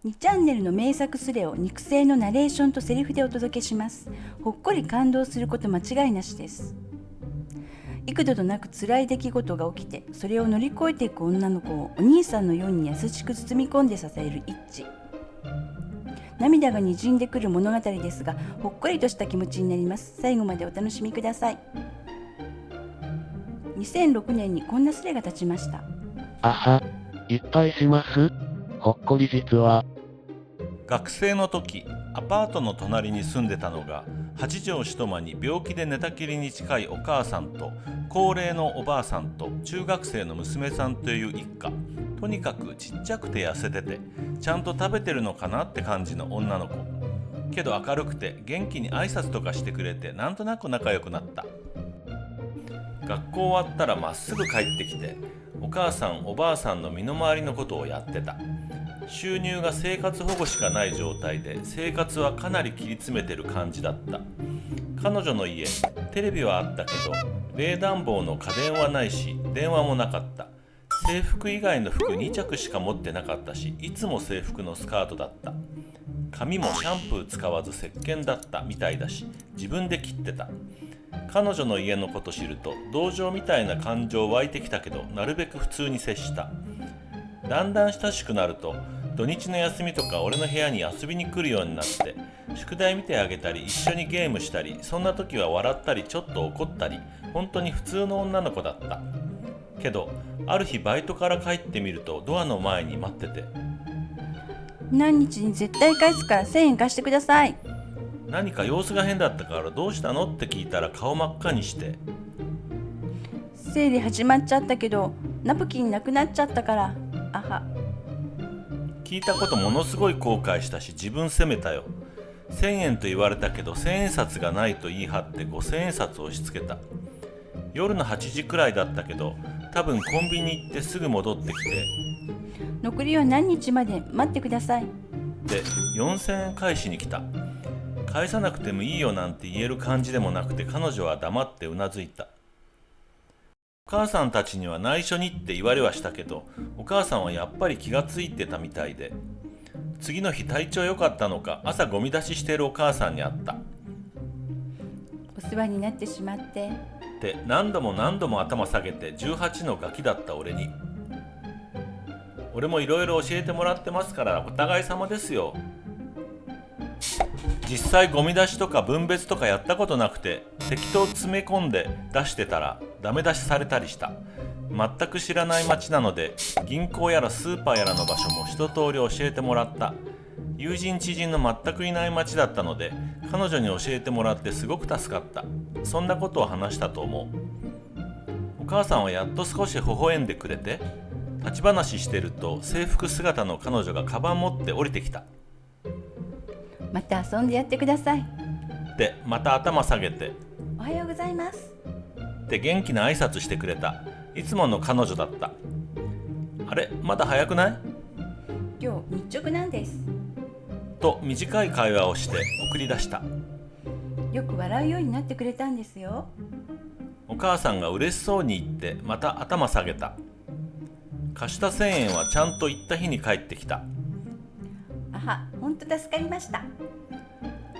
2チャンネルの名作スレを肉声のナレーションとセリフでお届けします。ほっこり感動すること間違いなしです。幾度となく辛い出来事が起きて、それを乗り越えていく女の子をお兄さんのように優しく包み込んで支えるイッチ。涙がにじんでくる物語ですが、ほっこりとした気持ちになります。最後までお楽しみください。2006年にこんなスレが立ちました。あは、いっぱいします。ほっこり実は。学生の時、アパートの隣に住んでたのが8畳一間に病気で寝たきりに近いお母さんと高齢のおばあさんと中学生の娘さんという一家。とにかくちっちゃくて痩せてて、ちゃんと食べてるのかなって感じの女の子。けど明るくて元気に挨拶とかしてくれて、なんとなく仲良くなった。学校終わったらまっすぐ帰ってきて、お母さんおばあさんの身の回りのことをやってた。収入が生活保護しかない状態で、生活はかなり切り詰めてる感じだった。彼女の家、テレビはあったけど冷暖房の家電はないし、電話もなかった。制服以外の服2着しか持ってなかったし、いつも制服のスカートだった。髪もシャンプー使わず石鹸だったみたいだし、自分で切ってた。彼女の家のこと知ると同情みたいな感情湧いてきたけど、なるべく普通に接した。だんだん親しくなると、土日の休みとか俺の部屋に遊びに来るようになって、宿題見てあげたり一緒にゲームしたり、そんな時は笑ったりちょっと怒ったり、本当に普通の女の子だった。けどある日バイトから帰ってみると、ドアの前に待ってて、何日に絶対返すから1000円貸してください。何か様子が変だったからどうしたのって聞いたら、顔真っ赤にして、生理始まっちゃったけどナプキンなくなっちゃったから、あは。聞いたことものすごい後悔したし、自分責めたよ。1000円と言われたけど1000円札がないと言い張って5000円札を押し付けた。夜の8時くらいだったけど、多分コンビニ行ってすぐ戻ってきて、残りは何日まで待ってください。で4000円返しに来た。返さなくてもいいよなんて言える感じでもなくて、彼女は黙ってうなずいた。お母さんたちには内緒にって言われはしたけど、お母さんはやっぱり気がついてたみたいで、次の日体調良かったのか、朝ゴミ出ししているお母さんに会った。お世話になってしまってって何度も何度も頭下げて、18のガキだった俺に、俺もいろいろ教えてもらってますからお互い様ですよ。実際ゴミ出しとか分別とかやったことなくて、適当詰め込んで出してたらダメ出しされたりした。全く知らない町なので、銀行やらスーパーやらの場所も一通り教えてもらった。友人知人の全くいない町だったので、彼女に教えてもらってすごく助かった。そんなことを話したと思う。お母さんはやっと少し微笑んでくれて、立ち話してると制服姿の彼女がカバン持って降りてきた。また遊んでやってください。でまた頭下げて、おはようございますって元気な挨拶してくれた。いつもの彼女だった。あれ、まだ早くない？今日日直なんです。と短い会話をして送り出した。よく笑うようになってくれたんですよ。お母さんが嬉しそうに言ってまた頭下げた。貸した1000円はちゃんと言った日に帰ってきた。あは、ほんと助かりました。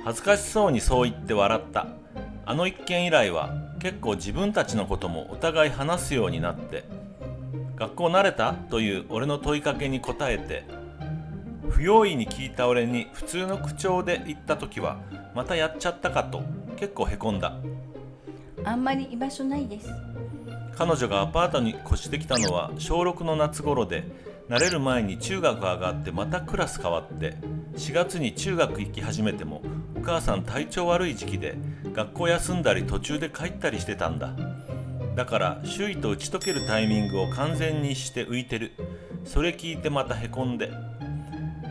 恥ずかしそうにそう言って笑った。あの一件以来は結構自分たちのこともお互い話すようになって、学校慣れたという俺の問いかけに答えて、不用意に聞いた俺に普通の口調で言った時は、またやっちゃったかと結構へこんだ。あんまり居場所ないです。彼女がアパートに越してきたのは小6の夏頃で、慣れる前に中学上がってまたクラス変わって、4月に中学行き始めてもお母さん体調悪い時期で、学校休んだり途中で帰ったりしてたんだ。だから周囲と打ち解けるタイミングを完全にして浮いてる。それ聞いてまたへこんで、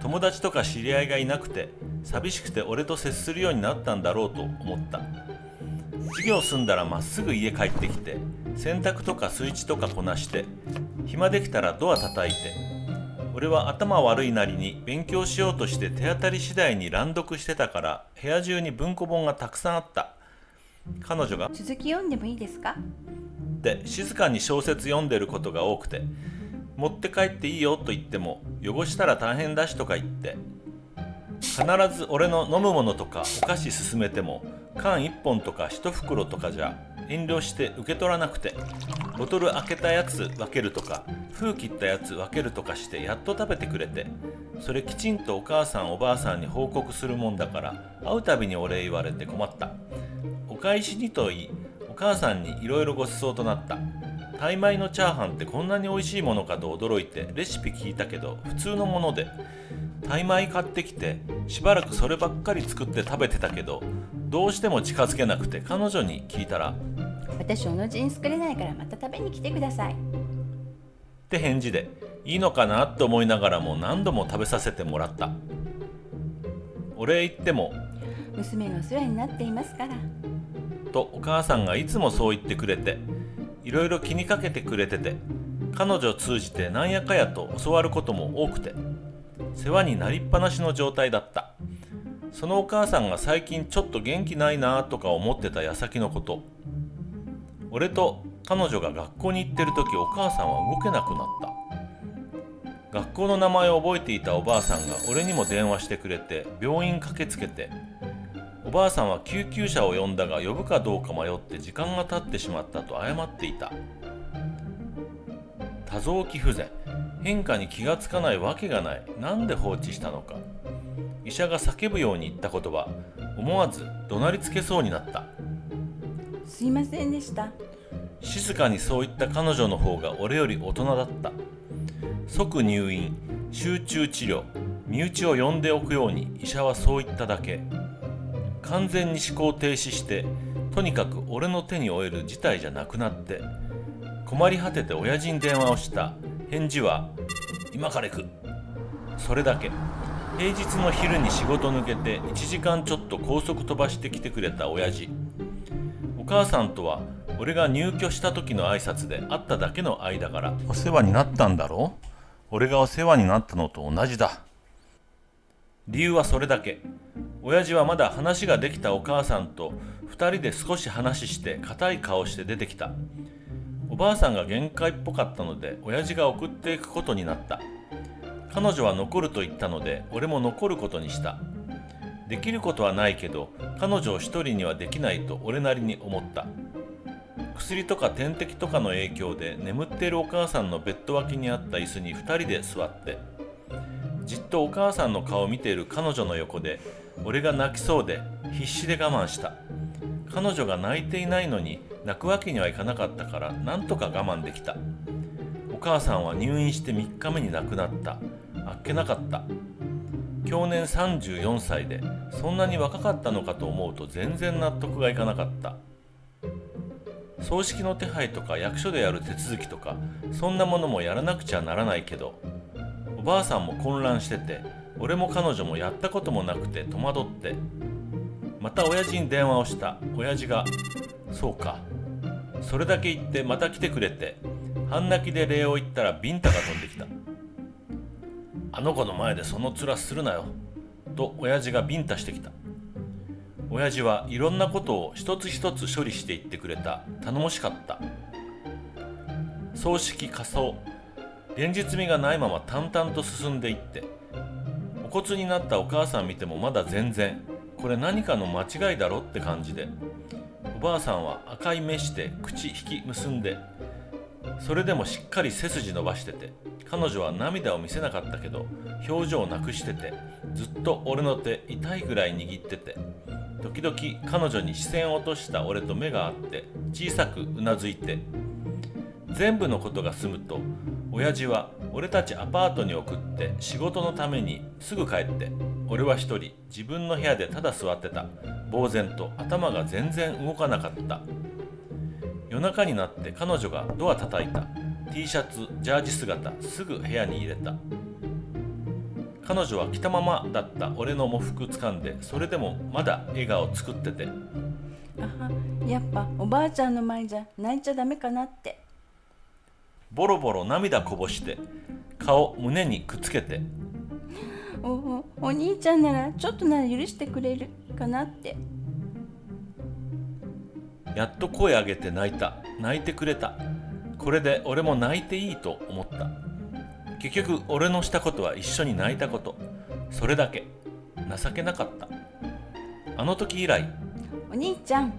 友達とか知り合いがいなくて寂しくて俺と接するようになったんだろうと思った。授業済んだらまっすぐ家帰ってきて、洗濯とかスイッチとかこなして、暇できたらドア叩いて、俺は頭悪いなりに勉強しようとして手当たり次第に乱読してたから、部屋中に文庫本がたくさんあった。彼女が続き読んでもいいですか？で静かに小説読んでることが多くて、持って帰っていいよと言っても汚したら大変だしとか言って、必ず俺の飲むものとかお菓子勧めても缶1本とか1袋とかじゃ遠慮して受け取らなくて、ボトル開けたやつ分けるとか封切ったやつ分けるとかしてやっと食べてくれて、それきちんとお母さんおばあさんに報告するもんだから、会うたびにお礼言われて困った。お返しにといい、お母さんにいろいろご馳走となった。タイ米のチャーハンってこんなに美味しいものかと驚いてレシピ聞いたけど普通のもので、タイ米買ってきてしばらくそればっかり作って食べてたけど、どうしても近づけなくて彼女に聞いたら、私おのじに作れないからまた食べに来てくださいって返事で、いいのかなと思いながらも何度も食べさせてもらった。お礼言っても娘がお世話になっていますからとお母さんがいつもそう言ってくれて、いろいろ気にかけてくれてて、彼女を通じてなんやかやと教わることも多くて、世話になりっぱなしの状態だった。そのお母さんが最近ちょっと元気ないなとか思ってた矢先のこと、俺と彼女が学校に行ってる時、お母さんは動けなくなった。学校の名前を覚えていたおばあさんが俺にも電話してくれて、病院駆けつけて、おばあさんは救急車を呼んだが呼ぶかどうか迷って時間が経ってしまったと謝っていた。多臓器不全、変化に気がつかないわけがない。なんで放置したのか。医者が叫ぶように言った言葉、思わず怒鳴りつけそうになった。すいませんでした。静かにそう言った彼女の方が俺より大人だった。即入院、集中治療、身内を呼んでおくように医者はそう言っただけ。完全に思考停止して、とにかく俺の手に負える事態じゃなくなって、困り果てて親父に電話をした。返事は今から行く、それだけ。平日の昼に仕事抜けて1時間ちょっと高速飛ばしてきてくれた親父。お母さんとは俺が入居した時の挨拶で会っただけの間柄。お世話になったんだろう。俺がお世話になったのと同じだ。理由はそれだけ。親父はまだ話ができたお母さんと2人で少し話して硬い顔して出てきた。おばあさんが限界っぽかったので親父が送っていくことになった。彼女は残ると言ったので俺も残ることにした。できることはないけど彼女を一人にはできないと俺なりに思った。薬とか点滴とかの影響で眠っているお母さんのベッド脇にあった椅子に2人で座って、じっとお母さんの顔を見ている彼女の横で俺が泣きそうで必死で我慢した。彼女が泣いていないのに泣くわけにはいかなかったからなんとか我慢できた。お母さんは入院して3日目に亡くなった。あっけなかった。去年34歳でそんなに若かったのかと思うと全然納得がいかなかった。葬式の手配とか役所でやる手続きとかそんなものもやらなくちゃならないけど、おばあさんも混乱してて、俺も彼女もやったこともなくて戸惑って、また親父に電話をした。親父がそうか、それだけ言ってまた来てくれて、半泣きで礼を言ったらビンタが飛んできた。あの子の前でその面するなよと親父がビンタしてきた。親父はいろんなことを一つ一つ処理していってくれた。頼もしかった。葬式、火葬、現実味がないまま淡々と進んでいって、お骨になったお母さん見てもまだ全然、これ何かの間違いだろって感じで、おばあさんは赤い目して口引き結んで、それでもしっかり背筋伸ばしてて、彼女は涙を見せなかったけど表情をなくしてて、ずっと俺の手痛いぐらい握ってて、時々彼女に視線を落とした俺と目が合って小さくうなずいて、全部のことが済むと親父は俺たちアパートに送って仕事のためにすぐ帰って、俺は一人自分の部屋でただ座ってた。呆然と頭が全然動かなかった。夜中になって彼女がドア叩いた。 T シャツジャージ姿、すぐ部屋に入れた。彼女は着たままだった俺の喪服掴んで、それでもまだ笑顔作ってて、あは、やっぱおばあちゃんの前じゃ泣いちゃダメかなって。ボロボロ涙こぼして顔胸にくっつけて、お兄ちゃんならちょっとなら許してくれるかなって。やっと声上げて泣いた。泣いてくれた。これで俺も泣いていいと思った。結局俺のしたことは一緒に泣いたこと、それだけ。情けなかった。あの時以来お兄ちゃん。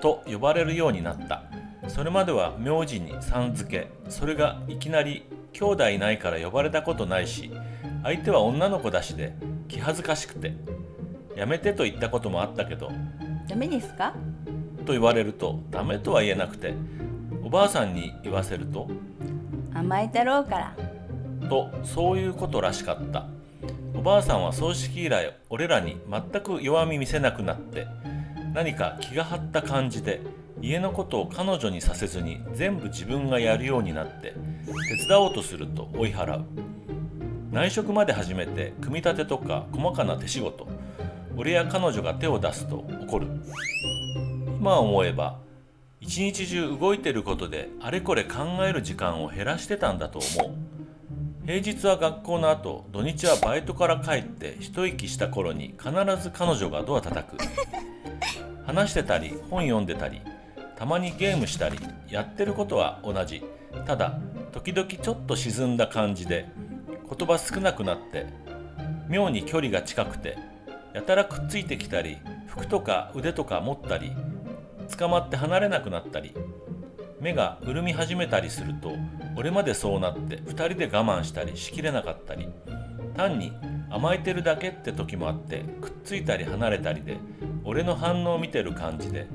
と呼ばれるようになった。それまでは名字にさん付け、それがいきなり兄弟いないから呼ばれたことないし、相手は女の子だしで気恥ずかしくて、やめてと言ったこともあったけど、ダメですか？と言われるとダメとは言えなくて、おばあさんに言わせると、甘えたろうから。とそういうことらしかった。おばあさんは葬式以来俺らに全く弱み見せなくなって、何か気が張った感じで家のことを彼女にさせずに全部自分がやるようになって、手伝おうとすると追い払う。内職まで始めて組み立てとか細かな手仕事、俺や彼女が手を出すと怒る。今思えば一日中動いてることであれこれ考える時間を減らしてたんだと思う。平日は学校の後、土日はバイトから帰って一息した頃に必ず彼女がドア叩く。話してたり本読んでたり、たまにゲームしたり、やってることは同じ。ただ時々ちょっと沈んだ感じで言葉少なくなって、妙に距離が近くて、やたらくっついてきたり、服とか腕とか持ったり、捕まって離れなくなったり、目が潤み始めたりすると、俺までそうなって2人で我慢したりしきれなかったり、単に甘えてるだけって時もあって、くっついたり離れたりで俺の反応を見てる感じで、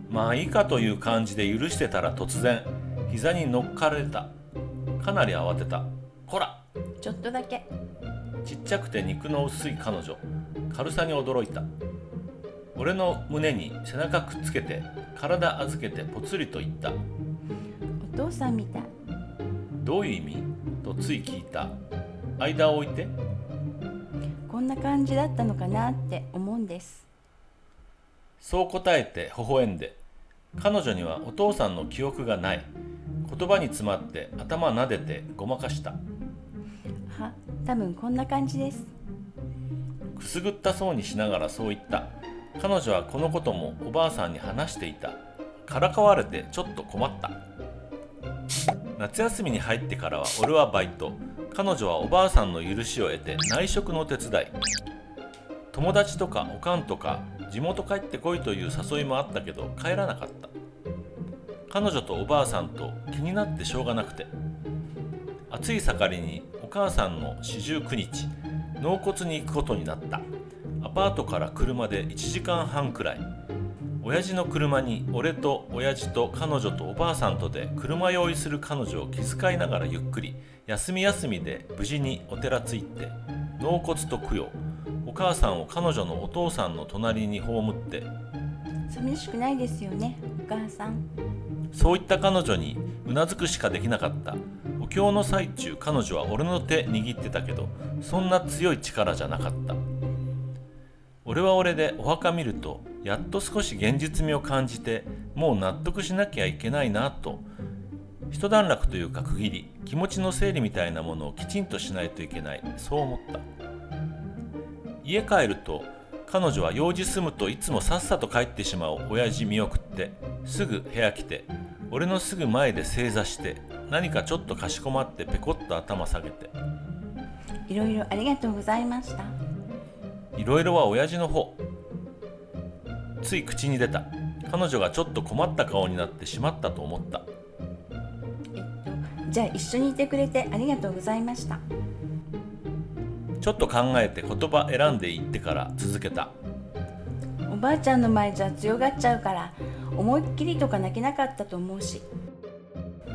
まあいいかという感じで許してたら、突然膝に乗っかられた。かなり慌てた。こら、ちょっとだけ。ちっちゃくて肉の薄い彼女、軽さに驚いた。俺の胸に背中くっつけて体預けてぽつりと言った。お父さんみたい。どういう意味とつい聞いた。間を置いて。こんな感じだったのかなって思うんです。そう答えて微笑んで、彼女にはお父さんの記憶がない。言葉に詰まって頭撫でてごまかした。多分こんな感じです。くすぐったそうにしながらそう言った。彼女はこのこともおばあさんに話していた。からかわれてちょっと困った。夏休みに入ってからは俺はバイト、彼女はおばあさんの許しを得て内職の手伝い。友達とかおかんとか地元帰ってこいという誘いもあったけど帰らなかった。彼女とおばあさんと気になってしょうがなくて、暑い盛りにお母さんの四十九日納骨に行くことになった。アパートから車で1時間半くらい。親父の車に俺と親父と彼女とおばあさんとで車用意する彼女を気遣いながらゆっくり、休み休みで無事にお寺着いて、納骨と供養、お母さんを彼女のお父さんの隣に葬って。寂しくないですよね、お母さん。そういった彼女にうなずくしかできなかった。お経の最中、彼女は俺の手握ってたけど、そんな強い力じゃなかった。俺は俺でお墓見ると、やっと少し現実味を感じて、もう納得しなきゃいけないなと、一段落というか区切り、気持ちの整理みたいなものをきちんとしないといけない、そう思った。家帰ると、彼女は用事済むといつもさっさと帰ってしまう親父見送って、すぐ部屋来て、俺のすぐ前で正座して、何かちょっとかしこまってペコッと頭下げて。いろいろありがとうございました。いろいろは親父の方。つい口に出た。彼女がちょっと困った顔になってしまったと思った。じゃあ一緒にいてくれてありがとうございました。ちょっと考えて言葉選んで言ってから続けた。おばあちゃんの前じゃ強がっちゃうから思いっきりとか泣けなかったと思うし、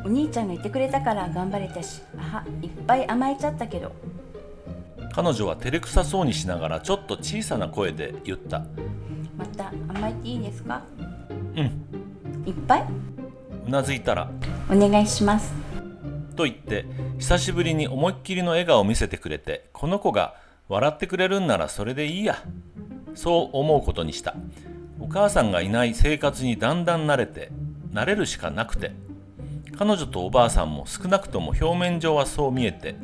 お兄ちゃんがいてくれたから頑張れたし、いっぱい甘えちゃったけど。彼女は照れくさそうにしながらちょっと小さな声で言った。また甘えていいですか？うん。いっぱい？うなずいたら、お願いします。と言って久しぶりに思いっきりの笑顔を見せてくれて、この子が笑ってくれるんならそれでいいや、そう思うことにした。お母さんがいない生活にだんだん慣れるしかなくて、彼女とおばあさんも少なくとも表面上はそう見えて、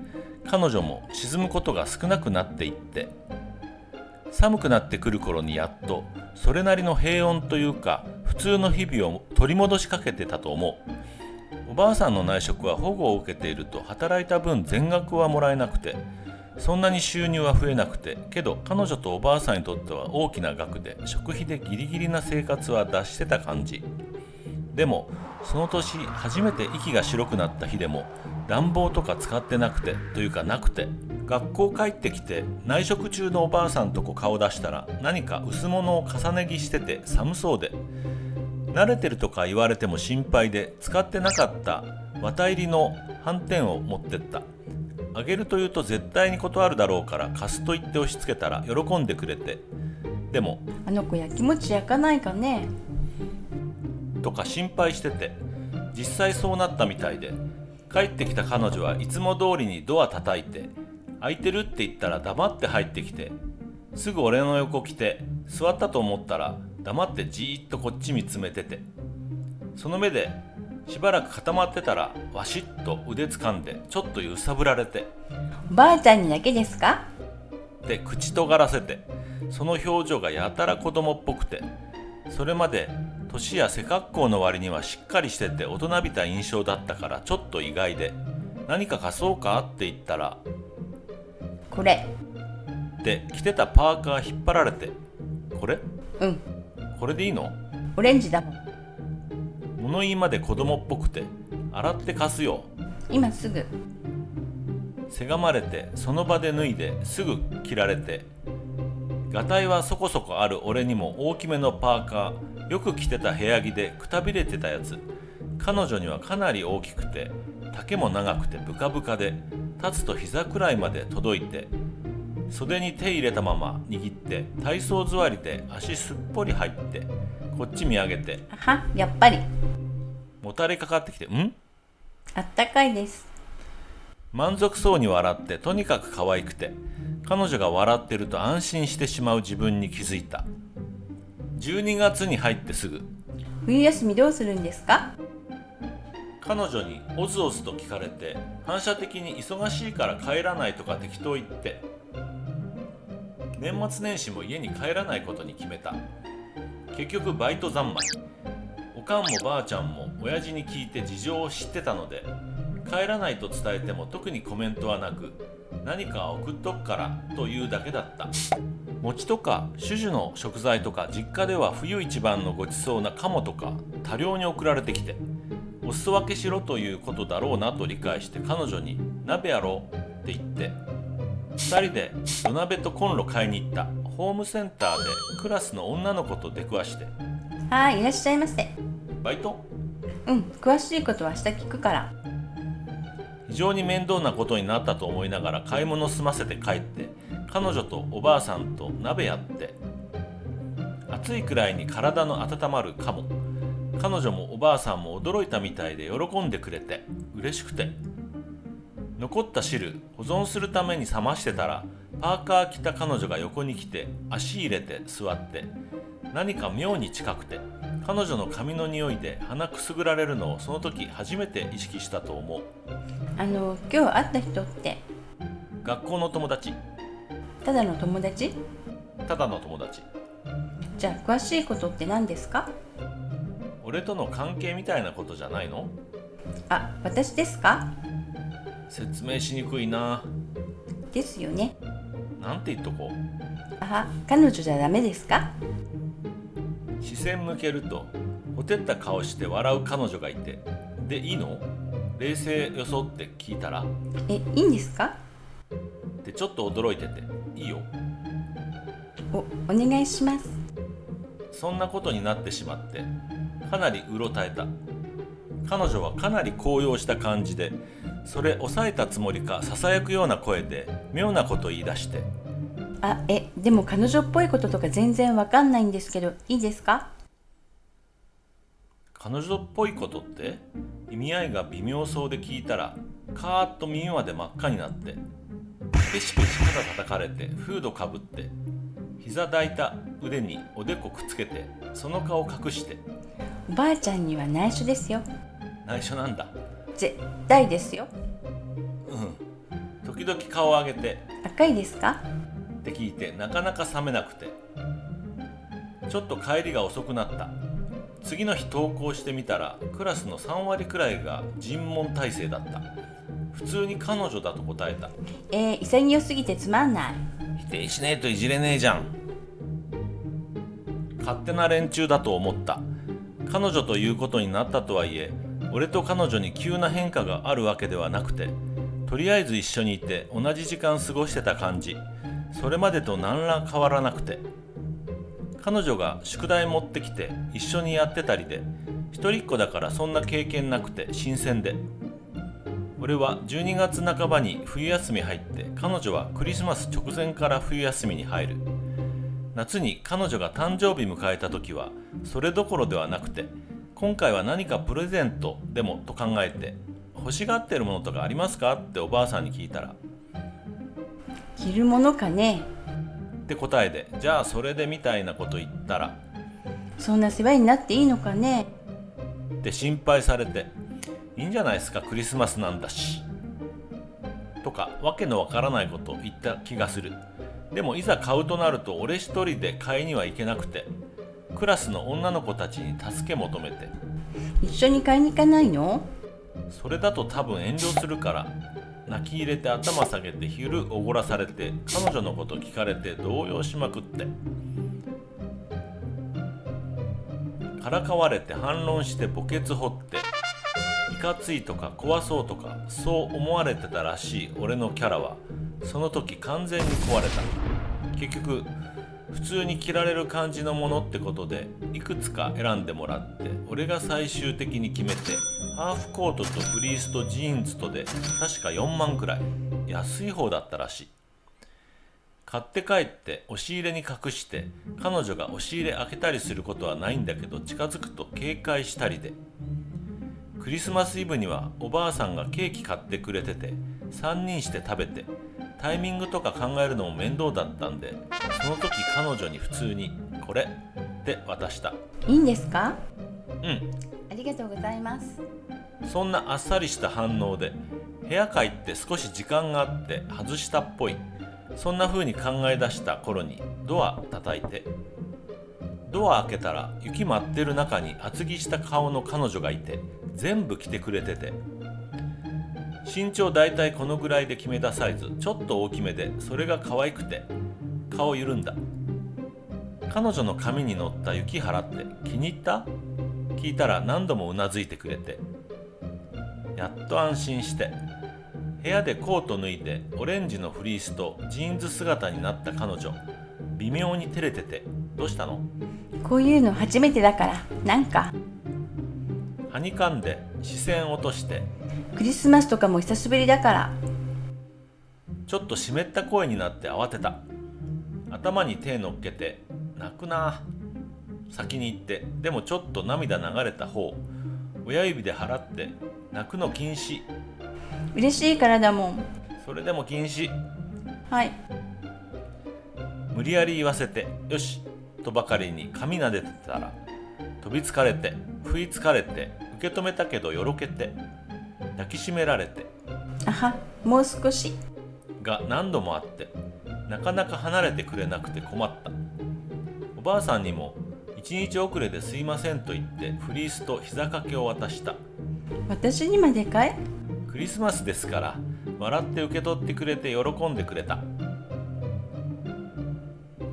彼女も沈むことが少なくなっていって、寒くなってくる頃にやっとそれなりの平穏というか普通の日々を取り戻しかけてたと思う。おばあさんの内職は保護を受けていると働いた分全額はもらえなくて、そんなに収入は増えなくて、けど彼女とおばあさんにとっては大きな額で食費でギリギリな生活は脱してた感じ。でもその年初めて息が白くなった日でも暖房とか使ってなくて、というかなくて、学校帰ってきて内職中のおばあさんとこ顔出したら何か薄物を重ね着してて寒そうで、慣れてるとか言われても心配で使ってなかった綿入りの斑点を持ってった。あげると言うと絶対に断るだろうから貸すと言って押し付けたら喜んでくれて、でもあの子やきもち焼かないかね。とか心配してて、実際そうなったみたいで、帰ってきた彼女はいつも通りにドア叩いて、開いてるって言ったら黙って入ってきて、すぐ俺の横来て座ったと思ったら黙ってじーっとこっち見つめてて、その目でしばらく固まってたらわしっと腕掴んでちょっと揺さぶられて、おばあちゃんにだけですか？で口尖らせて、その表情がやたら子供っぽくて、それまで年や背格好の割にはしっかりしてて大人びた印象だったからちょっと意外で、何か貸そうかって言ったら、これ。で着てたパーカー引っ張られて、これ？うん、これでいいの？オレンジだもん。物言いまで子供っぽくて、洗って貸すよ。今すぐ。せがまれてその場で脱いですぐ着られて、がたいはそこそこある俺にも大きめのパーカー、よく着てた部屋着でくたびれてたやつ、彼女にはかなり大きくて丈も長くてブカブカで、立つと膝くらいまで届いて、袖に手入れたまま握って体操座りで足すっぽり入って、こっち見上げて、あは、やっぱりもたれかかってきて、あったかいです。満足そうに笑って、とにかく可愛くて、彼女が笑ってると安心してしまう自分に気づいた。12月に入ってすぐ、冬休みどうするんですか？彼女におずおずと聞かれて、反射的に忙しいから帰らないとか適当言って、年末年始も家に帰らないことに決めた。結局バイト三昧。おかんもばあちゃんも親父に聞いて事情を知ってたので、帰らないと伝えても特にコメントはなく、何か送っとくからというだけだった。餅とか種々の食材とか、実家では冬一番のごちそうな鴨とか多量に送られてきて、お裾分けしろということだろうなと理解して、彼女に鍋やろうって言って、2人で土鍋とコンロ買いに行った。ホームセンターでクラスの女の子と出くわして、はい、いらっしゃいませ。バイト？うん、詳しいことは明日聞くから。非常に面倒なことになったと思いながら買い物済ませて帰って、彼女とおばあさんと鍋やって、暑いくらいに体の温まる鴨。彼女もおばあさんも驚いたみたいで喜んでくれて嬉しくて、残った汁保存するために冷ましてたら、パーカー着た彼女が横に来て足入れて座って、何か妙に近くて、彼女の髪の匂いで鼻くすぐられるのをその時初めて意識したと思う。今日会った人って学校の友達。ただの友達？ただの友達。じゃあ詳しいことって何ですか？俺との関係みたいなことじゃないの？あ、私ですか？説明しにくいな。ですよね。なんて言っとこう。あは、彼女じゃダメですか？視線向けるとほてった顔して笑う彼女がいて、でいいの？冷静装って聞いたら、いいんですか？でちょっと驚いてて、いいよ。お願いします。そんなことになってしまってかなりうろたえた。彼女はかなり高揚した感じで、それ抑えたつもりかささやくような声で妙なこと言い出して、でも彼女っぽいこととか全然わかんないんですけど、いいですか？彼女っぽいことって？意味合いが微妙そうで聞いたら、カーッと耳まで真っ赤になって、ペシペシ肩叩かれてフードかぶって、膝抱いた腕におでこくっつけて、その顔隠して。おばあちゃんには内緒ですよ。内緒なんだ。絶対ですよ。時々顔を上げて、赤いですか？って聞いてなかなか冷めなくて、ちょっと帰りが遅くなった。次の日登校してみたらクラスの3割くらいが尋問体制だった。普通に彼女だと答えた。潔すぎてつまんない。否定しねえといじれねえじゃん。勝手な連中だと思った。彼女ということになったとはいえ、俺と彼女に急な変化があるわけではなくて、とりあえず一緒にいて同じ時間過ごしてた感じ。それまでと何ら変わらなくて、彼女が宿題持ってきて一緒にやってたりで、一人っ子だからそんな経験なくて新鮮で、俺は12月半ばに冬休み入って、彼女はクリスマス直前から冬休みに入る。夏に彼女が誕生日迎えた時はそれどころではなくて、今回は何かプレゼントでもと考えて、欲しがってるものとかありますかっておばあさんに聞いたら、着るものかねって答えで、じゃあそれでみたいなこと言ったら、そんな世話になっていいのかねって心配されて、いいんじゃないですかクリスマスなんだしとかわけのわからないことを言った気がする。でもいざ買うとなると俺一人で買いには行けなくて、クラスの女の子たちに助け求めて、一緒に買いに行かないの？それだと多分遠慮するから、泣き入れて頭下げて昼おごらされて、彼女のこと聞かれて動揺しまくって、からかわれて反論して墓穴掘って、いかついとか怖そうとかそう思われてたらしい俺のキャラはその時完全に壊れた。結局普通に着られる感じのものってことでいくつか選んでもらって、俺が最終的に決めて、ハーフコートとフリースとジーンズとで確か4万くらい、安い方だったらしい。買って帰って押し入れに隠して、彼女が押し入れ開けたりすることはないんだけど、近づくと警戒したりで、クリスマスイブにはおばあさんがケーキ買ってくれてて、3人して食べて、タイミングとか考えるのも面倒だったんで、その時彼女に普通にこれって渡した。いいんですか？うん。ありがとうございます。そんなあっさりした反応で、部屋帰って少し時間があって外したっぽい。そんな風に考え出した頃にドア叩いて、ドア開けたら雪舞ってる中に厚着した顔の彼女がいて、全部着てくれてて、身長だいたいこのぐらいで決めたサイズ、ちょっと大きめで、それが可愛くて顔緩んだ。彼女の髪に乗った雪払って気に入った？聞いたら何度もうなずいてくれて、やっと安心して、部屋でコート脱いでオレンジのフリースとジーンズ姿になった彼女、微妙に照れてて、どうしたの？こういうの初めてだから、なんかはにかんで視線落として、クリスマスとかも久しぶりだから。ちょっと湿った声になって慌てた。頭に手乗っけて、泣くな先に行って、でもちょっと涙流れた方、親指で払って、泣くの禁止。嬉しいからだもん。それでも禁止。はい。無理やり言わせて、よしとばかりに髪撫でてたら、飛びつかれて、不意つかれて、受け止めたけどよろけて、抱きしめられて、あは、もう少しが何度もあって、なかなか離れてくれなくて困った。おばあさんにも1日遅れですいませんと言ってフリースと膝掛けを渡した。私にまでかい？クリスマスですから笑って受け取ってくれて喜んでくれた。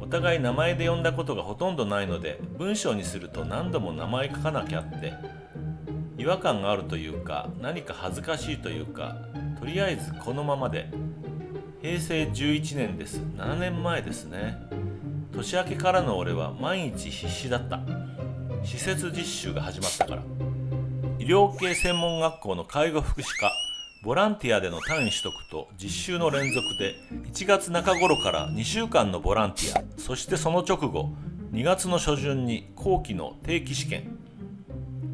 お互い名前で呼んだことがほとんどないので、文章にすると何度も名前書かなきゃって違和感があるというか、何か恥ずかしいというか、とりあえずこのままで。平成11年です。7年前ですね。年明けからの俺は毎日必死だった。施設実習が始まったから。医療系専門学校の介護福祉科、ボランティアでの単位取得と実習の連続で、1月中頃から2週間のボランティア、そしてその直後2月の初旬に後期の定期試験。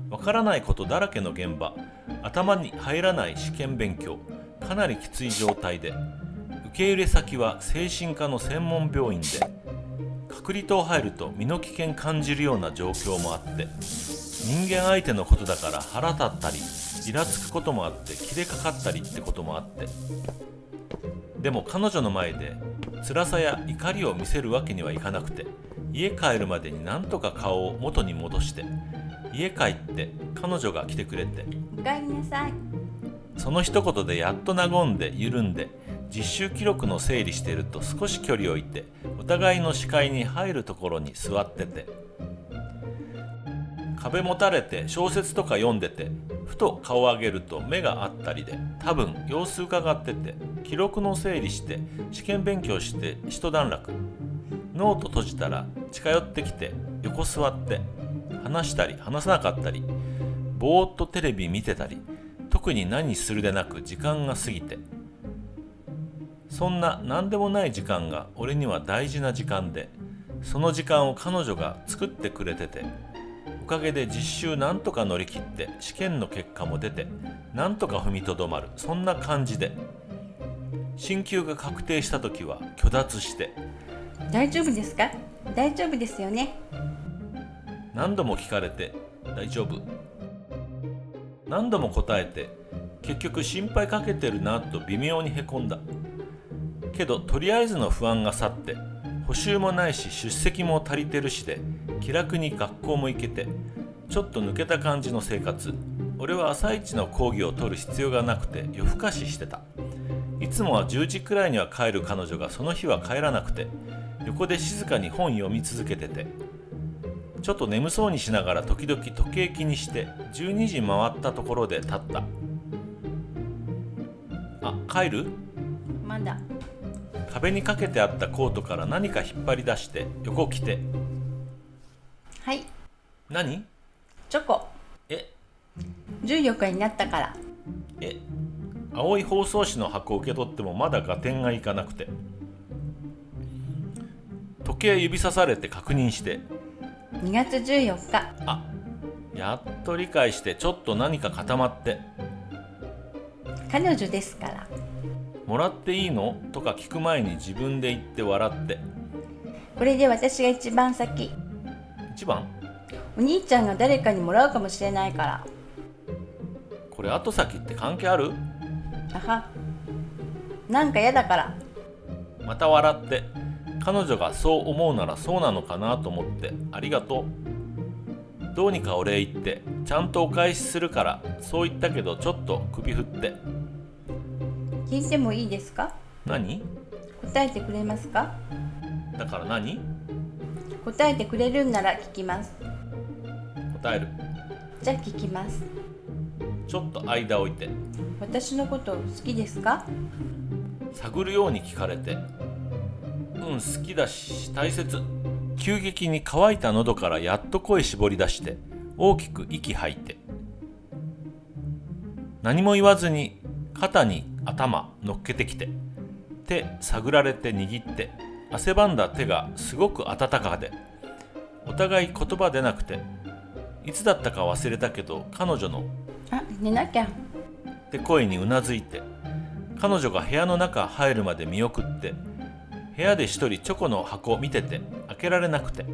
わからないことだらけの現場、頭に入らない試験勉強、かなりきつい状態で、受け入れ先は精神科の専門病院で、隔離棟入ると身の危険感じるような状況もあって、人間相手のことだから腹立ったりイラつくこともあって、キレかかったりってこともあって、でも彼女の前で辛さや怒りを見せるわけにはいかなくて、家帰るまでになんとか顔を元に戻して、家帰って彼女が来てくれて、おかえりなさい。その一言でやっと和んで緩んで、実習記録の整理していると少し距離を置いて、お互いの視界に入るところに座ってて、壁もたれて小説とか読んでて、ふと顔を上げると目があったりで、多分様子伺ってて、記録の整理して試験勉強して一段落。ノート閉じたら近寄ってきて横座って、話したり話さなかったり、ぼーっとテレビ見てたり、特に何するでなく時間が過ぎて、そんな何でもない時間が俺には大事な時間で、その時間を彼女が作ってくれてて、おかげで実習なんとか乗り切って試験の結果も出て、なんとか踏みとどまる、そんな感じで、進級が確定した時は虚脱して、大丈夫ですか？大丈夫ですよね。何度も聞かれて大丈夫、何度も答えて、結局心配かけてるなと微妙にへこんだけど、とりあえずの不安が去って、補習もないし出席も足りてるしで、気楽に学校も行けて、ちょっと抜けた感じの生活。俺は朝一の講義を取る必要がなくて夜更かししてた。いつもは10時くらいには帰る彼女がその日は帰らなくて、横で静かに本読み続けてて、ちょっと眠そうにしながら時々時計気にして12時回ったところで立った。あ、帰る？まだ。壁にかけてあったコートから何か引っ張り出して横来て、はい、何？チョコ。14日になったから。青い包装紙の箱を受け取ってもまだ合点がいかなくて、時計指さされて確認して、2月14日。あ、やっと理解して、ちょっと何か固まって、彼女ですから。もらっていいの？とか聞く前に自分で言って笑って、これで私が一番先。一番？お兄ちゃんが誰かにもらうかもしれないから。これ後先って関係ある？あは、なんか嫌だから。また笑って、彼女がそう思うならそうなのかなと思って、ありがとう。どうにかお礼言って、ちゃんとお返しするから、そう言ったけどちょっと首振って。聞いてもいいですか？何？答えてくれますか？だから何？答えてくれるんなら聞きます。答える。じゃあ聞きます。ちょっと間を置いて、私のこと好きですか？探るように聞かれて、好きだし大切。急激に乾いた喉からやっと声絞り出して、大きく息吐いて、何も言わずに肩に頭乗っけてきて、手探られて握って、汗ばんだ手がすごく温かで、お互い言葉出なくて、いつだったか忘れたけど彼女の寝なきゃって声にうなずいて、彼女が部屋の中入るまで見送って、部屋で一人チョコの箱見てて開けられなくて、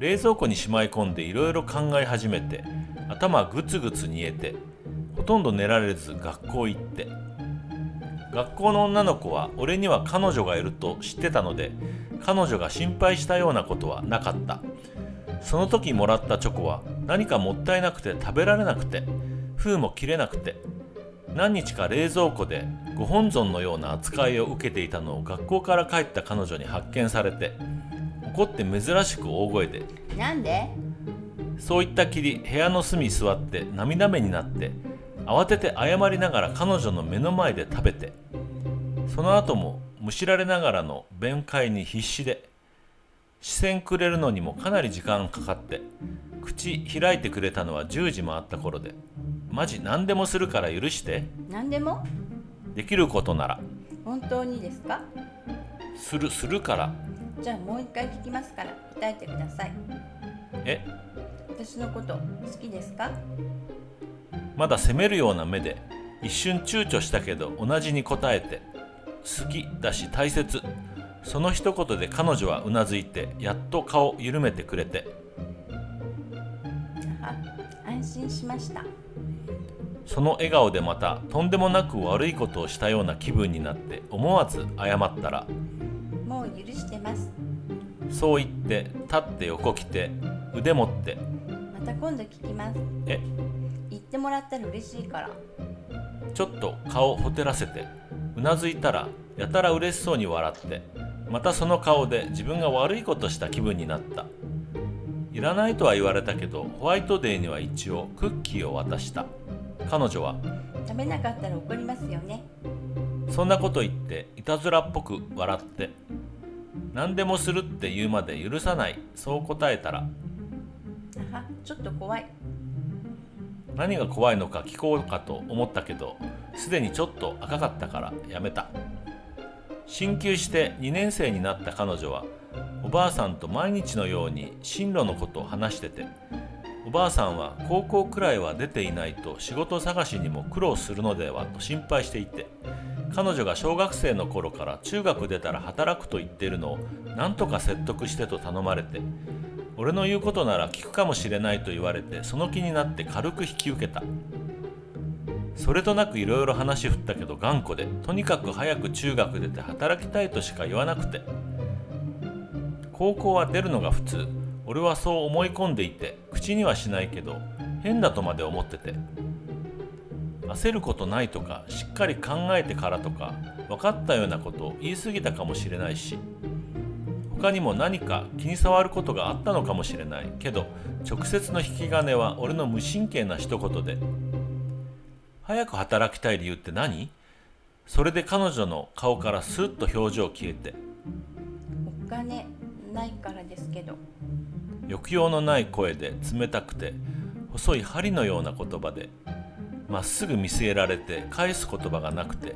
冷蔵庫にしまい込んでいろいろ考え始めて、頭グツグツ煮えて、ほとんど寝られず学校行って、学校の女の子は俺には彼女がいると知ってたので、彼女が心配したようなことはなかった。その時もらったチョコは何かもったいなくて食べられなくて、封も切れなくて、何日か冷蔵庫でご本尊のような扱いを受けていたのを学校から帰った彼女に発見されて、怒って珍しく大声で、なんで？そう言ったきり部屋の隅座って涙目になって、慌てて謝りながら彼女の目の前で食べて、その後もむしられながらの弁解に必死で、視線くれるのにもかなり時間かかって、口開いてくれたのは10時回った頃で、マジ何でもするから許して。何でも？できることなら。本当にですか？するから。じゃあもう一回聞きますから答えてください。私のこと好きですか？まだ責めるような目で、一瞬躊躇したけど同じに答えて、好きだし大切。その一言で彼女はうなずいて、やっと顔緩めてくれて、安心しました。その笑顔でまたとんでもなく悪いことをしたような気分になって、思わず謝ったら、もう許してます。そう言って立って横来て腕持って、ままた今度聞きます。え、言ってもらったら嬉しいから。ちょっと顔をほてらせてうなずいたら、やたら嬉しそうに笑って、またその顔で自分が悪いことした気分になった。いらないとは言われたけど、ホワイトデーには一応クッキーを渡した。彼女は食べなかったら怒りますよね。そんなこと言っていたずらっぽく笑って、何でもするって言うまで許さない、そう答えたら、あは、ちょっと怖い。何が怖いのか聞こうかと思ったけど、すでにちょっと赤かったからやめた。進級して2年生になった彼女は、おばあさんと毎日のように進路のことを話してて、おばあさんは高校くらいは出ていないと仕事探しにも苦労するのではと心配していて、彼女が小学生の頃から中学出たら働くと言っているのを何とか説得してと頼まれて、俺の言うことなら聞くかもしれないと言われて、その気になって軽く引き受けた。それとなくいろいろ話振ったけど頑固で、とにかく早く中学出て働きたいとしか言わなくて、高校は出るのが普通、俺はそう思い込んでいて、口にはしないけど変だとまで思ってて、焦ることないとか、しっかり考えてからとか、分かったようなことを言い過ぎたかもしれないし、他にも何か気に障ることがあったのかもしれないけど、直接の引き金は俺の無神経な一言で、早く働きたい理由って何？それで彼女の顔からスッと表情消えて、お金ないからですけど。抑揚のない声で冷たくて細い針のような言葉で、まっすぐ見据えられて返す言葉がなくて、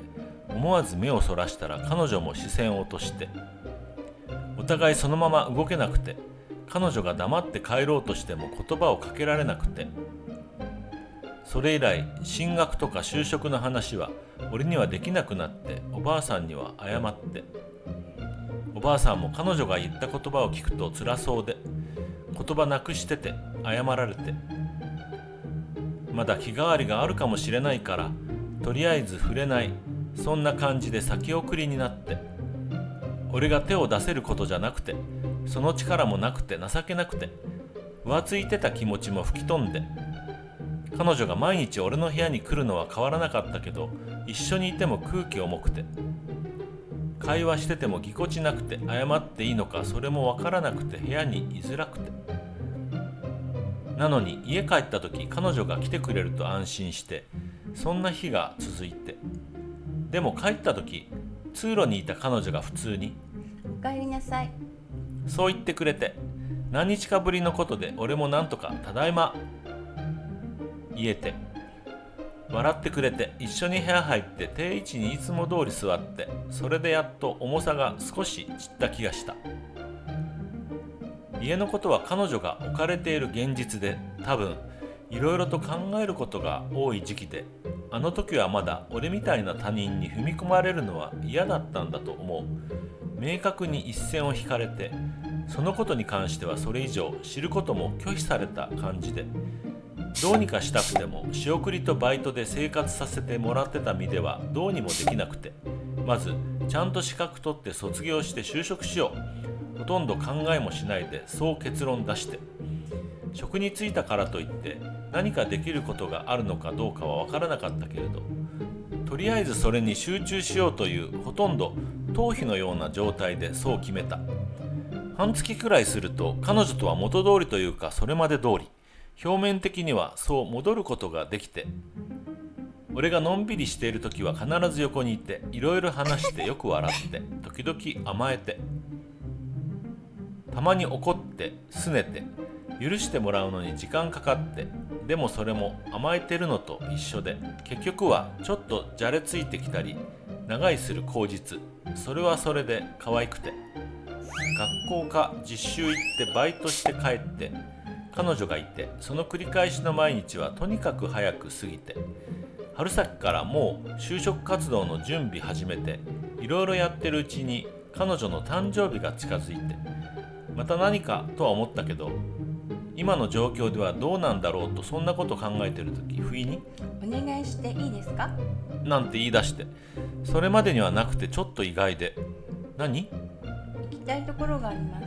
思わず目をそらしたら彼女も視線を落として、お互いそのまま動けなくて、彼女が黙って帰ろうとしても言葉をかけられなくて、それ以来進学とか就職の話は俺にはできなくなって、おばあさんには謝って、おばあさんも彼女が言った言葉を聞くと辛そうで、言葉なくしてて謝られて、まだ気変わりがあるかもしれないからとりあえず触れない、そんな感じで先送りになって、俺が手を出せることじゃなくて、その力もなくて情けなくて、浮ついてた気持ちも吹き飛んで、彼女が毎日俺の部屋に来るのは変わらなかったけど、一緒にいても空気重くて、会話しててもぎこちなくて、謝っていいのかそれもわからなくて、部屋に居づらくて、なのに家帰った時彼女が来てくれると安心して、そんな日が続いて、でも帰った時通路にいた彼女が普通におかえりなさい。そう言ってくれて、何日かぶりのことで俺もなんとかただいま言えて、笑ってくれて一緒に部屋入って定位置にいつも通り座って、それでやっと重さが少し散った気がした。家のことは彼女が置かれている現実で、多分いろいろと考えることが多い時期で、あの時はまだ俺みたいな他人に踏み込まれるのは嫌だったんだと思う。明確に一線を引かれて、そのことに関してはそれ以上知ることも拒否された感じで、どうにかしたくても仕送りとバイトで生活させてもらってた身ではどうにもできなくて、まずちゃんと資格取って卒業して就職しよう、ほとんど考えもしないでそう結論出して、職に就いたからといって何かできることがあるのかどうかは分からなかったけれど、とりあえずそれに集中しようというほとんど逃避のような状態でそう決めた。半月くらいすると彼女とは元通りというか、それまで通り表面的にはそう戻ることができて、俺がのんびりしている時は必ず横にいて、いろいろ話してよく笑って、時々甘えて、たまに怒って拗ねて、許してもらうのに時間かかって、でもそれも甘えてるのと一緒で、結局はちょっとじゃれついてきたり長居する口実、それはそれで可愛くて、学校か実習行ってバイトして帰って、彼女がいて、その繰り返しの毎日はとにかく早く過ぎて、春先からもう就職活動の準備始めて、いろいろやってるうちに彼女の誕生日が近づいて、また何かとは思ったけど、今の状況ではどうなんだろうと、そんなこと考えてる時、不意にお願いしていいですか？なんて言い出して、それまでにはなくてちょっと意外で、何？行きたいところがあります。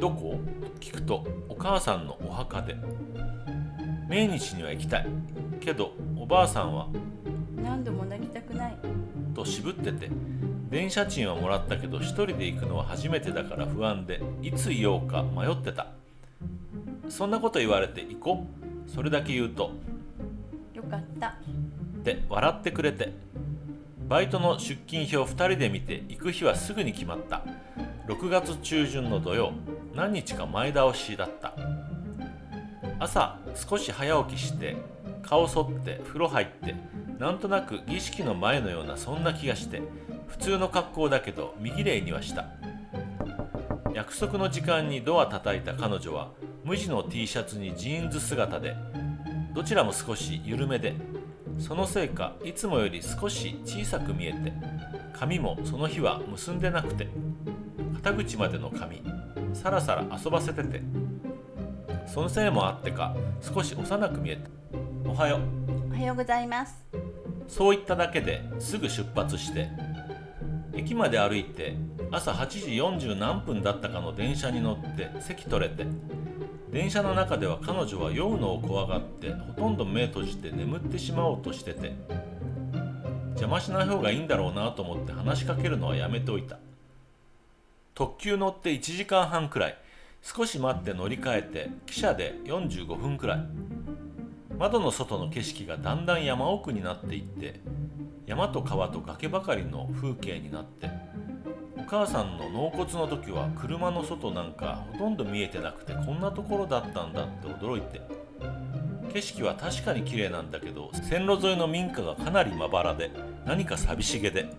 どこ？と聞くと、お母さんのお墓で。命日には行きたい。けどおばあさんは何度も泣きたくない。と渋ってて、電車賃はもらったけど一人で行くのは初めてだから不安で、いつ言おうか迷ってた。そんなこと言われて行こう。それだけ言うと、よかった。って笑ってくれて、バイトの出勤表2人で見て行く日はすぐに決まった。6月中旬の土曜、何日か前倒しだった。朝少し早起きして顔剃って風呂入って、なんとなく儀式の前のようなそんな気がして、普通の格好だけど身綺麗にはした。約束の時間にドア叩いた彼女は無地の T シャツにジーンズ姿で、どちらも少し緩めで、そのせいかいつもより少し小さく見えて、髪もその日は結んでなくて、肩口までの髪さらさら遊ばせてて、そのせいもあってか少し幼く見えた。おはよう。おはようございます。そう言っただけですぐ出発して、駅まで歩いて朝8時40何分だったかの電車に乗って席取れて、電車の中では彼女は酔うのを怖がってほとんど目閉じて眠ってしまおうとしてて、邪魔しない方がいいんだろうなと思って話しかけるのはやめておいた。特急乗って1時間半くらい、少し待って乗り換えて汽車で45分くらい。窓の外の景色がだんだん山奥になっていって、山と川と崖ばかりの風景になって、お母さんの納骨の時は車の外なんかほとんど見えてなくて、こんなところだったんだって驚いて、景色は確かに綺麗なんだけど、線路沿いの民家がかなりまばらで何か寂しげで、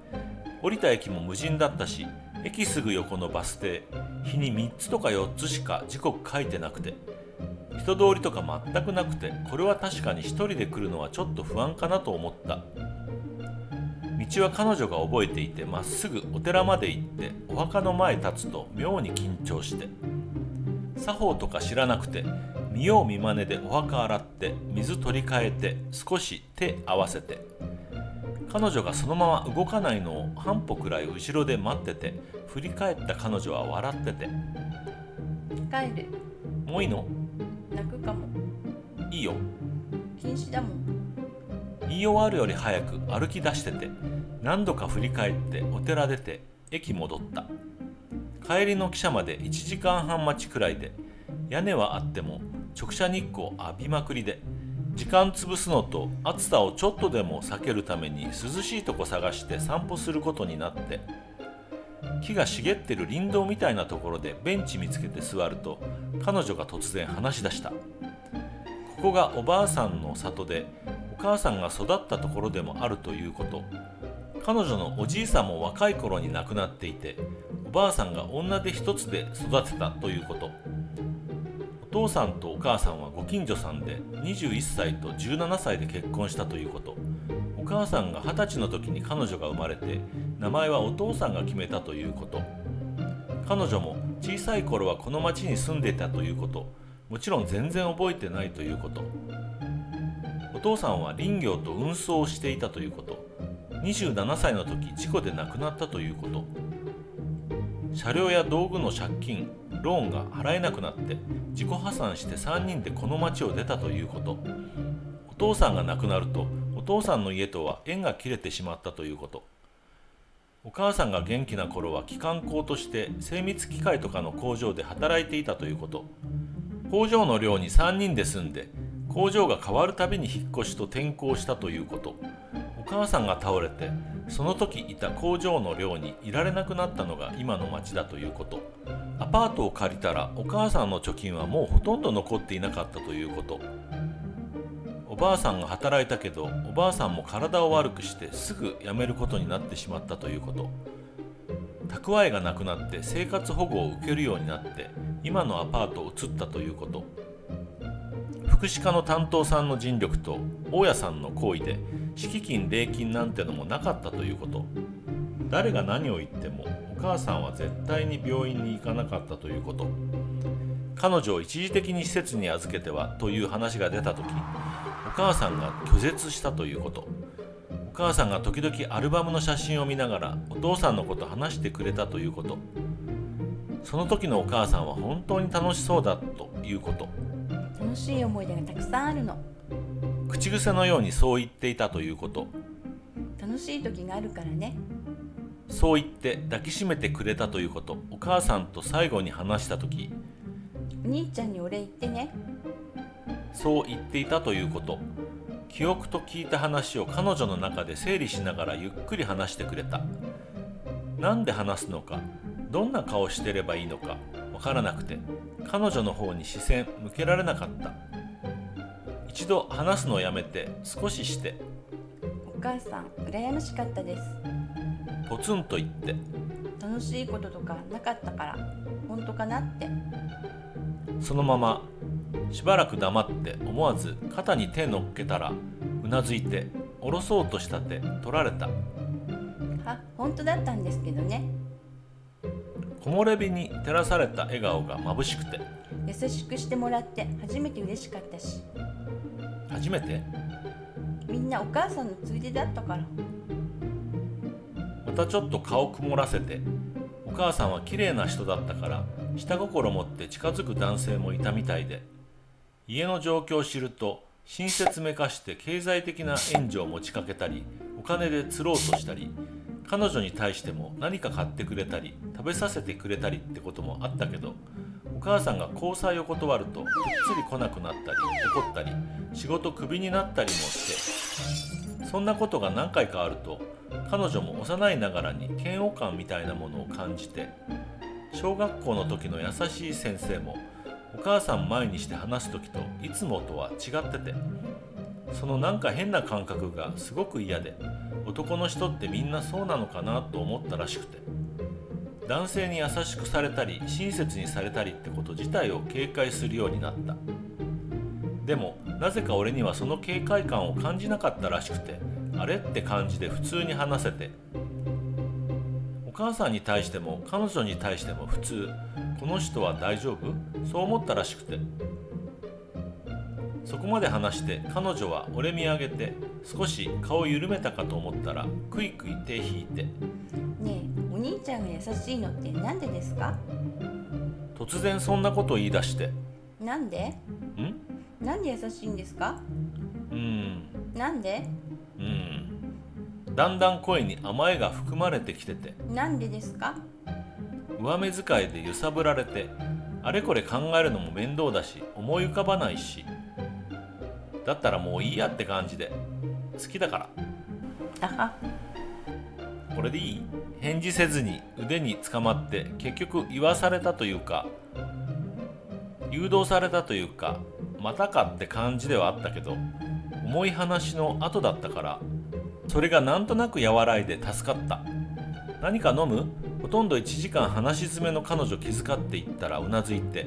降りた駅も無人だったし、駅すぐ横のバス停、日に3つとか4つしか時刻書いてなくて、人通りとか全くなくて、これは確かに一人で来るのはちょっと不安かなと思った。道は彼女が覚えていて、まっすぐお寺まで行ってお墓の前立つと妙に緊張して、作法とか知らなくて、見よう見まねでお墓洗って水取り替えて少し手合わせて、彼女がそのまま動かないのを半歩くらい後ろで待ってて、振り返った彼女は笑ってて、帰る。もういいの？泣くかも。いいよ。禁止だもん。言い終わるより早く歩き出してて、何度か振り返ってお寺出て駅戻った。帰りの汽車まで1時間半待ちくらいで、屋根はあっても直射日光浴びまくりで、時間潰すのと暑さをちょっとでも避けるために涼しいとこ探して散歩することになって、木が茂ってる林道みたいなところでベンチ見つけて座ると、彼女が突然話し出した。ここがおばあさんの里で、お母さんが育ったところでもあるということ。彼女のおじいさんも若い頃に亡くなっていて、おばあさんが女手一つで育てたということ。お父さんとお母さんはご近所さんで、21歳と17歳で結婚したということ。お母さんが20歳の時に彼女が生まれて、名前はお父さんが決めたということ。彼女も小さい頃はこの町に住んでいたということ。もちろん全然覚えてないということ。お父さんは林業と運送をしていたということ。27歳の時事故で亡くなったということ。車両や道具の借金、ローンが払えなくなって自己破産して3人でこの町を出たということ。お父さんが亡くなると、お父さんの家とは縁が切れてしまったということ。お母さんが元気な頃は機関工として精密機械とかの工場で働いていたということ。工場の寮に3人で住んで、工場が変わるたびに引っ越しと転校したということ。お母さんが倒れて、その時いた工場の寮にいられなくなったのが今の町だということ。アパートを借りたらお母さんの貯金はもうほとんど残っていなかったということ。おばあさんが働いたけど、おばあさんも体を悪くしてすぐ辞めることになってしまったということ。蓄えがなくなって生活保護を受けるようになって、今のアパートを移ったということ。福祉課の担当さんの尽力と大家さんの行為で敷金礼金なんてのもなかったということ。誰が何を言ってもお母さんは絶対に病院に行かなかったということ。彼女を一時的に施設に預けてはという話が出た時、お母さんが拒絶したということ。お母さんが時々アルバムの写真を見ながらお父さんのこと話してくれたということ。その時のお母さんは本当に楽しそうだということ。楽しい思い出がたくさんあるの。口癖のようにそう言っていたということ。楽しい時があるからね。そう言って抱きしめてくれたということ。お母さんと最後に話した時、お兄ちゃんにお礼言ってね。そう言っていたということ。記憶と聞いた話を彼女の中で整理しながらゆっくり話してくれた。なんで話すのか、どんな顔してればいいのかわからなくて、彼女の方に視線向けられなかった。一度話すのをやめて少しして、お母さん羨ましかったです。ポツンと言って、楽しいこととかなかったから本当かなって。そのまましばらく黙って思わず肩に手乗っけたらうなずいて、下ろそうとした手取られた。本当だったんですけどね。木漏れ日に照らされた笑顔が眩しくて、優しくしてもらって初めて嬉しかったし。初めて？みんなお母さんのついでだったから。またちょっと顔曇らせて、お母さんは綺麗な人だったから下心持って近づく男性もいたみたいで、家の状況を知ると親切めかして経済的な援助を持ちかけたり、お金で釣ろうとしたり、彼女に対しても何か買ってくれたり食べさせてくれたりってこともあったけど、お母さんが交際を断るとぷっつり来なくなったり怒ったり仕事クビになったりもして、そんなことが何回かあると彼女も幼いながらに嫌悪感みたいなものを感じて、小学校の時の優しい先生もお母さん前にして話す時といつもとは違ってて、そのなんか変な感覚がすごく嫌で、男の人ってみんなそうなのかなと思ったらしくて、男性に優しくされたり親切にされたりってこと自体を警戒するようになった。でもなぜか俺にはその警戒感を感じなかったらしくて、あれって感じで普通に話せて、お母さんに対しても彼女に対しても普通、この人は大丈夫？そう思ったらしくて、そこまで話して彼女は俺見上げて少し顔を緩めたかと思ったら、クイクイ手引いて、ねえ、お兄ちゃんが優しいのってなんでですか？突然そんなことを言い出して、なんでなんで優しいんですか？なんでだんだん声に甘えが含まれてきてて、なんでですか？上目遣いで揺さぶられて、あれこれ考えるのも面倒だし思い浮かばないし、だったらもういいやって感じで、好きだから。あは。これでいい？返事せずに腕に捕まって、結局言わされたというか誘導されたというか、またかって感じではあったけど、重い話の後だったからそれがなんとなく和らいで助かった。何か飲む？ほとんど1時間話し詰めの彼女気遣って言ったらうなずいて、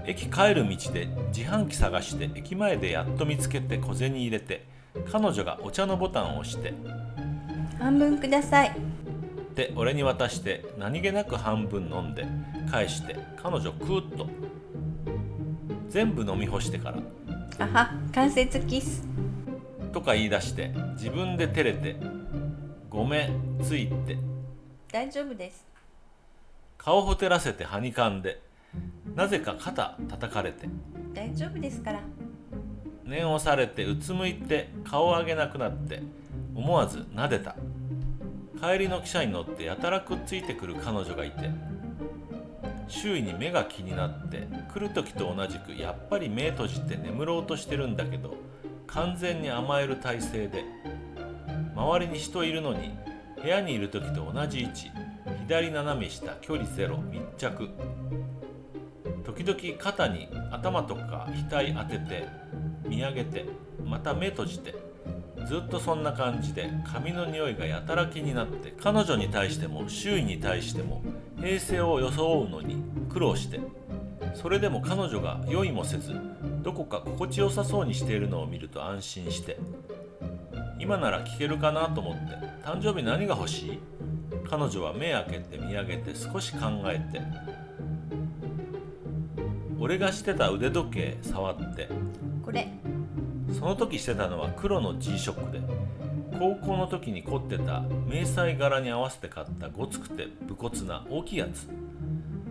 駅帰る道で自販機探して駅前でやっと見つけて小銭入れて、彼女がお茶のボタンを押して、半分くださいって俺に渡して、何気なく半分飲んで返して、彼女クーッと全部飲み干してから、あは、関節キスとか言い出して、自分で照れて、ごめんついて、大丈夫です。顔ほてらせてはにかんで、なぜか肩叩かれて、大丈夫ですから。念押されてうつむいて顔を上げなくなって、思わず撫でた。帰りの汽車に乗ってやたらくっついてくる彼女がいて、周囲に目が気になって、来る時と同じくやっぱり目閉じて眠ろうとしてるんだけど、完全に甘える体勢で、周りに人いるのに部屋にいる時と同じ位置、左斜め下距離ゼロ密着、時々肩に頭とか額当てて見上げて、また目閉じて、ずっとそんな感じで髪の匂いがやたら気になって、彼女に対しても周囲に対しても平静を装うのに苦労して、それでも彼女が酔いもせずどこか心地よさそうにしているのを見ると安心して、今なら聞けるかなと思って、誕生日何が欲しい？彼女は目開けて見上げて少し考えて、俺がしてた腕時計触って、これその時してたのは黒の G ショックで、高校の時に凝ってた迷彩柄に合わせて買ったごつくて武骨な大きいやつ。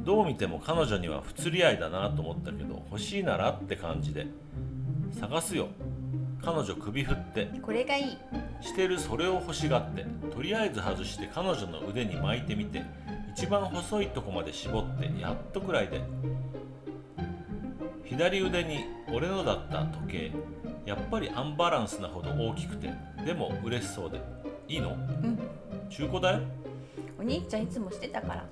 どう見ても彼女には不釣り合いだなと思ったけど、欲しいならって感じで探すよ。彼女首振ってこれがいい。してるそれを欲しがって、とりあえず外して彼女の腕に巻いてみて、一番細いとこまで絞ってやっとくらいで、左腕に俺のだった時計、やっぱりアンバランスなほど大きくて、でも嬉しそうで。いいの？うん、中古だよ。お兄ちゃんいつもしてたから。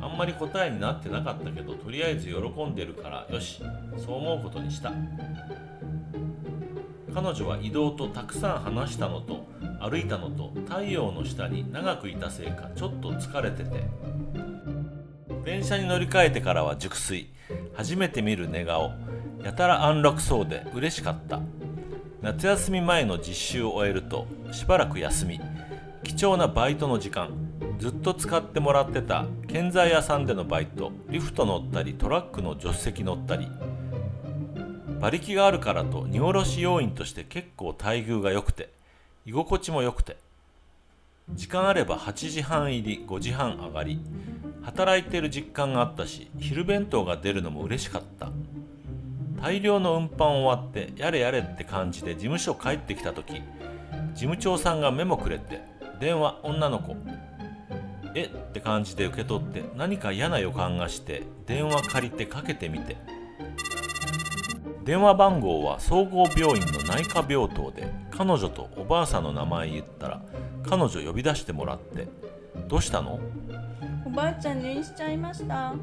あんまり答えになってなかったけど、とりあえず喜んでるからよし、そう思うことにした。彼女は移動とたくさん話したのと歩いたのと太陽の下に長くいたせいかちょっと疲れてて、電車に乗り換えてからは熟睡。初めて見る寝顔、やたら安楽そうで嬉しかった。夏休み前の実習を終えるとしばらく休み、貴重なバイトの時間、ずっと使ってもらってた建材屋さんでのバイト、リフト乗ったりトラックの助手席乗ったり、馬力があるからと荷下ろし要員として結構待遇が良くて居心地も良くて、時間あれば8時半入り5時半上がり、働いてる実感があったし、昼弁当が出るのも嬉しかった。大量の運搬終わってやれやれって感じで事務所帰ってきた時、事務長さんがメモくれて、電話女の子えって感じで受け取って、何か嫌な予感がして電話借りてかけてみて、電話番号は総合病院の内科病棟で、彼女とおばあさんの名前言ったら彼女呼び出してもらって、どうしたの？おばあちゃん入院しちゃいました。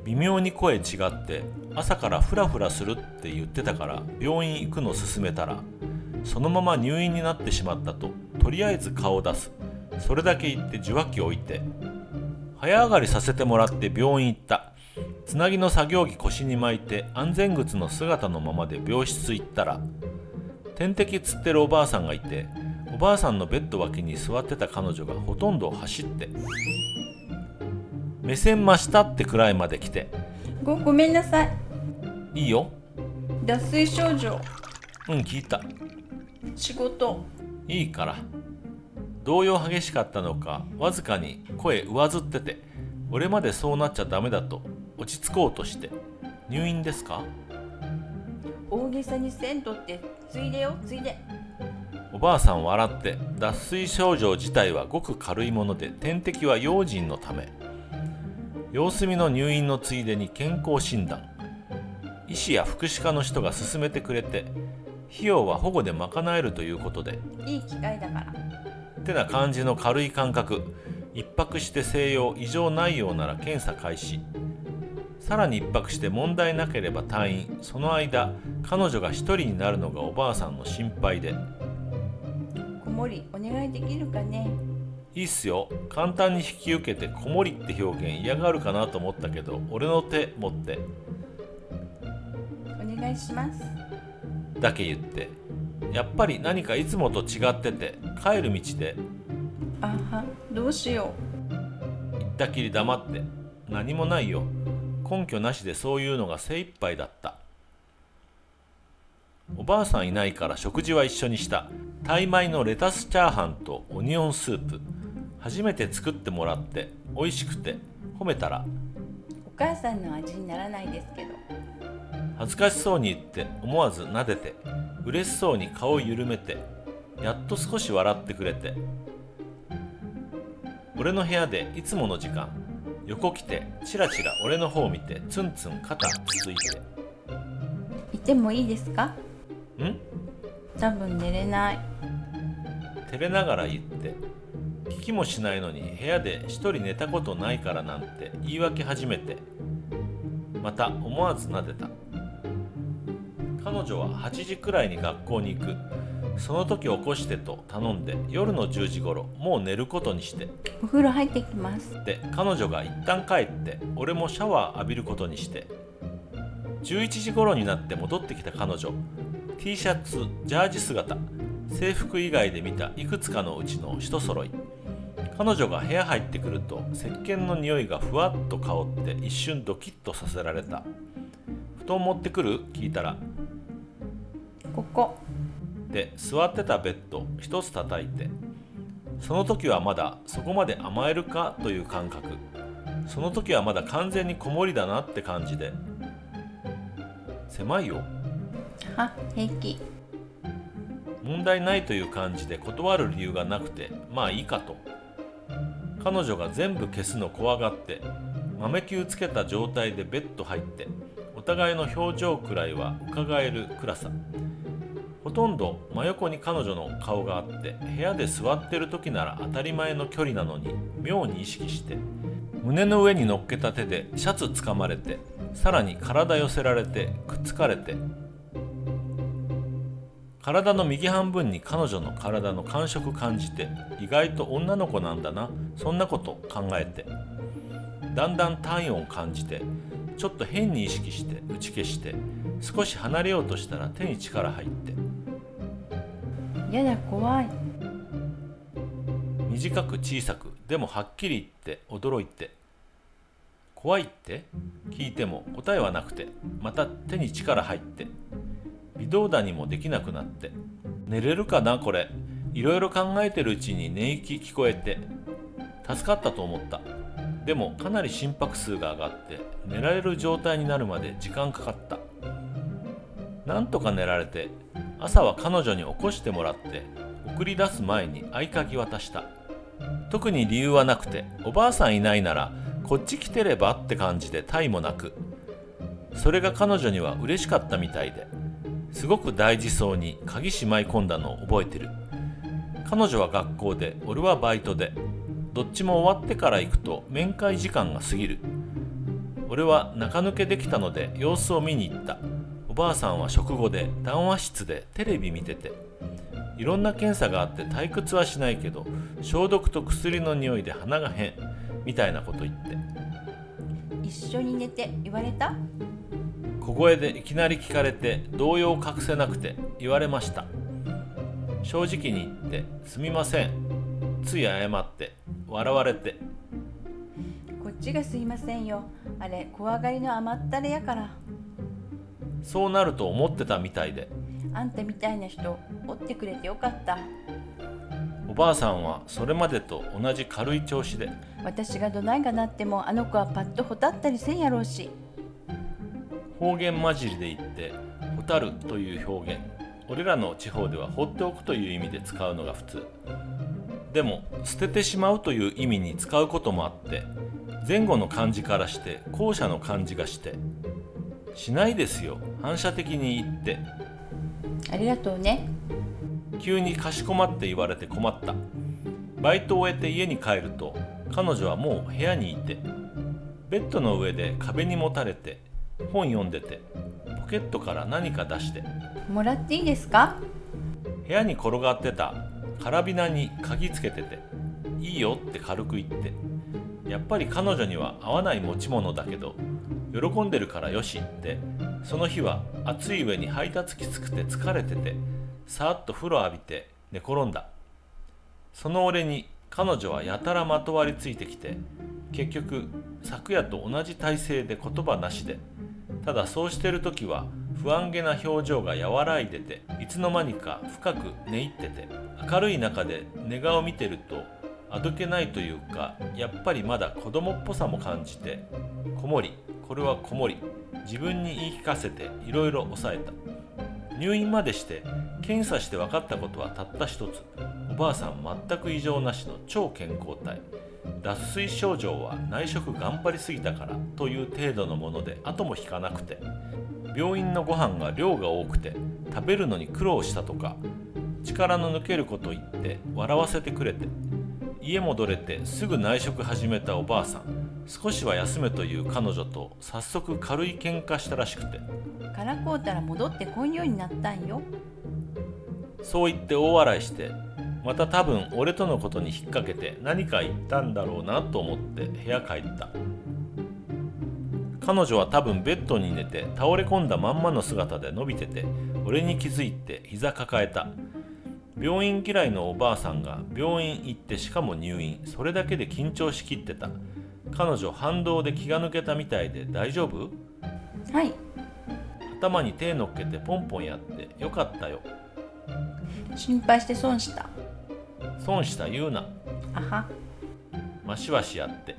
微妙に声違って朝からフラフラするって言ってたから病院行くの勧めたら、そのまま入院になってしまったと、とりあえず顔を出す、それだけ言って受話器置いて、早上がりさせてもらって病院行った。つなぎの作業着腰に巻いて安全靴の姿のままで病室行ったら、点滴つってるおばあさんがいて、おばあさんのベッド脇に座ってた彼女がほとんど走って目線真下ってくらいまで来て、ごめんなさい。いいよ。脱水症状。聞いた。仕事。いいから。動揺激しかったのかわずかに声上ずってて、俺までそうなっちゃダメだと落ち着こうとして、入院ですか？大げさにせんとって、ついでよついで。おばあさん笑って、脱水症状自体はごく軽いもので、点滴は用心のため、様子見の入院のついでに健康診断、医師や福祉課の人が勧めてくれて、費用は保護で賄えるということで、いい機会だから。ってな感じの軽い感覚。一泊して静養、異常ないようなら検査開始。さらに一泊して問題なければ退院。その間彼女が一人になるのがおばあさんの心配で、子守お願いできるかね？いいっすよ。簡単に引き受けて子守って表現嫌がるかなと思ったけど、俺の手持ってお願いしますだけ言って、やっぱり何かいつもと違ってて、帰る道であは、どうしよ言ったきり黙って、何もないよ、根拠なしでそういうのが精一杯だった。おばあさんいないから食事は一緒にした。タイ米のレタスチャーハンとオニオンスープ、初めて作ってもらって美味しくて褒めたら、お母さんの味にならないですけど。恥ずかしそうに言って思わず撫でて、嬉しそうに顔を緩めて、やっと少し笑ってくれて、俺の部屋でいつもの時間、横来てチラチラ俺の方を見て、ツンツン肩つついて、いてもいいですか？多分寝れない。照れながら言って、聞きもしないのに部屋で一人寝たことないからなんて言い訳始めて、また思わず撫でた。彼女は8時くらいに学校に行く。その時起こしてと頼んで、夜の10時頃もう寝ることにして、お風呂入ってきますで彼女が一旦帰って、俺もシャワー浴びることにして、11時頃になって戻ってきた彼女、T シャツ、ジャージ姿、制服以外で見たいくつかのうちの一揃い。彼女が部屋入ってくると、石鹸の匂いがふわっと香って一瞬ドキッとさせられた。布団持ってくる？聞いたら、ここ。で座ってたベッド一つ叩いて、その時はまだそこまで甘えるかという感覚、その時はまだ完全に子守だなって感じで、狭いよ、平気。問題ないという感じで断る理由がなくて、まあいいかと。彼女が全部消すの怖がって豆球つけた状態でベッド入って、お互いの表情くらいは伺える暗さ。ほとんど真横に彼女の顔があって、部屋で座ってる時なら当たり前の距離なのに妙に意識して、胸の上に乗っけた手でシャツ掴まれて、さらに体寄せられてくっつかれて、体の右半分に彼女の体の感触感じて、意外と女の子なんだな、そんなこと考えて、だんだん体温を感じて、ちょっと変に意識して打ち消して、少し離れようとしたら手に力入って、やだ、怖い。短く小さく、でもはっきり言って驚いて、怖いって聞いても答えはなくて、また手に力入って、微動だにもできなくなって、寝れるかなこれ、いろいろ考えてるうちに寝息聞こえて、助かったと思った。でもかなり心拍数が上がって、寝られる状態になるまで時間かかった。なんとか寝られて、朝は彼女に起こしてもらって、送り出す前に合鍵渡した。特に理由はなくて、おばあさんいないならこっち来てればって感じで他意もなく、それが彼女には嬉しかったみたいで、すごく大事そうに鍵しまい込んだのを覚えてる。彼女は学校で、俺はバイトで、どっちも終わってから行くと面会時間が過ぎる。俺は中抜けできたので様子を見に行った。おばあさんは食後で談話室でテレビ見てて、いろんな検査があって退屈はしないけど、消毒と薬の匂いで鼻が変みたいなこと言って、一緒に寝て言われた？小声でいきなり聞かれて動揺を隠せなくて言われました。正直に言ってすみません、つい謝って笑われて、こっちがすいませんよ、あれ怖がりの甘ったれやから。そうなると思ってたみたいで、あんたみたいな人おってくれてよかった。おばあさんはそれまでと同じ軽い調子で、私がどないがなってもあの子はパッとほたったりせんやろうし。方言混じりで言ってほたるという表現、俺らの地方では放っておくという意味で使うのが普通。でも捨ててしまうという意味に使うこともあって、前後の漢字からして後者の漢字がして、しないですよ、反射的に言って。ありがとうね。急にかしこまって言われて困った。バイトを終えて家に帰ると、彼女はもう部屋にいて、ベッドの上で壁にもたれて本読んでて、ポケットから何か出して、もらっていいですか？部屋に転がってたカラビナに鍵つけてて、いいよって軽く言って、やっぱり彼女には合わない持ち物だけど喜んでるからよしって、その日は暑い上に配達きつくて疲れてて、さーっと風呂浴びて寝転んだ。その俺に彼女はやたらまとわりついてきて、結局昨夜と同じ体勢で言葉なしで、ただそうしてる時は不安げな表情が和らいでて、いつの間にか深く寝入ってて、明るい中で寝顔見てるとあどけないというか、やっぱりまだ子供っぽさも感じて、子守、これは子守、自分に言い聞かせていろいろ抑えた。入院までして検査して分かったことはたった一つ。おばあさん全く異常なしの超健康体。脱水症状は内職頑張りすぎたからという程度のもので後も引かなくて、病院のご飯が量が多くて食べるのに苦労したとか、力の抜けること言って笑わせてくれて、家戻れてすぐ内職始めたおばあさん、少しは休めという彼女と早速軽い喧嘩したらしくて、からこうたら戻ってこんようになったんよ。そう言って大笑いして、また多分俺とのことに引っ掛けて何か言ったんだろうなと思って部屋帰った。彼女は多分ベッドに寝て倒れ込んだまんまの姿で伸びてて、俺に気づいて膝抱えた。病院嫌いのおばあさんが病院行ってしかも入院、それだけで緊張しきってた。彼女反動で気が抜けたみたいで大丈夫？はい。頭に手乗っけてポンポンやってよかったよ。心配して損した。損した言うな。あは。ましわしやって。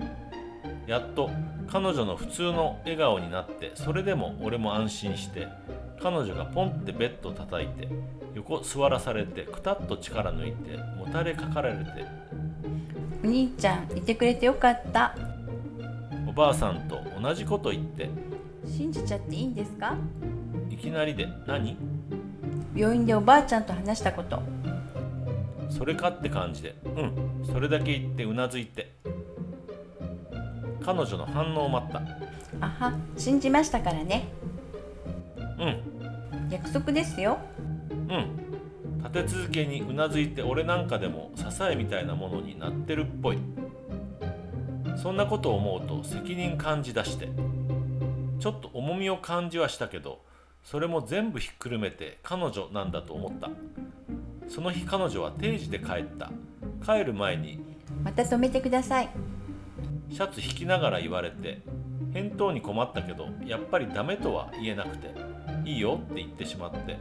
やっと彼女の普通の笑顔になって、それでも俺も安心して、彼女がポンってベッド叩いて、横座らされて、くたっと力抜いて、もたれかかられて、お兄ちゃんいてくれてよかった。おばあさんと同じこと言って、信じちゃっていいんですか？いきなりで何？病院でおばあちゃんと話したこと。それかって感じで、それだけ言ってうなずいて、彼女の反応を待った。あは、信じましたからね。約束ですよ。立て続けにうなずいて、俺なんかでも支えみたいなものになってるっぽい。そんなことを思うと責任感じ出して、ちょっと重みを感じはしたけど、それも全部ひっくるめて彼女なんだと思った。その日彼女は定時で帰った。帰る前にまた止めてください。シャツ引きながら言われて、返答に困ったけど、やっぱりダメとは言えなくて、いいよって言ってしまって。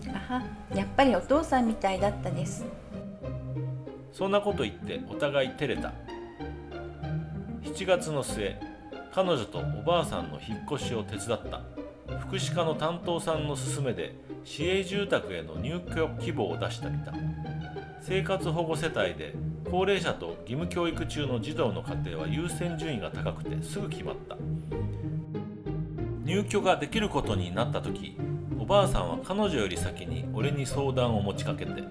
あは、やっぱりお父さんみたいだったです。そんなこと言ってお互い照れた。7月の末、彼女とおばあさんの引っ越しを手伝った。福祉課の担当さんの勧めで市営住宅への入居希望を出したみた。生活保護世帯で高齢者と義務教育中の児童の家庭は優先順位が高くてすぐ決まった。入居ができることになった時、おばあさんは彼女より先に俺に相談を持ちかけて、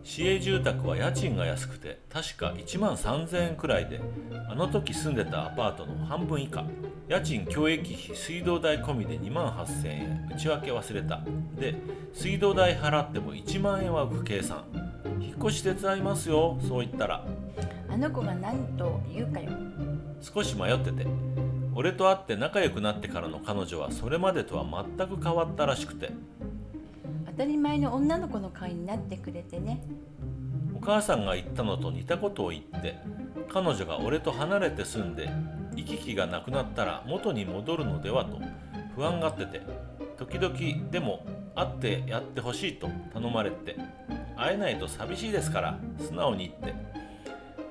市営住宅は家賃が安くて確か1万3000円くらいで、あの時住んでたアパートの半分以下、家賃教育費水道代込みで2万8000円、内訳忘れた。で水道代払っても1万円は浮く計算。引っ越し手伝いますよ、そう言ったら。あの子が何と言うかよ。少し迷ってて、俺と会って仲良くなってからの彼女はそれまでとは全く変わったらしくて、当たり前の女の子の顔になってくれてね。お母さんが言ったのと似たことを言って、彼女が俺と離れて住んで行き来がなくなったら元に戻るのではと不安がってて、時々でも会ってやってほしいと頼まれて、会えないと寂しいですから素直に言って、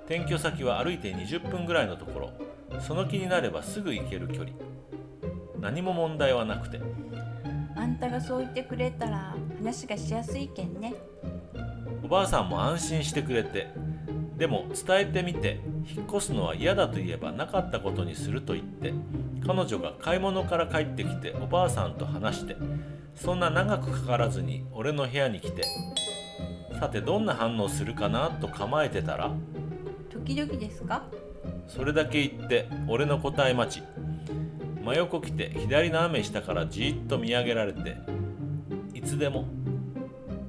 転居先は歩いて20分ぐらいのところ、その気になればすぐ行ける距離、何も問題はなくて。あんたがそう言ってくれたら話がしやすいけんね。おばあさんも安心してくれて、でも伝えてみて、引っ越すのは嫌だと言えばなかったことにすると言って、彼女が買い物から帰ってきておばあさんと話して、そんな長くかからずに俺の部屋に来て、さてどんな反応するかなと構えてたら、時々ですか？それだけ言って俺の答え待ち。真横来て左斜め下からじーっと見上げられて、いつでも。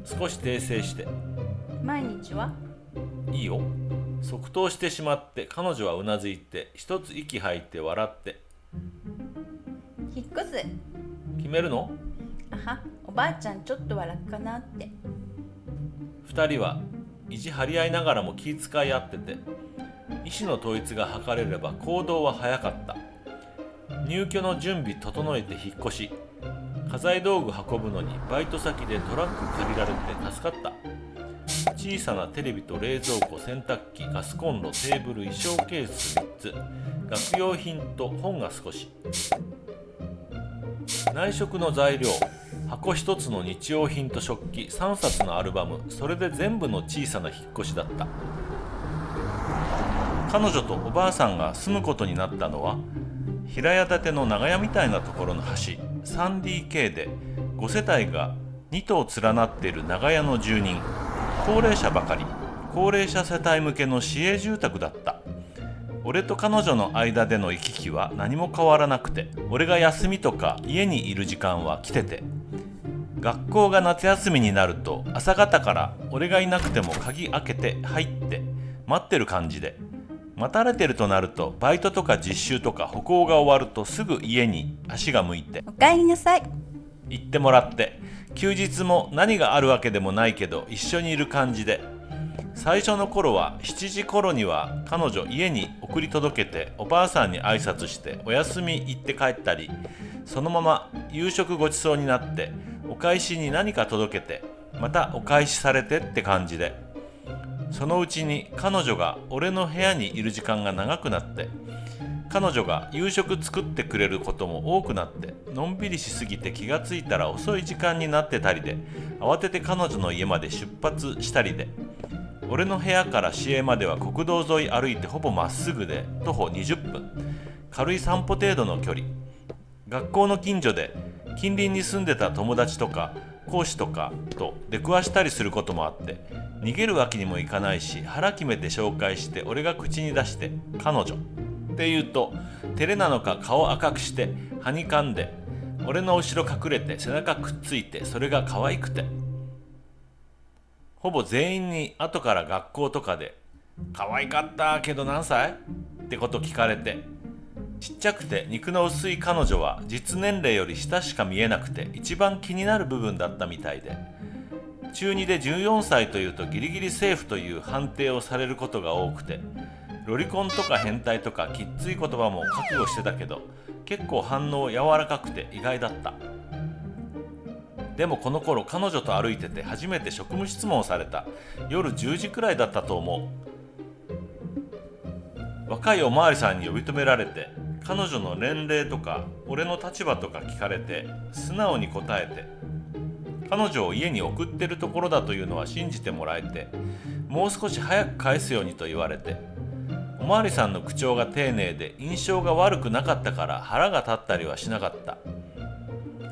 少し訂正して、毎日はいいよ。即答してしまって、彼女はうなずいて一つ息吐いて笑って、引っ越す。決めるの？あは、おばあちゃんちょっとは楽かなって。二人は意地張り合いながらも気遣い合ってて、意思の統一が図れれば行動は早かった。入居の準備整えて引っ越し、家財道具運ぶのにバイト先でトラック借りられて助かった。小さなテレビと冷蔵庫、洗濯機、ガスコンロ、テーブル、衣装ケース3つ、学用品と本が少し。内職の材料、箱1つの日用品と食器、3冊のアルバム、それで全部の小さな引っ越しだった。彼女とおばあさんが住むことになったのは、平屋建ての長屋みたいなところの端、3DK で5世帯が2棟連なっている長屋の住人、高齢者ばかり、高齢者世帯向けの市営住宅だった。俺と彼女の間での行き来は何も変わらなくて、俺が休みとか家にいる時間は来てて、学校が夏休みになると朝方から俺がいなくても鍵開けて入って待ってる感じで、待たれてるとなるとバイトとか実習とか歩行が終わるとすぐ家に足が向いて、おかえりなさい。行ってもらって、休日も何があるわけでもないけど一緒にいる感じで、最初の頃は7時頃には彼女家に送り届けて、おばあさんに挨拶してお休み行って帰ったり、そのまま夕食ごちそうになってお返しに何か届けて、またお返しされてって感じで、そのうちに彼女が俺の部屋にいる時間が長くなって、彼女が夕食作ってくれることも多くなって、のんびりしすぎて気がついたら遅い時間になってたりで、慌てて彼女の家まで出発したりで、俺の部屋から市営までは国道沿い歩いてほぼまっすぐで徒歩20分、軽い散歩程度の距離。学校の近所で近隣に住んでた友達とか講師とかと出くわしたりすることもあって、逃げるわけにもいかないし、腹決めて紹介して俺が口に出して彼女って言うと、照れなのか顔赤くしてはにかんで俺の後ろ隠れて背中くっついて、それが可愛くて、ほぼ全員に後から学校とかで可愛かったけど何歳ってこと聞かれて、ちっちゃくて肉の薄い彼女は実年齢より下しか見えなくて一番気になる部分だったみたいで、中2で14歳というとギリギリセーフという判定をされることが多くて、ロリコンとか変態とかきっつい言葉も覚悟してたけど、結構反応柔らかくて意外だった。でもこの頃彼女と歩いてて初めて職務質問をされた。夜10時くらいだったと思う。若いおまわりさんに呼び止められて、彼女の年齢とか俺の立場とか聞かれて素直に答えて、彼女を家に送ってるところだというのは信じてもらえて、もう少し早く返すようにと言われて、おまわりさんの口調が丁寧で印象が悪くなかったから腹が立ったりはしなかった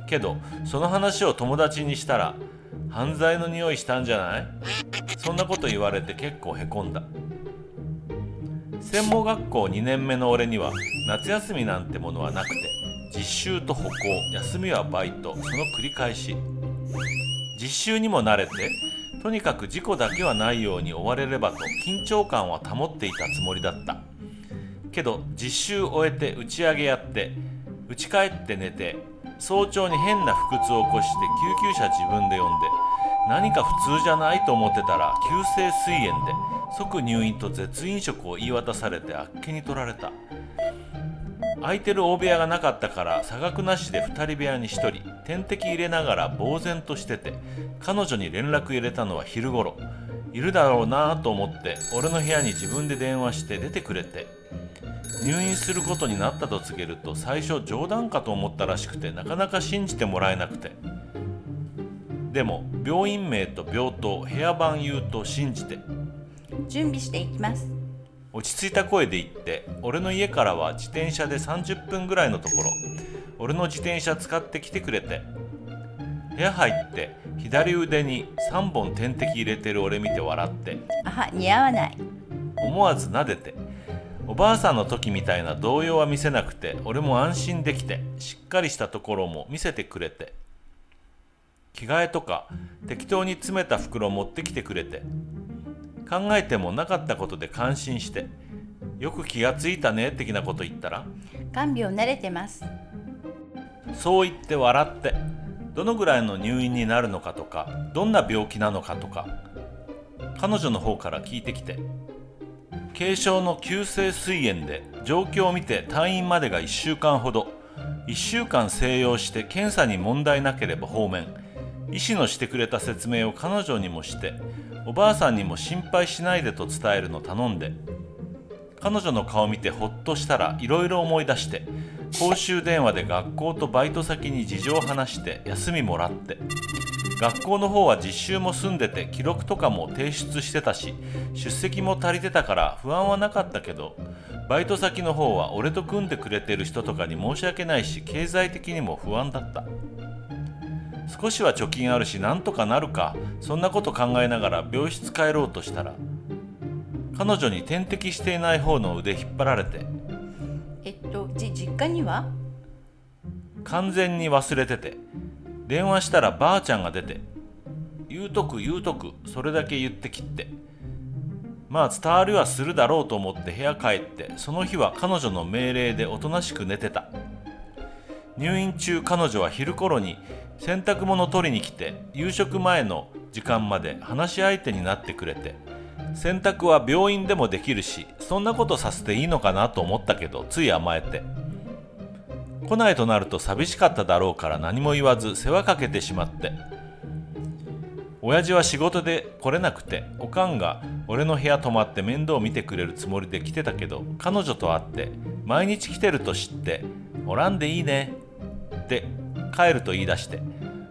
けど、その話を友達にしたら犯罪の匂いしたんじゃない？そんなこと言われて結構へこんだ。専門学校2年目の俺には夏休みなんてものはなくて、実習と歩行、休みはバイト、その繰り返し。実習にも慣れて、とにかく事故だけはないように終われればと緊張感は保っていたつもりだった。けど実習終えて打ち上げやって、家帰って寝て、早朝に変な腹痛を起こして救急車自分で呼んで、何か普通じゃないと思ってたら急性膵炎で即入院と絶飲食を言い渡されてあっけに取られた。空いてる大部屋がなかったから差額なしで2人部屋に1人、点滴入れながら呆然としてて、彼女に連絡入れたのは昼頃。いるだろうなと思って俺の部屋に自分で電話して出てくれて、入院することになったと告げると、最初冗談かと思ったらしくて、なかなか信じてもらえなくて、でも病院名と病棟、部屋番言うと信じて、準備していきます。落ち着いた声で言って、俺の家からは自転車で30分ぐらいのところ、俺の自転車使ってきてくれて、部屋入って左腕に3本点滴入れてる俺見て笑って、あは、似合わない。思わず撫でて、おばあさんの時みたいな動揺は見せなくて、俺も安心できて、しっかりしたところも見せてくれて、着替えとか適当に詰めた袋持ってきてくれて、考えてもなかったことで感心して、よく気がついたね的なこと言ったら、看病慣れてます。そう言って笑って、どのぐらいの入院になるのかとか、どんな病気なのかとか彼女の方から聞いてきて、軽症の急性膵炎で状況を見て退院までが1週間ほど、1週間静養して検査に問題なければ放免。医師のしてくれた説明を彼女にもして、おばあさんにも心配しないでと伝えるの頼んで、彼女の顔見てほっとしたらいろいろ思い出して、公衆電話で学校とバイト先に事情を話して休みもらって、学校の方は実習も済んでて記録とかも提出してたし、出席も足りてたから不安はなかったけど、バイト先の方は俺と組んでくれてる人とかに申し訳ないし、経済的にも不安だった。少しは貯金あるしなんとかなるか、そんなこと考えながら病室帰ろうとしたら、彼女に点滴していない方の腕引っ張られて、実家には？完全に忘れてて、電話したらばあちゃんが出て、言うとくそれだけ言ってきって、まあ伝わりはするだろうと思って部屋帰って、その日は彼女の命令でおとなしく寝てた。入院中彼女は昼頃に洗濯物取りに来て、夕食前の時間まで話し相手になってくれて、洗濯は病院でもできるし、そんなことさせていいのかなと思ったけど、つい甘えて、来ないとなると寂しかっただろうから何も言わず世話かけてしまって、親父は仕事で来れなくて、おかんが俺の部屋泊まって面倒を見てくれるつもりで来てたけど、彼女と会って毎日来てると知っておらんでいいねって帰ると言い出して、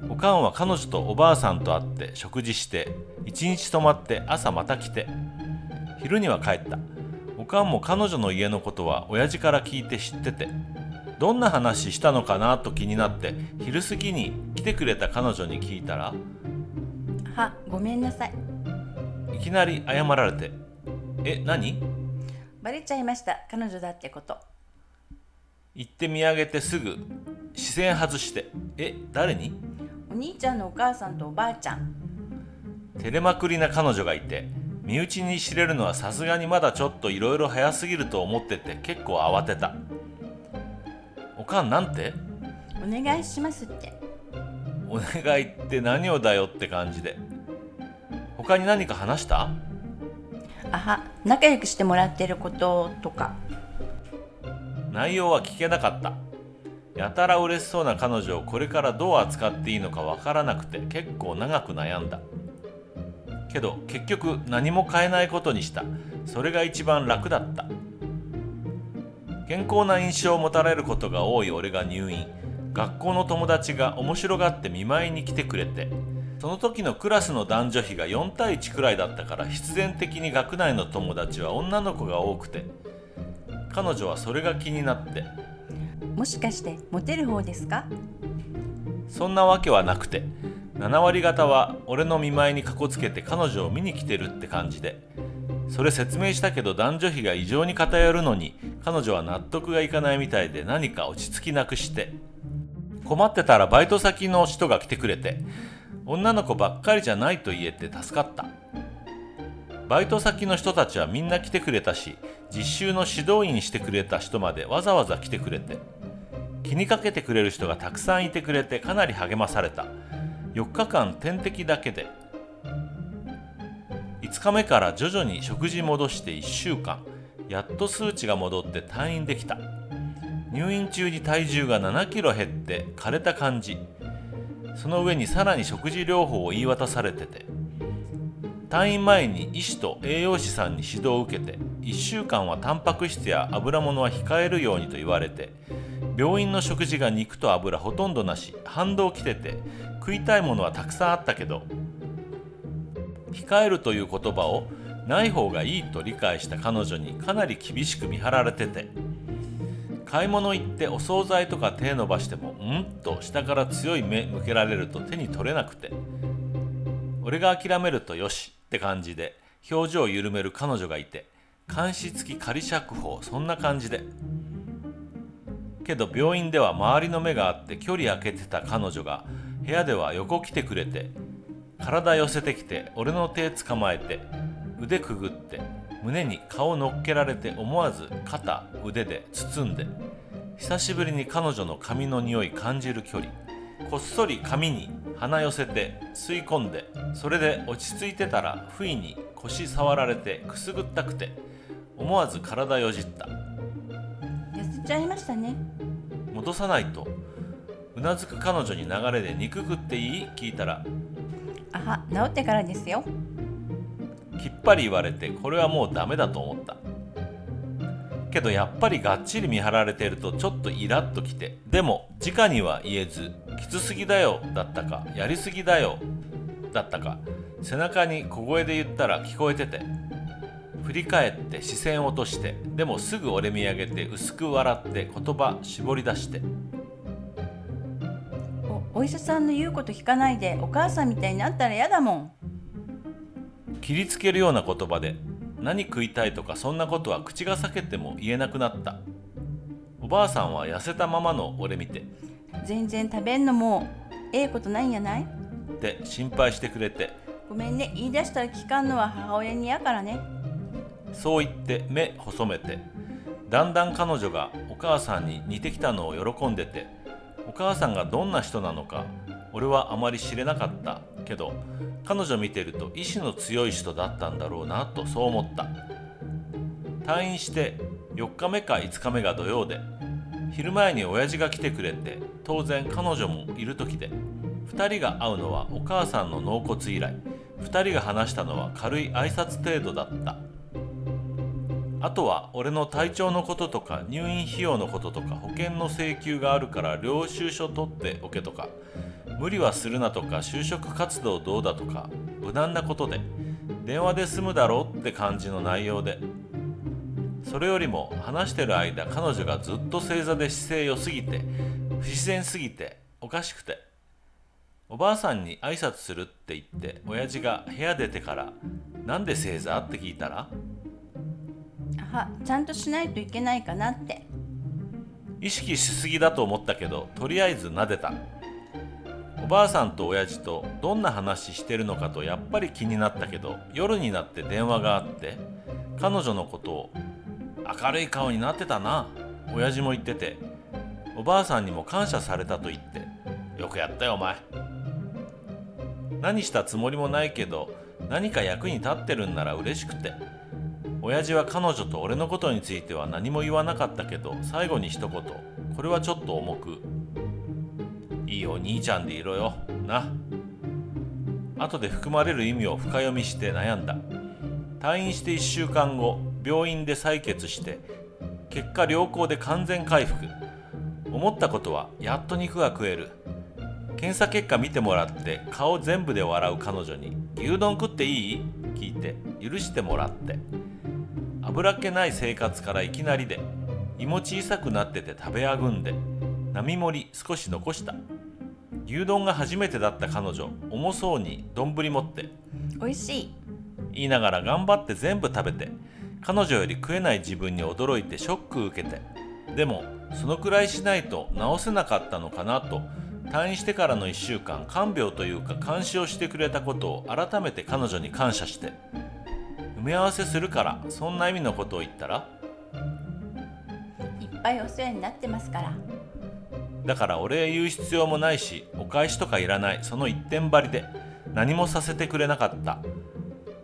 おかんは彼女とおばあさんと会って食事して一日泊まって朝また来て、昼には帰った。おかんも彼女の家のことは親父から聞いて知ってて、どんな話したのかなと気になって昼過ぎに来てくれた彼女に聞いたら、ごめんなさい。いきなり謝られて、何？バレちゃいました、彼女だってこと。言って見上げてすぐ視線外して、誰に？お兄ちゃんのお母さんとおばあちゃん。照れまくりな彼女がいて、身内に知れるのはさすがにまだちょっといろいろ早すぎると思ってて結構慌てた。おかんなんて？お願いしますって。お願いって何をだよって感じで。他に何か話した？仲良くしてもらってることとか。内容は聞けなかった。やたら嬉しそうな彼女をこれからどう扱っていいのかわからなくて結構長く悩んだ。けど結局何も変えないことにした。それが一番楽だった。健康な印象を持たれることが多い俺が入院。学校の友達が面白がって見舞いに来てくれて、その時のクラスの男女比が4対1くらいだったから、必然的に学内の友達は女の子が多くて、彼女はそれが気になって。もしかしてモテる方ですか？そんなわけはなくて、7割方は俺の見舞いにかこつけて彼女を見に来てるって感じで、それ説明したけど男女比が異常に偏るのに彼女は納得がいかないみたいで、何か落ち着きなくして。困ってたらバイト先の人が来てくれて、女の子ばっかりじゃないと言えて助かった。バイト先の人たちはみんな来てくれたし、実習の指導員してくれた人までわざわざ来てくれて、気にかけてくれる人がたくさんいてくれてかなり励まされた。4日間点滴だけで。5日目から徐々に食事戻して1週間、やっと数値が戻って退院できた。入院中に体重が7キロ減って枯れた感じ。その上にさらに食事療法を言い渡されてて、退院前に医師と栄養士さんに指導を受けて、1週間はタンパク質や油物は控えるようにと言われて、病院の食事が肉と油ほとんどなし、反動きてて、食いたいものはたくさんあったけど、控えるという言葉をない方がいいと理解した彼女にかなり厳しく見張られてて、買い物行ってお惣菜とか手伸ばしてもと下から強い目向けられると手に取れなくて、俺が諦めるとよしって感じで表情を緩める彼女がいて、監視付き仮釈放、そんな感じで。けど病院では周りの目があって距離空けてた彼女が部屋では横来てくれて、体寄せてきて俺の手捕まえて腕くぐって胸に顔乗っけられて、思わず肩腕で包んで、久しぶりに彼女の髪の匂い感じる距離、こっそり髪に鼻寄せて吸い込んで、それで落ち着いてたら不意に腰触られてくすぐったくて思わず体よじった。痩せちゃいましたね。戻さないと。うなずく彼女に流れで肉食っていい？聞いたら、治ってからですよ。きっぱり言われて、これはもうダメだと思った。けどやっぱりがっちり見張られているとちょっとイラッときて、でも直には言えず、きつすぎだよだったか、やりすぎだよだったか、背中に小声で言ったら聞こえてて、振り返って視線を落として、でもすぐ俺見上げて薄く笑って言葉絞り出して、お医者さんの言うこと聞かないでお母さんみたいになったら嫌だもん。切りつけるような言葉で、何食いたいとかそんなことは口が裂けても言えなくなった。おばあさんは痩せたままの俺見て、全然食べんのもことないんやないって心配してくれて、ごめんね、言い出したら聞かんのは母親にやからね。そう言って目細めて、だんだん彼女がお母さんに似てきたのを喜んでて、お母さんがどんな人なのか俺はあまり知れなかったけど、彼女見てると意志の強い人だったんだろうなとそう思った。退院して4日目か5日目が土曜で、昼前に親父が来てくれて、当然彼女もいる時で、2人が会うのはお母さんの納骨以来。2人が話したのは軽い挨拶程度だった。あとは俺の体調のこととか入院費用のこととか保険の請求があるから領収書取っておけとか無理はするなとか就職活動どうだとか無難なことで電話で済むだろうって感じの内容で、それよりも話してる間彼女がずっと正座で姿勢良すぎて不自然すぎておかしくて、おばあさんに挨拶するって言って親父が部屋出てからなんで正座って聞いたら、ちゃんとしないといけないかなって。意識しすぎだと思ったけどとりあえず撫でた。おばあさんと親父とどんな話してるのかとやっぱり気になったけど、夜になって電話があって彼女のことを明るい顔になってたな親父も言ってて、おばあさんにも感謝されたと言って、よくやったよお前。何したつもりもないけど何か役に立ってるんなら嬉しくて、親父は彼女と俺のことについては何も言わなかったけど、最後に一言、これはちょっと重く、いいお兄ちゃんでいろよな。後で含まれる意味を深読みして悩んだ。退院して1週間後、病院で採血して結果良好で完全回復。思ったことはやっと肉が食える。検査結果見てもらって顔全部で笑う彼女に牛丼食っていい？聞いて許してもらって、油っ気ない生活からいきなりで胃も小さくなってて食べあぐんで並盛り少し残した。牛丼が初めてだった彼女、重そうに丼持っておいしい言いながら頑張って全部食べて、彼女より食えない自分に驚いてショック受けて、でもそのくらいしないと治せなかったのかなと、退院してからの1週間看病というか監視をしてくれたことを改めて彼女に感謝して、埋め合わせするからそんな意味のことを言ったら、いっぱいお世話になってますから。だからお礼言う必要もないしお返しとかいらない、その一点張りで何もさせてくれなかった。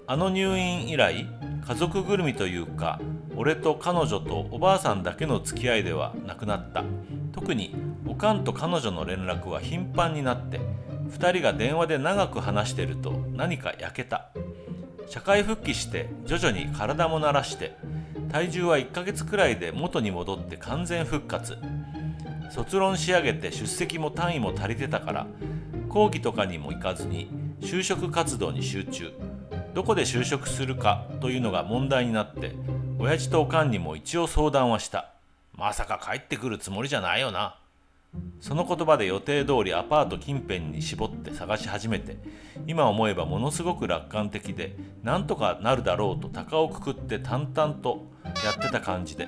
あの入院以来家族ぐるみというか、俺と彼女とおばあさんだけの付き合いではなくなった。特におかんと彼女の連絡は頻繁になって、2人が電話で長く話してると何か焼けた。社会復帰して徐々に体も慣らして、体重は1ヶ月くらいで元に戻って完全復活。卒論仕上げて出席も単位も足りてたから、講義とかにも行かずに就職活動に集中。どこで就職するかというのが問題になって、親父とおかんにも一応相談はした。まさか帰ってくるつもりじゃないよな。その言葉で予定通りアパート近辺に絞って探し始めて、今思えばものすごく楽観的で、なんとかなるだろうと鷹をくくって淡々とやってた感じで、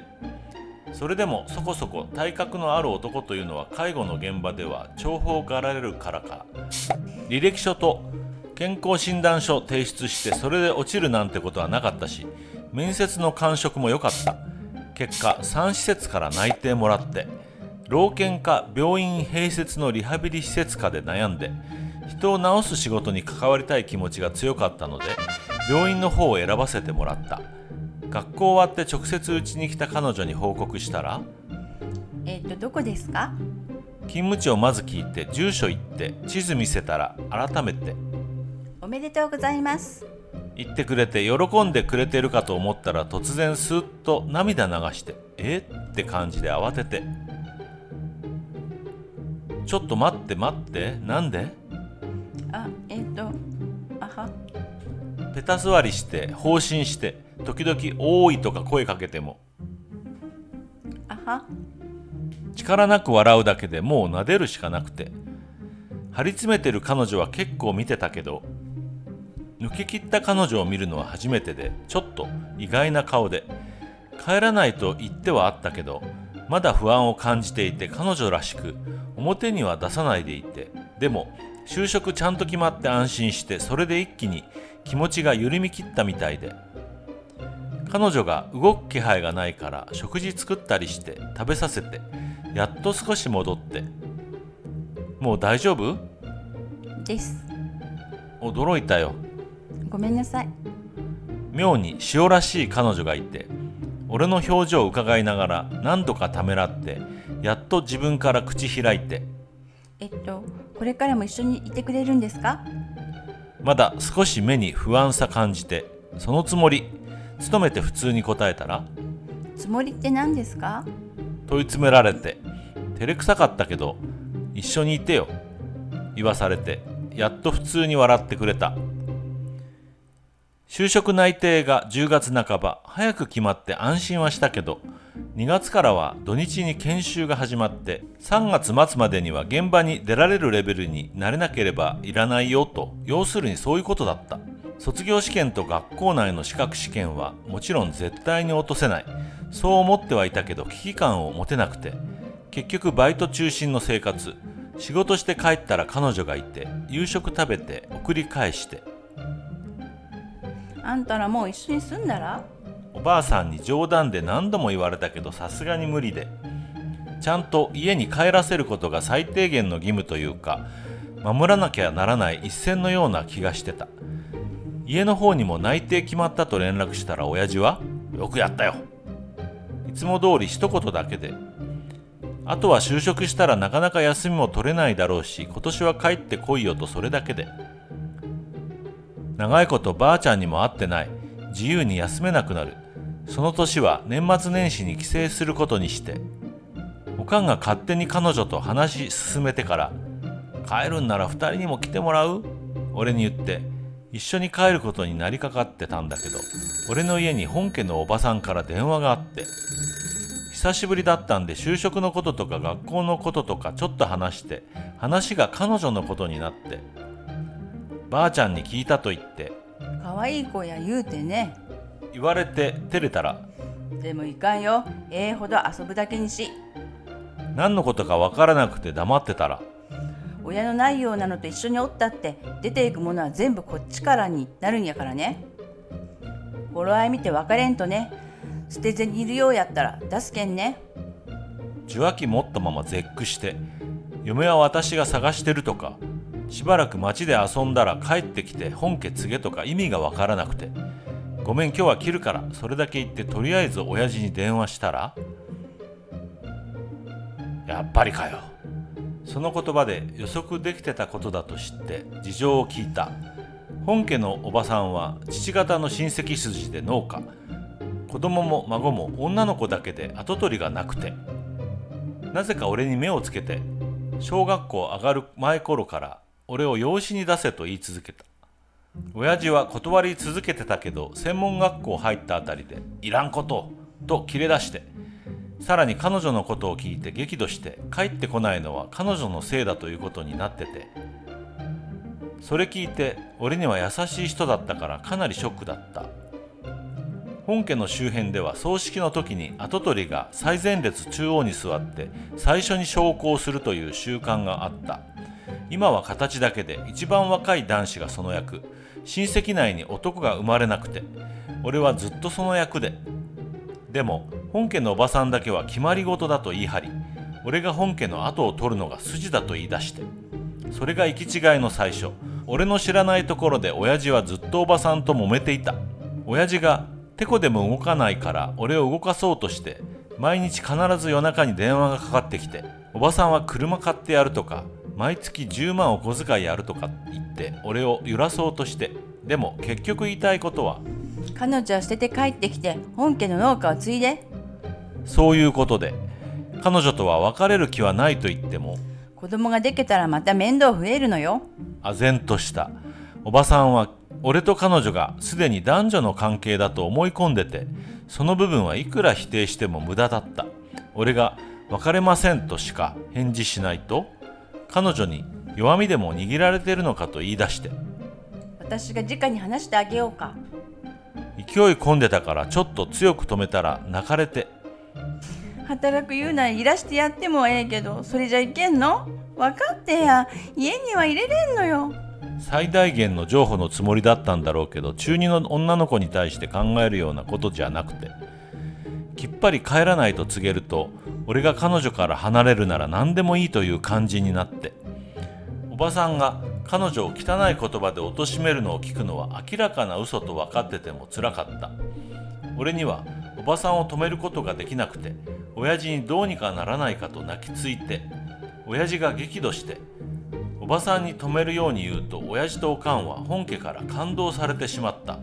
それでもそこそこ体格のある男というのは介護の現場では重宝がられるからか、履歴書と健康診断書提出してそれで落ちるなんてことはなかったし、面接の感触も良かった。結果3施設から内定もらって、老健か病院併設のリハビリ施設かで悩んで、人を治す仕事に関わりたい気持ちが強かったので病院の方を選ばせてもらった。学校終わって直接うちに来た彼女に報告したら、どこですか？勤務地をまず聞いて住所言って地図見せたら、改めておめでとうございます言ってくれて、喜んでくれてるかと思ったら突然スーッと涙流して、って感じで慌てて、ちょっと待って待って、なんで？ペタ座りして放心して、時々多いとか声かけても力なく笑うだけでもう撫でるしかなくて、張り詰めてる彼女は結構見てたけど、抜け切った彼女を見るのは初めてで、ちょっと意外な顔で、帰らないと言ってはあったけどまだ不安を感じていて、彼女らしく表には出さないでいて、でも就職ちゃんと決まって安心して、それで一気に気持ちが緩み切ったみたいで、彼女が動く気配がないから食事作ったりして食べさせて、やっと少し戻って、もう大丈夫？です。驚いたよ。ごめんなさい。妙に塩らしい彼女がいて、俺の表情を伺いながら何度かためらって、やっと自分から口開いて、これからも一緒にいてくれるんですか？まだ少し目に不安さ感じて、そのつもり、努めて普通に答えたら、つもりって何ですか？問い詰められて、照れくさかったけど、一緒にいてよ、言わされて、やっと普通に笑ってくれた。就職内定が10月半ば、早く決まって安心はしたけど、2月からは土日に研修が始まって、3月末までには現場に出られるレベルになれなければいらないよと、要するにそういうことだった。卒業試験と学校内の資格試験はもちろん絶対に落とせない。そう思ってはいたけど危機感を持てなくて、結局バイト中心の生活、仕事して帰ったら彼女がいて、夕食食べて送り返して、あんたらもう一緒に住んだら？おばあさんに冗談で何度も言われたけどさすがに無理で、ちゃんと家に帰らせることが最低限の義務というか、守らなきゃならない一線のような気がしてた。家の方にも内定決まったと連絡したら、親父はよくやったよ、いつも通り一言だけで、あとは就職したらなかなか休みも取れないだろうし、今年は帰ってこいよと、それだけで。長いことばあちゃんにも会ってない。自由に休めなくなる。その年は年末年始に帰省することにして、おかんが勝手に彼女と話し進めてから、帰るんなら2人にも来てもらう？俺に言って、一緒に帰ることになりかかってたんだけど、俺の家に本家のおばさんから電話があって、久しぶりだったんで就職のこととか学校のこととかちょっと話して、話が彼女のことになって、ばあちゃんに聞いたと言って、可愛い子や言うてね。言われて照れたら、でもいかんよ。ほど遊ぶだけにし。何のことかわからなくて黙ってたら、親のないようなのと一緒におったって、出ていくものは全部こっちからになるんやからね。頃合い見て別れんとね。捨て銭いるようやったら出すけんね。受話器持ったまま絶句して、嫁は私が探してるとか、しばらく街で遊んだら帰ってきて本家告げとか意味がわからなくて、ごめん今日は切るから、それだけ言ってとりあえず親父に電話したら、やっぱりかよ。その言葉で予測できてたことだと知って事情を聞いた。本家のおばさんは父方の親戚筋で農家、子供も孫も女の子だけで跡取りがなくて、なぜか俺に目をつけて、小学校上がる前頃から俺を養子に出せと言い続けた。親父は断り続けてたけど、専門学校入ったあたりでいらんことと切れ出して、さらに彼女のことを聞いて激怒して、帰ってこないのは彼女のせいだということになってて、それ聞いて俺には優しい人だったからかなりショックだった。本家の周辺では葬式の時に跡取りが最前列中央に座って最初に焼香するという習慣があった。今は形だけで一番若い男子がその役、親戚内に男が生まれなくて、俺はずっとその役で。でも本家のおばさんだけは決まり事だと言い張り、俺が本家の後を取るのが筋だと言い出して、それが行き違いの最初。俺の知らないところで親父はずっとおばさんと揉めていた。親父がてこでも動かないから俺を動かそうとして、毎日必ず夜中に電話がかかってきて、おばさんは車買ってやるとか、毎月10万お小遣いやるとか言って俺を揺らそうとして、でも結局言いたいことは、彼女は捨てて帰ってきて本家の農家を継いで。そういうことで、彼女とは別れる気はないと言っても、子供ができたらまた面倒増えるのよ。唖然とした。おばさんは俺と彼女がすでに男女の関係だと思い込んでて、その部分はいくら否定しても無駄だった。俺が別れませんとしか返事しないと、彼女に弱みでも握られてるのかと言い出して、私が直に話してあげようか。勢い込んでたからちょっと強く止めたら泣かれて、働く言うならいらしてやってもけど、それじゃいけんの？分かってや、家には入れれんのよ。最大限の譲歩のつもりだったんだろうけど、中二の女の子に対して考えるようなことじゃなくて、きっぱり帰らないと告げると、俺が彼女から離れるなら何でもいいという感じになって、おばさんが彼女を汚い言葉で貶めるのを聞くのは明らかな嘘と分かってても辛かった。俺にはおばさんを止めることができなくて、親父にどうにかならないかと泣きついて、親父が激怒して、おおばさんに止めるように言うと、親父とおかんは本家から感動されてしまった。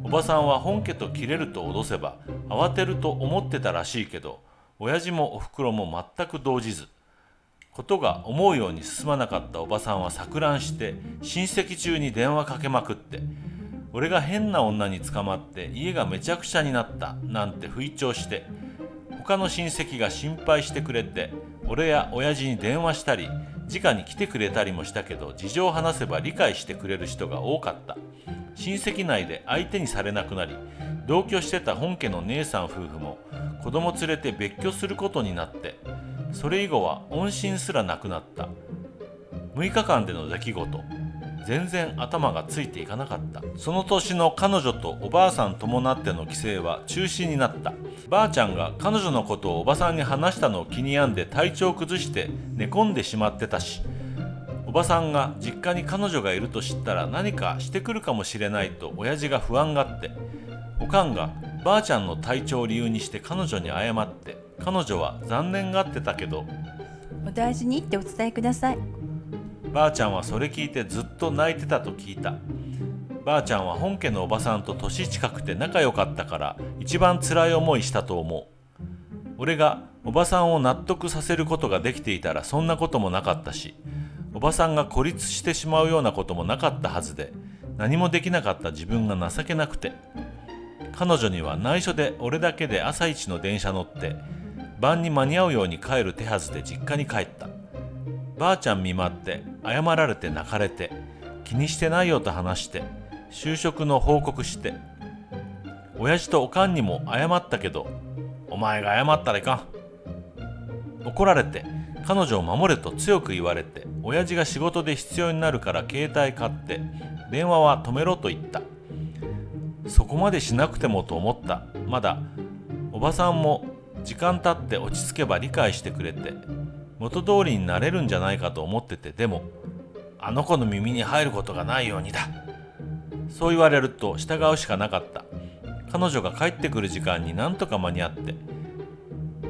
おばさんは本家と切れると脅せば慌てると思ってたらしいけど、親父もおふくろも全く動じず、ことが思うように進まなかったおばさんは錯乱して親戚中に電話かけまくって、俺が変な女に捕まって家がめちゃくちゃになったなんて吹聴して、他の親戚が心配してくれて、俺や親父に電話したり直に来てくれたりもしたけど、事情を話せば理解してくれる人が多かった。親戚内で相手にされなくなり、同居してた本家の姉さん夫婦も子供連れて別居することになって、それ以後は音信すらなくなった。6日間での出来事、全然頭がついていかなかった。その年の彼女とおばあさん伴っての帰省は中止になった。ばあちゃんが彼女のことをおばさんに話したのを気に病んで体調を崩して寝込んでしまってたし、おばさんが実家に彼女がいると知ったら何かしてくるかもしれないと親父が不安がって、おかんがばあちゃんの体調を理由にして彼女に謝って、彼女は残念がってたけど、お大事にってお伝えください。ばあちゃんはそれ聞いてずっと泣いてたと聞いた。ばあちゃんは本家のおばさんと年近くて仲良かったから一番辛い思いしたと思う。俺がおばさんを納得させることができていたらそんなこともなかったし、おばさんが孤立してしまうようなこともなかったはずで、何もできなかった自分が情けなくて、彼女には内緒で俺だけで朝一の電車乗って晩に間に合うように帰る手はずで実家に帰った。ばあちゃん見舞って謝られて泣かれて、気にしてないよと話して就職の報告して、親父とおかんにも謝ったけど、お前が謝ったらいかん、怒られて彼女を守れと強く言われて、親父が仕事で必要になるから携帯買って電話は止めろと言った。そこまでしなくてもと思った。まだおばさんも時間経って落ち着けば理解してくれて元通りになれるんじゃないかと思ってて、でもあの子の耳に入ることがないようにだ、そう言われると従うしかなかった。彼女が帰ってくる時間になんとか間に合って、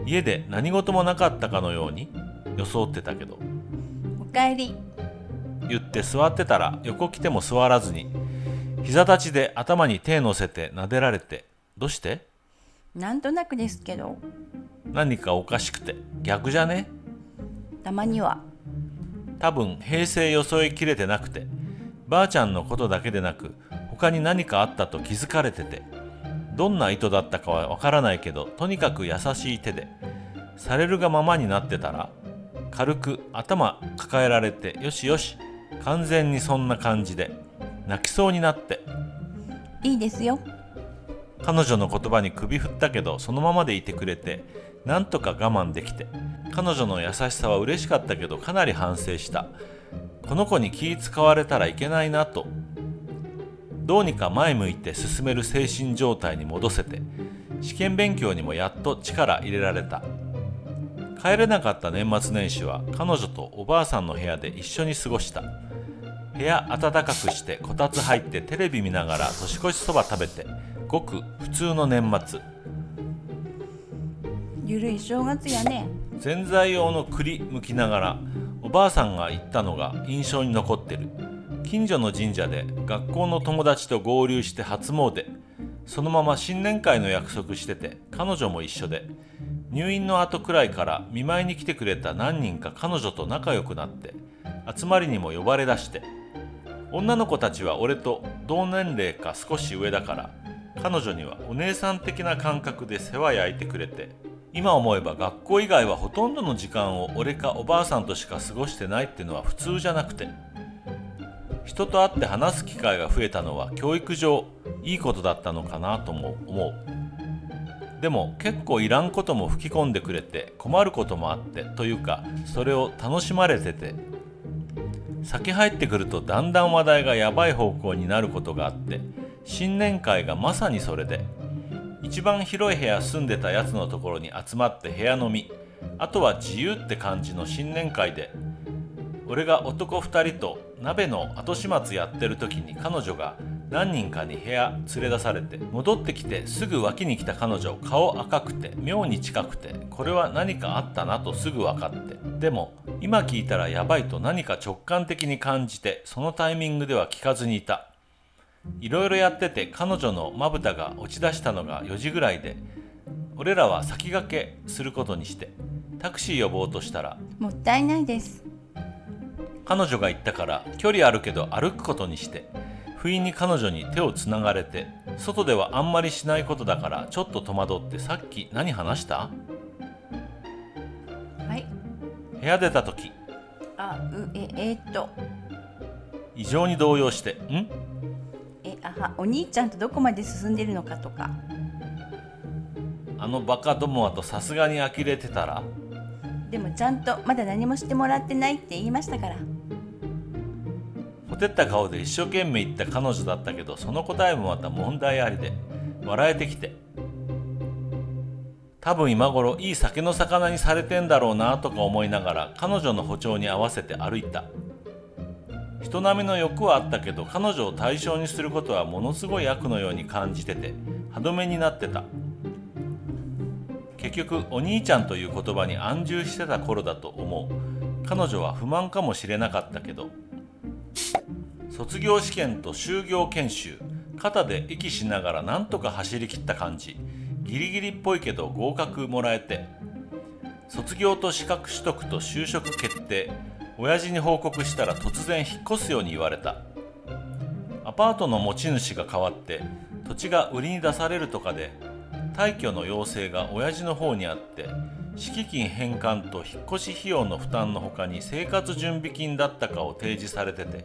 家で何事もなかったかのように装ってたけど、おかえり。言って座ってたら横来ても座らずに膝立ちで頭に手乗せて撫でられて、どうして？なんとなくですけど。何かおかしくて逆じゃね？たまには。多分平成装いきれてなくて、ばあちゃんのことだけでなく他に何かあったと気づかれてて、どんな意図だったかはわからないけど、とにかく優しい手でされるがままになってたら、軽く頭抱えられて、よしよし、完全にそんな感じで泣きそうになって、いいですよ。彼女の言葉に首振ったけど、そのままでいてくれてなんとか我慢できて、彼女の優しさは嬉しかったけどかなり反省した。この子に気使われたらいけないなと。どうにか前向いて進める精神状態に戻せて、試験勉強にもやっと力入れられた。帰れなかった年末年始は彼女とおばあさんの部屋で一緒に過ごした。部屋暖かくしてこたつ入ってテレビ見ながら年越しそば食べて、ごく普通の年末。ゆるい正月やね。ぜんざい用の栗剥きながらおばあさんが言ったのが印象に残ってる。近所の神社で学校の友達と合流して初詣、そのまま新年会の約束してて、彼女も一緒で、入院の後くらいから見舞いに来てくれた何人か彼女と仲良くなって、集まりにも呼ばれだして、女の子たちは俺と同年齢か少し上だから、彼女にはお姉さん的な感覚で世話焼いてくれて、今思えば学校以外はほとんどの時間を俺かおばあさんとしか過ごしてないってのは普通じゃなくて、人と会って話す機会が増えたのは教育上いいことだったのかなとも思う。でも結構いらんことも吹き込んでくれて困ることもあって、というかそれを楽しまれてて、先入ってくるとだんだん話題がやばい方向になることがあって、新年会がまさにそれで、一番広い部屋住んでたやつのところに集まって部屋飲み、あとは自由って感じの新年会で、俺が男2人と鍋の後始末やってる時に彼女が何人かに部屋連れ出されて、戻ってきてすぐ脇に来た彼女、顔赤くて妙に近くて、これは何かあったなとすぐ分かって、でも今聞いたらやばいと何か直感的に感じて、そのタイミングでは聞かずにいた。いろいろやってて彼女のまぶたが落ち出したのが4時ぐらいで、俺らは先駆けすることにしてタクシー呼ぼうとしたら、もったいないです。彼女が言ったから距離あるけど歩くことにして、不意に彼女に手をつながれて、外ではあんまりしないことだからちょっと戸惑って、さっき何話した？はい。部屋出た時、異常に動揺して、お兄ちゃんとどこまで進んでるのかとか。あのバカどもはとさすがに呆れてたら、でもちゃんとまだ何もしてもらってないって言いましたから。ほてった顔で一生懸命言った彼女だったけど、その答えもまた問題ありで笑えてきて、多分今頃いい酒の魚にされてんだろうなとか思いながら彼女の歩調に合わせて歩いた。人並みの欲はあったけど、彼女を対象にすることはものすごい悪のように感じてて歯止めになってた。結局お兄ちゃんという言葉に安住してた頃だと思う。彼女は不満かもしれなかったけど、卒業試験と就業研修、肩で息しながらなんとか走り切った感じ。ギリギリっぽいけど合格もらえて、卒業と資格取得と就職決定。親父に報告したら突然引っ越すように言われた。アパートの持ち主が変わって土地が売りに出されるとかで、退去の要請が親父の方にあって、敷金返還と引っ越し費用の負担の他に生活準備金だったかを提示されてて、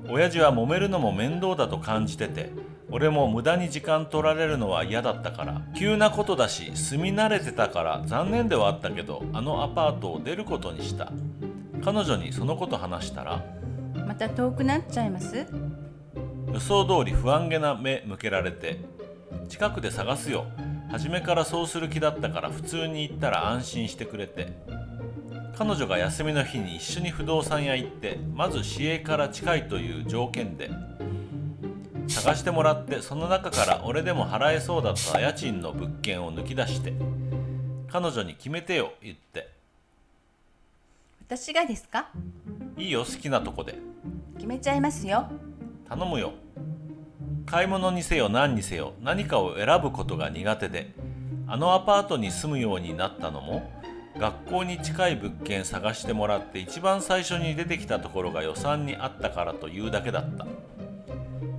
親父は揉めるのも面倒だと感じてて、俺も無駄に時間取られるのは嫌だったから、急なことだし住み慣れてたから残念ではあったけど、あのアパートを出ることにした。彼女にそのこと話したら、また遠くなっちゃいます？予想通り不安げな目向けられて、近くで探すよ、初めからそうする気だったから普通に行ったら安心してくれて、彼女が休みの日に一緒に不動産屋行って、まず市営から近いという条件で探してもらって、その中から俺でも払えそうだった家賃の物件を抜き出して、彼女に決めてよ言って。私がですか？いいよ、好きなとこで。決めちゃいますよ。頼むよ。買い物にせよ何にせよ何かを選ぶことが苦手で、あのアパートに住むようになったのも、学校に近い物件探してもらって一番最初に出てきたところが予算にあったからというだけだった。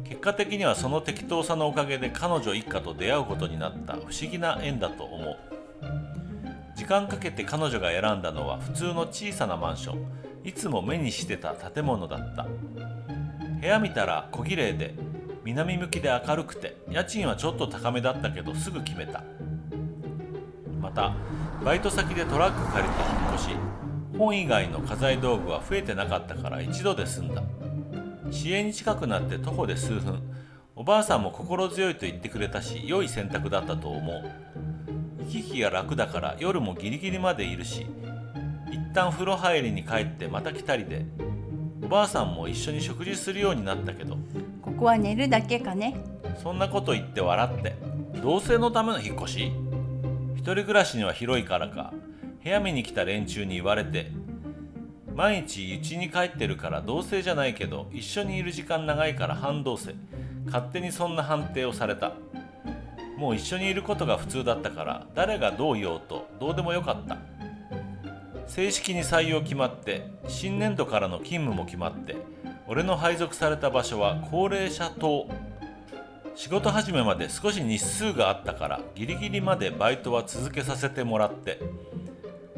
結果的にはその適当さのおかげで彼女一家と出会うことになった不思議な縁だと思う。時間かけて彼女が選んだのは普通の小さなマンション、いつも目にしてた建物だった。部屋見たら小綺麗で南向きで明るくて、家賃はちょっと高めだったけどすぐ決めた。またバイト先でトラック借りて引っ越し、本以外の家財道具は増えてなかったから一度で済んだ。市営に近くなって徒歩で数分、おばあさんも心強いと言ってくれたし、良い選択だったと思う。行き来が楽だから夜もギリギリまでいるし、一旦風呂入りに帰ってまた来たりで、おばあさんも一緒に食事するようになったけど、ここは寝るだけかね。そんなこと言って笑って、同棲のための引っ越し？一人暮らしには広いからか、部屋見に来た連中に言われて、毎日家に帰ってるから同棲じゃないけど一緒にいる時間長いから半同棲、勝手にそんな判定をされた。もう一緒にいることが普通だったから、誰がどう言おうとどうでもよかった。正式に採用決まって、新年度からの勤務も決まって、俺の配属された場所は高齢者棟。仕事始めまで少し日数があったからギリギリまでバイトは続けさせてもらって、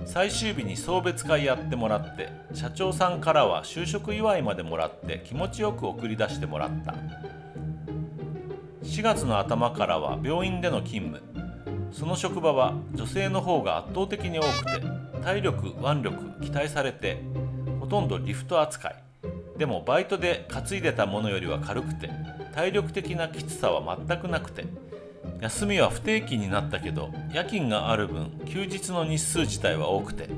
最終日に送別会やってもらって、社長さんからは就職祝いまでもらって気持ちよく送り出してもらった。4月の頭からは病院での勤務。その職場は女性の方が圧倒的に多くて、体力腕力期待されて、ほとんどリフト扱いでもバイトで担いでたものよりは軽くて、体力的なきつさは全くなくて、休みは不定期になったけど夜勤がある分休日の日数自体は多くて、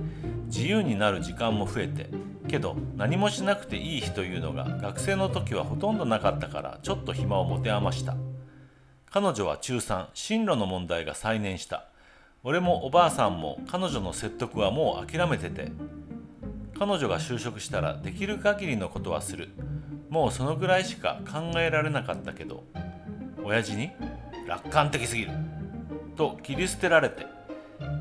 自由になる時間も増えて、けど何もしなくていい日というのが学生の時はほとんどなかったからちょっと暇を持て余した。彼女は中3、進路の問題が再燃した。俺もおばあさんも彼女の説得はもう諦めてて、彼女が就職したらできる限りのことはする。もうそのぐらいしか考えられなかったけど、親父に楽観的すぎると切り捨てられて、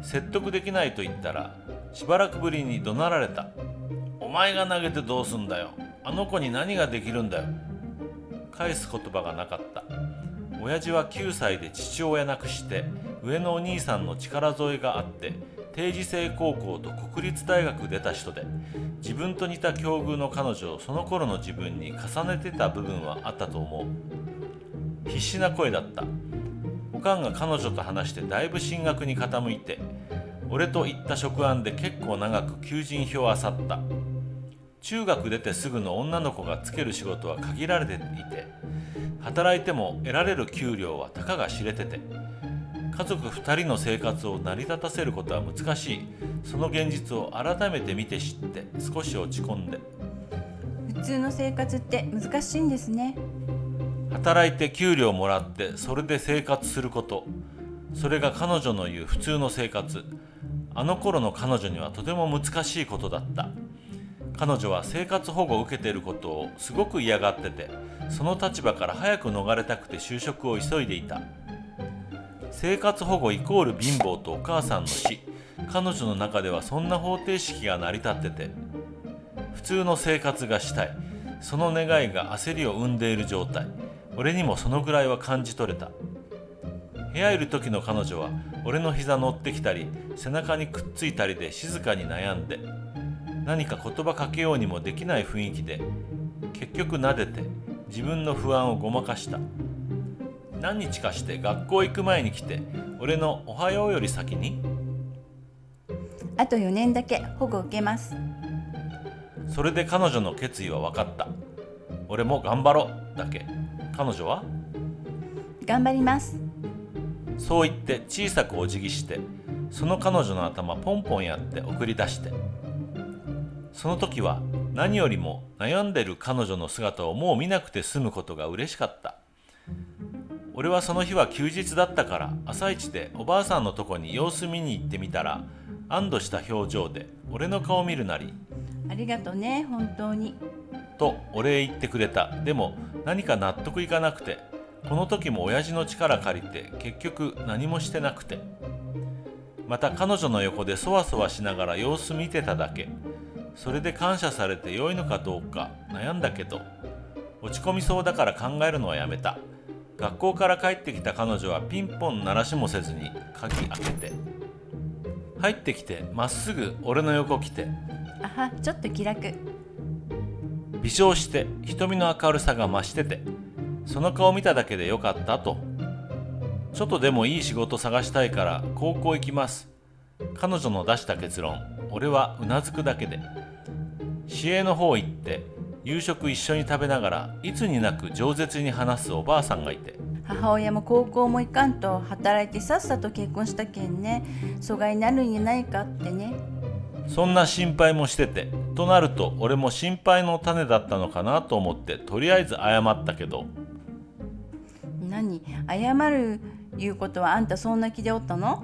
説得できないと言ったらしばらくぶりに怒鳴られた。お前が投げてどうすんだよ、あの子に何ができるんだよ。返す言葉がなかった。親父は9歳で父親亡くして上のお兄さんの力添えがあって定時制高校と国立大学出た人で、自分と似た境遇の彼女をその頃の自分に重ねてた部分はあったと思う。必死な声だった。おかんが彼女と話してだいぶ進学に傾いて、俺と行った職案で結構長く求人票を漁った。中学出てすぐの女の子がつける仕事は限られていて、働いても得られる給料はたかが知れてて、家族2人の生活を成り立たせることは難しい。その現実を改めて見て知って少し落ち込んで、普通の生活って難しいんですね。働いて給料もらってそれで生活すること、それが彼女の言う普通の生活。あの頃の彼女にはとても難しいことだった。彼女は生活保護を受けていることをすごく嫌がってて、その立場から早く逃れたくて就職を急いでいた。生活保護イコール貧乏とお母さんの死、彼女の中ではそんな方程式が成り立ってて、普通の生活がしたい、その願いが焦りを生んでいる状態。俺にもそのぐらいは感じ取れた。部屋いる時の彼女は俺の膝乗ってきたり背中にくっついたりで静かに悩んで、何か言葉かけようにもできない雰囲気で、結局撫でて自分の不安をごまかした。何日かして学校行く前に来て、俺のおはようより先に、あと4年だけ保護受けます。それで彼女の決意は分かった。俺も頑張ろうだけ。彼女は頑張ります。そう言って小さくお辞儀して、その彼女の頭ポンポンやって送り出して、その時は何よりも悩んでる彼女の姿をもう見なくて済むことが嬉しかった。俺はその日は休日だったから朝一でおばあさんのとこに様子見に行ってみたら、安堵した表情で俺の顔見るなり、ありがとね、本当に。とお礼言ってくれた。でも何か納得いかなくて、この時も親父の力借りて結局何もしてなくて、また彼女の横でそわそわしながら様子見てただけ。それで感謝されて良いのかどうか悩んだけど、落ち込みそうだから考えるのはやめた。学校から帰ってきた彼女はピンポン鳴らしもせずに鍵開けて入ってきて、まっすぐ俺の横来て、あは、ちょっと気楽。微笑して瞳の明るさが増してて、その顔見ただけでよかったと。ちょっとでもいい仕事探したいから高校行きます。彼女の出した結論、俺はうなずくだけで。市営の方行って夕食一緒に食べながらいつになく饒舌に話すおばあさんがいて、母親も高校も行かんと働いてさっさと結婚したけんね、阻害になるんやないかってね。そんな心配もしてて、となると俺も心配の種だったのかなと思ってとりあえず謝ったけど。何、謝るいうことはあんたそんな気でおったの？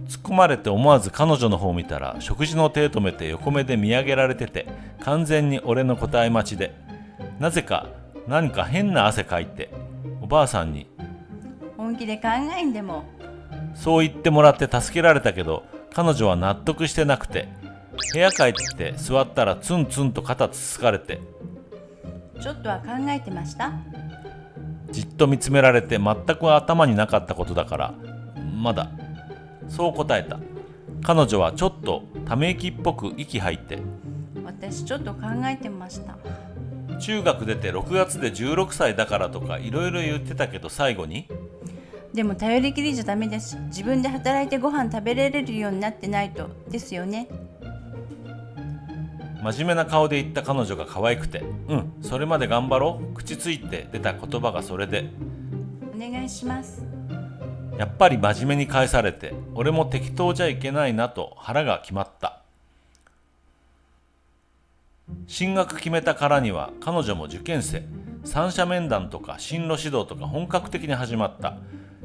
突っ込まれて思わず彼女の方を見たら、食事の手を止めて横目で見上げられてて、完全に俺の答え待ちで、なぜか何か変な汗かいて、おばあさんに本気で考えんでも。そう言ってもらって助けられたけど、彼女は納得してなくて、部屋帰ってきて座ったらツンツンと肩つつかれて、ちょっとは考えてました？じっと見つめられて、全く頭になかったことだから、まだ。そう答えた。彼女はちょっとため息っぽく息吐いて、私ちょっと考えてました。中学出て6月で16歳だからとかいろいろ言ってたけど、最後にでも頼りきりじゃダメだし、自分で働いてご飯食べれるようになってないとですよね。真面目な顔で言った彼女が可愛くて、それまで頑張ろう、口ついて出た言葉がそれで、お願いします。やっぱり真面目に返されて、俺も適当じゃいけないなと腹が決まった。進学決めたからには彼女も受験生、三者面談とか進路指導とか本格的に始まった。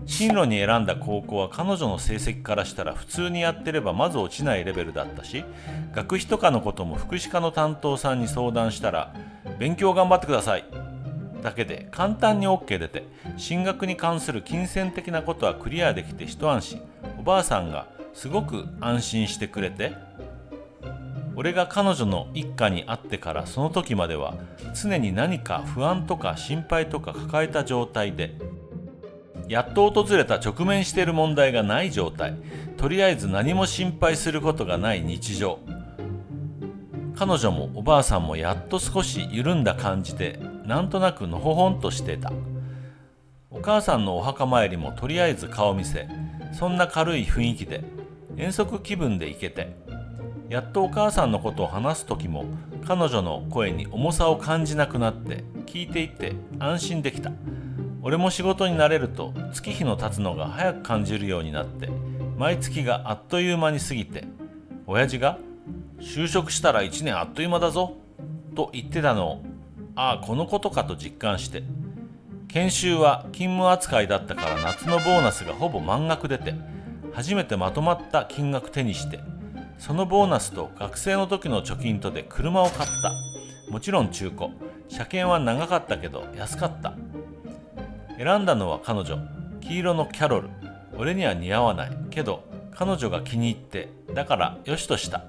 進路に選んだ高校は彼女の成績からしたら普通にやってればまず落ちないレベルだったし、学費とかのことも福祉課の担当さんに相談したら、勉強頑張ってくださいだけで簡単に OK 出て、進学に関する金銭的なことはクリアできて一安心。おばあさんがすごく安心してくれて、俺が彼女の一家に会ってからその時までは常に何か不安とか心配とか抱えた状態で、やっと訪れた直面している問題がない状態、とりあえず何も心配することがない日常。彼女もおばあさんもやっと少し緩んだ感じで、なんとなくのほほんとしてた。お母さんのお墓参りもとりあえず顔見せ、そんな軽い雰囲気で遠足気分で行けて、やっとお母さんのことを話す時も彼女の声に重さを感じなくなって、聞いていて安心できた。俺も仕事に慣れると月日の経つのが早く感じるようになって、毎月があっという間に過ぎて、親父が就職したら1年あっという間だぞと言ってたのを、ああこのことかと実感して、研修は勤務扱いだったから夏のボーナスがほぼ満額出て、初めてまとまった金額手にして、そのボーナスと学生の時の貯金とで車を買った。もちろん中古、車検は長かったけど安かった。選んだのは彼女、黄色のキャロル。俺には似合わないけど彼女が気に入って、だからよしとした。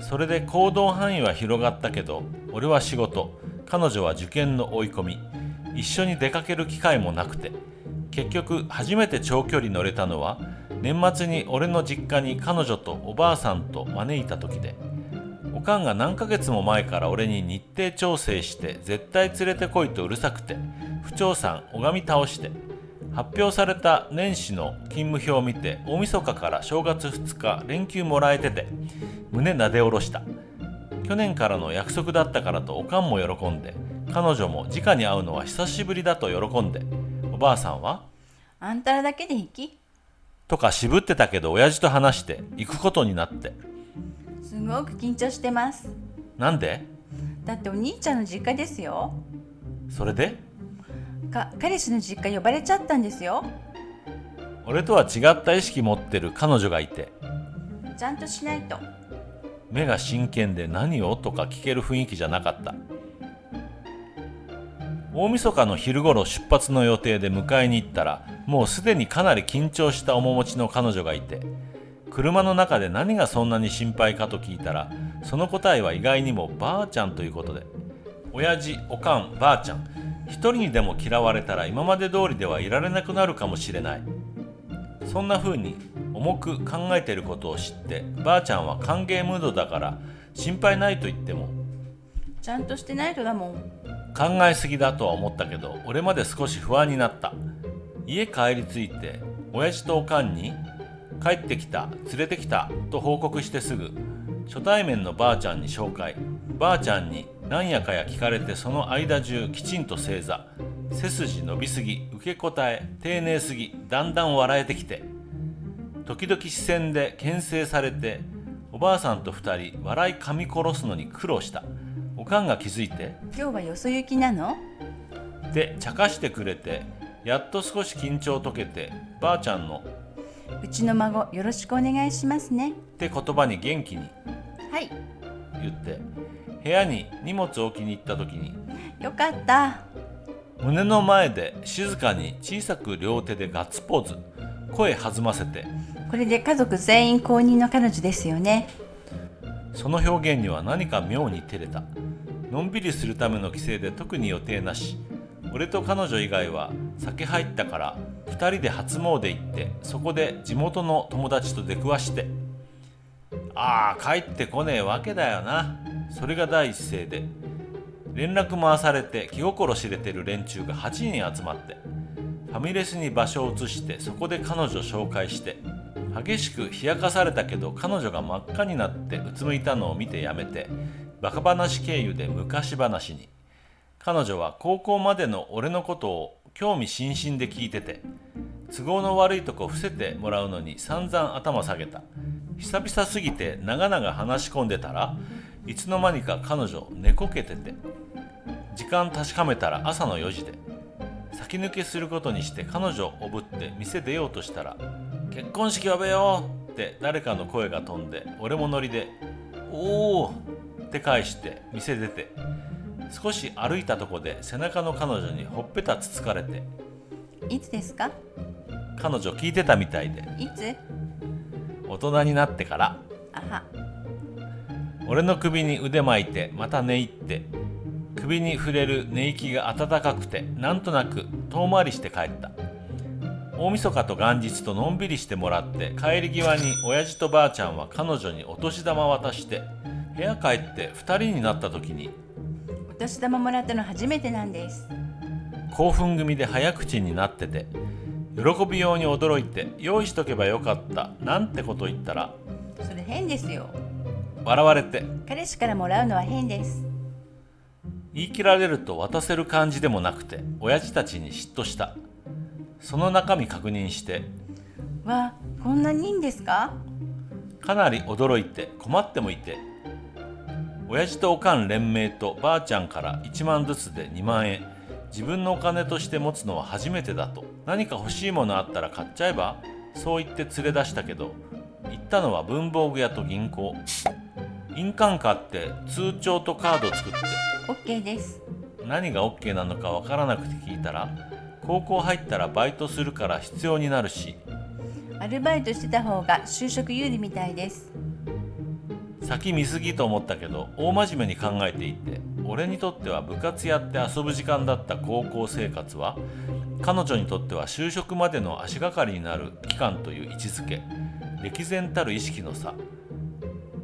それで行動範囲は広がったけど、俺は仕事、彼女は受験の追い込み、一緒に出かける機会もなくて、結局初めて長距離乗れたのは年末に俺の実家に彼女とおばあさんと招いた時で、おかんが何ヶ月も前から俺に日程調整して絶対連れてこいとうるさくて、不調さん拝み倒して、発表された年始の勤務表を見て大晦日から正月2日連休もらえてて胸なで下ろした。去年からの約束だったからとおかんも喜んで、彼女も直に会うのは久しぶりだと喜んで、おばあさんはあんたらだけで行きとか渋ってたけど、親父と話して行くことになって。すごく緊張してます。なんで？だってお兄ちゃんの実家ですよ。それで？彼氏の実家呼ばれちゃったんですよ。俺とは違った意識持ってる彼女がいて、ちゃんとしないと。目が真剣で何をとか聞ける雰囲気じゃなかった。大晦日の昼頃出発の予定で迎えに行ったら、もうすでにかなり緊張した面持ちの彼女がいて、車の中で何がそんなに心配かと聞いたら、その答えは意外にもばあちゃんということで、親父、おかん、ばあちゃん、一人にでも嫌われたら今まで通りではいられなくなるかもしれない。そんな風に重く考えていることを知って、ばあちゃんは歓迎ムードだから心配ないと言っても、ちゃんとしてないとだもん。考えすぎだとは思ったけど、俺まで少し不安になった。家帰り着いて親父とおかんに帰ってきた、連れてきたと報告してすぐ、初対面のばあちゃんに紹介。ばあちゃんに何やかや聞かれて、その間中きちんと正座、背筋伸びすぎ、受け答え丁寧すぎ、だんだん笑えてきて、時々視線で牽制されて、おばあさんと二人笑い噛み殺すのに苦労した。おかんが気づいて、今日はよそ行きなの？で茶化してくれて、やっと少し緊張解けて、ばあちゃんのうちの孫よろしくお願いしますねって言葉に元気にはい言って、部屋に荷物を置きに行った時に、よかった。胸の前で静かに小さく両手でガッツポーズ、声弾ませて、これで家族全員公認の彼女ですよね。その表現には何か妙に照れた。のんびりするための帰省で特に予定なし。俺と彼女以外は酒入ったから2人で初詣行って、そこで地元の友達と出くわして、ああ帰ってこねえわけだよな。それが第一声で、連絡回されて気心知れてる連中が8人集まって、ファミレスに場所を移して、そこで彼女紹介して、激しく冷やかされたけど彼女が真っ赤になってうつむいたのを見てやめて、バカ話経由で昔話に。彼女は高校までの俺のことを興味津々で聞いてて、都合の悪いとこ伏せてもらうのに散々頭下げた。久々すぎて長々話し込んでたら、いつの間にか彼女寝こけてて、時間確かめたら朝の4時で、先抜けすることにして彼女をおぶって店出ようとしたら、結婚式呼べよって誰かの声が飛んで、俺もノリでおーって返して店出て、少し歩いたとこで背中の彼女にほっぺたつつかれて、いつですか？彼女聞いてたみたいで、いつ？大人になってから。あは。俺の首に腕巻いてまた寝入って、首に触れる寝息が暖かくてなんとなく遠回りして帰った。大晦日と元日とのんびりしてもらって、帰り際に親父とばあちゃんは彼女にお年玉渡して、部屋帰って2人になった時に、お年玉もらったの初めてなんです。興奮組で早口になってて、喜びように驚いて、用意しとけばよかったなんてこと言ったら、それ変ですよ。笑われて、彼氏からもらうのは変です。言い切られると渡せる感じでもなくて、親父たちに嫉妬した。その中身確認して、わ、こんなにいいんですか？かなり驚いて困ってもいて、親父とおかん連名とばあちゃんから1万ずつで2万円、自分のお金として持つのは初めてだと、何か欲しいものあったら買っちゃえば、そう言って連れ出したけど、行ったのは文房具屋と銀行。印鑑買って通帳とカード作って、 OK です。何が OK なのかわからなくて聞いたら、高校入ったらバイトするから必要になるし、アルバイトしてた方が就職有利みたいです。先見すぎと思ったけど大真面目に考えていて、俺にとっては部活やって遊ぶ時間だった高校生活は、彼女にとっては就職までの足がかりになる期間という位置づけ、歴然たる意識の差。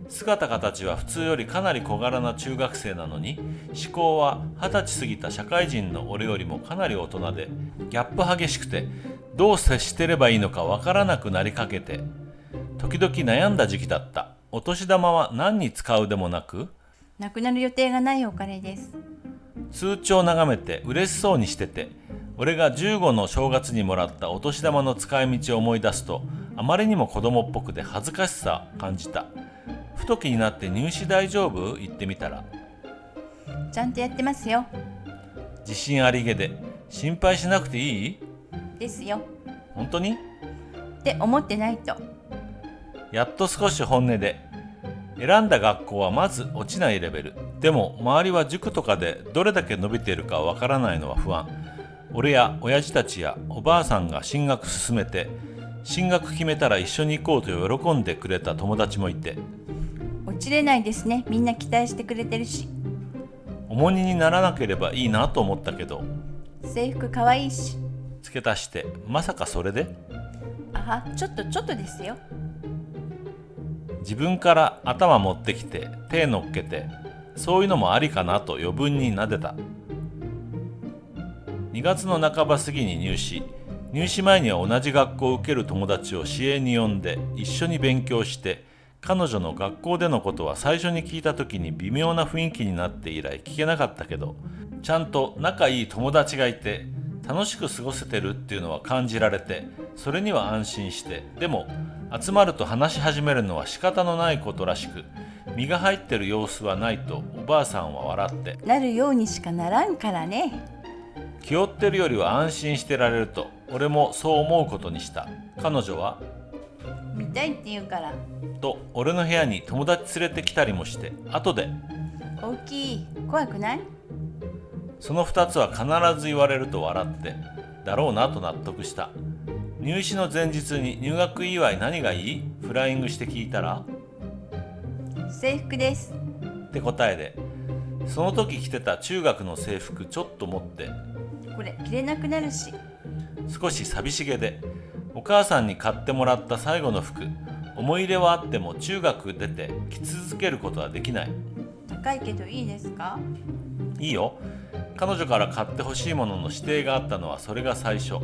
姿形は普通よりかなり小柄な中学生なのに、思考は20歳過ぎた社会人の俺よりもかなり大人で、ギャップ激しくてどう接してればいいのかわからなくなりかけて、時々悩んだ時期だった。お年玉は何に使うでもなく、なくなる予定がないお金です。通帳を眺めて嬉しそうにしてて、俺が15の正月にもらったお年玉の使い道を思い出すと、あまりにも子供っぽくて恥ずかしさを感じた。ふと気になって入試大丈夫？言ってみたら、ちゃんとやってますよ。自信ありげで、心配しなくていい？ですよ。本当に？って思ってないと。やっと少し本音で、選んだ学校はまず落ちないレベル。でも周りは塾とかでどれだけ伸びているかわからないのは不安。俺や親父たちやおばあさんが進学進めて、進学決めたら一緒に行こうと喜んでくれた友達もいて、落ちれないですね。みんな期待してくれてるし。重荷にならなければいいなと思ったけど、制服かわいいし。付け足して、まさかそれで？あは、ちょっとですよ。自分から頭持ってきて手乗っけて、そういうのもありかなと余分に撫でた。2月の半ば過ぎに入試前には同じ学校を受ける友達を市営に呼んで一緒に勉強して、彼女の学校でのことは最初に聞いた時に微妙な雰囲気になって以来聞けなかったけど、ちゃんと仲いい友達がいて楽しく過ごせてるっていうのは感じられて、それには安心して、でも集まると話し始めるのは仕方のないことらしく、身が入ってる様子はないとおばあさんは笑って、なるようにしかならんからね。気負ってるよりは安心してられると俺もそう思うことにした。彼女は見たいって言うから。と俺の部屋に友達連れてきたりもして、後で大きい。怖くない？その2つは必ず言われると笑って、だろうなと納得した。入試の前日に入学祝い何がいい？フライングして聞いたら、制服ですって答えで、その時着てた中学の制服ちょっと持って、これ着れなくなるし。少し寂しげで、お母さんに買ってもらった最後の服、思い入れはあっても中学出て着続けることはできない。高いけどいいですか？いいよ。彼女から買ってほしいものの指定があったのはそれが最初。